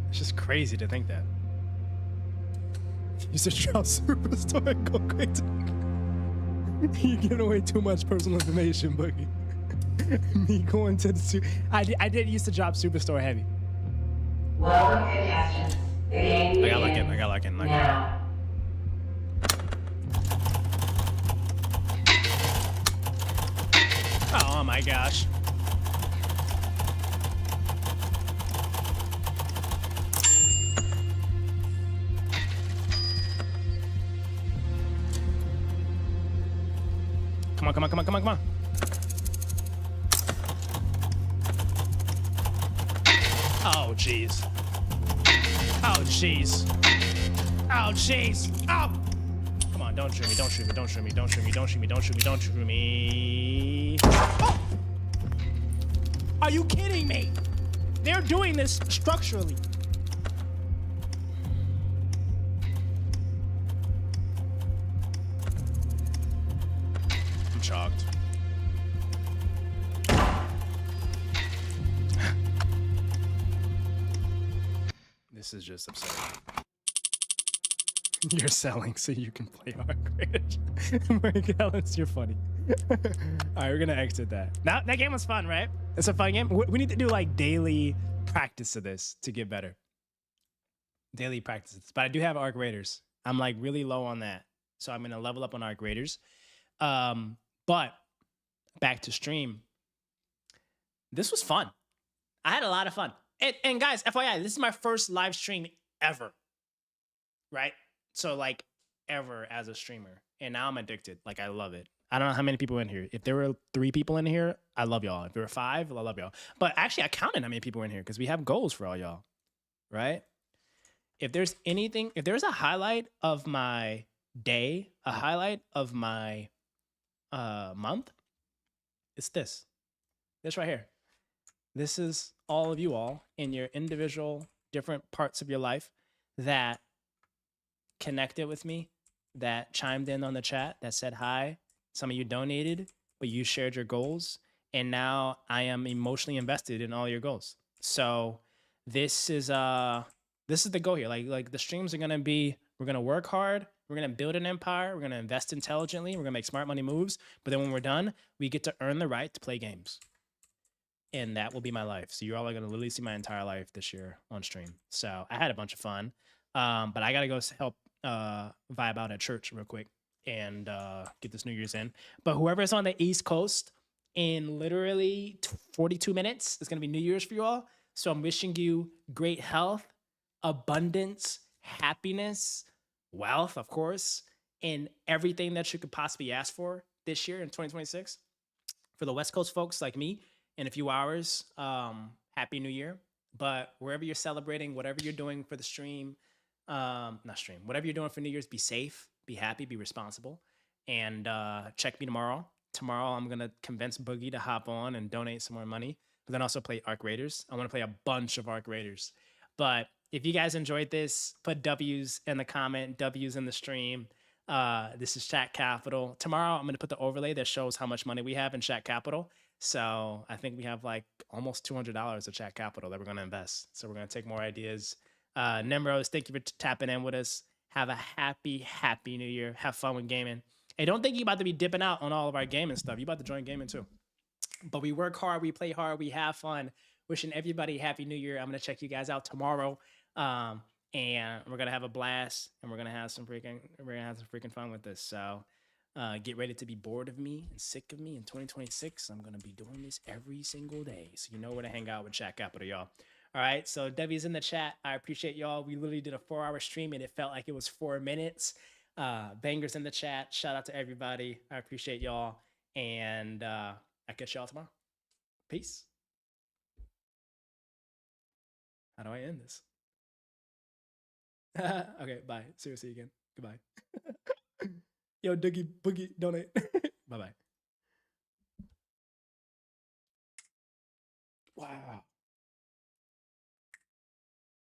It's just crazy to think that. You should drop Superstore and go crazy. You're giving away too much personal information, Boogie. Me going to the I did used to drop Superstore heavy. Welcome, contestants. The game I got luck in. I got luck in. now. Oh my gosh. Come on, come on, come on, come on, come on. Oh, jeez. Oh, jeez. Oh, jeez. Oh! Come on, don't shoot me, don't shoot me, don't shoot me, don't shoot me, don't shoot me, don't shoot me, don't shoot me. Oh! Are you kidding me? They're doing this structurally. I'm shocked. This is just absurd. You're selling so you can play Arc Raiders. Mark Ellis, you're funny. All right, we're gonna exit that. Now that game was fun, right? It's a fun game. We need to do like daily practice of this to get better. Daily practices. But I do have Arc Raiders. I'm like really low on that, so I'm gonna level up on Arc Raiders. But back to stream. This was fun. I had a lot of fun. And guys, FYI, this is my first live stream ever. Right? So like ever as a streamer. And now I'm addicted. Like I love it. I don't know how many people in here. If there were 3 people in here, I love y'all. If there were 5, I love y'all. But actually I counted how many people were in here because we have goals for all y'all. Right? If there's anything, if there's a highlight of my day, a highlight of my month, it's this. This right here. This is all of you all in your individual different parts of your life that connected with me, that chimed in on the chat, that said hi. Some of you donated, but you shared your goals. And now I am emotionally invested in all your goals. So this is the goal here. Like the streams are gonna be, we're gonna work hard, we're gonna build an empire, we're gonna invest intelligently, we're gonna make smart money moves. But then when we're done, we get to earn the right to play games. And that will be my life. So you're all gonna literally see my entire life this year on stream. So I had a bunch of fun. But I gotta go help vibe out at church real quick and get this New Year's in. But whoever's on the East Coast, in literally 42 minutes, it's gonna be New Year's for you all. So I'm wishing you great health, abundance, happiness, wealth, of course, and everything that you could possibly ask for this year in 2026. For the West Coast folks like me, in a few hours, Happy New Year. But wherever you're celebrating, whatever you're doing for the stream, whatever you're doing for New Year's, be safe, be happy, be responsible. And check me tomorrow. Tomorrow, I'm going to convince Boogie to hop on and donate some more money, but then also play Arc Raiders. I want to play a bunch of Arc Raiders. But if you guys enjoyed this, put W's in the comment, W's in the stream. This is Chat Capital. Tomorrow, I'm going to put the overlay that shows how much money we have in Chat Capital. So I think we have like almost $200 of Chat Capital that we're going to invest. So we're going to take more ideas. Nemrose, thank you for tapping in with us. Have a happy New Year. Have fun with gaming. And don't think you're about to be dipping out on all of our gaming stuff. You're about to join gaming too. But we work hard, we play hard, we have fun. Wishing everybody Happy New Year. I'm going to check you guys out tomorrow. And we're going to have a blast, and we're going to have some freaking fun with this. So get ready to be bored of me and sick of me in 2026. I'm going to be doing this every single day. So you know where to hang out with Chat Capital, y'all. All right, so Debbie's in the chat. I appreciate y'all. We literally did a 4-hour stream, and it felt like it was 4 minutes. Bangers in the chat. Shout out to everybody. I appreciate y'all. And I'll catch y'all tomorrow. Peace. How do I end this? Okay, bye. Seriously again. Goodbye. Yo, Doogie Boogie, donate. Bye-bye.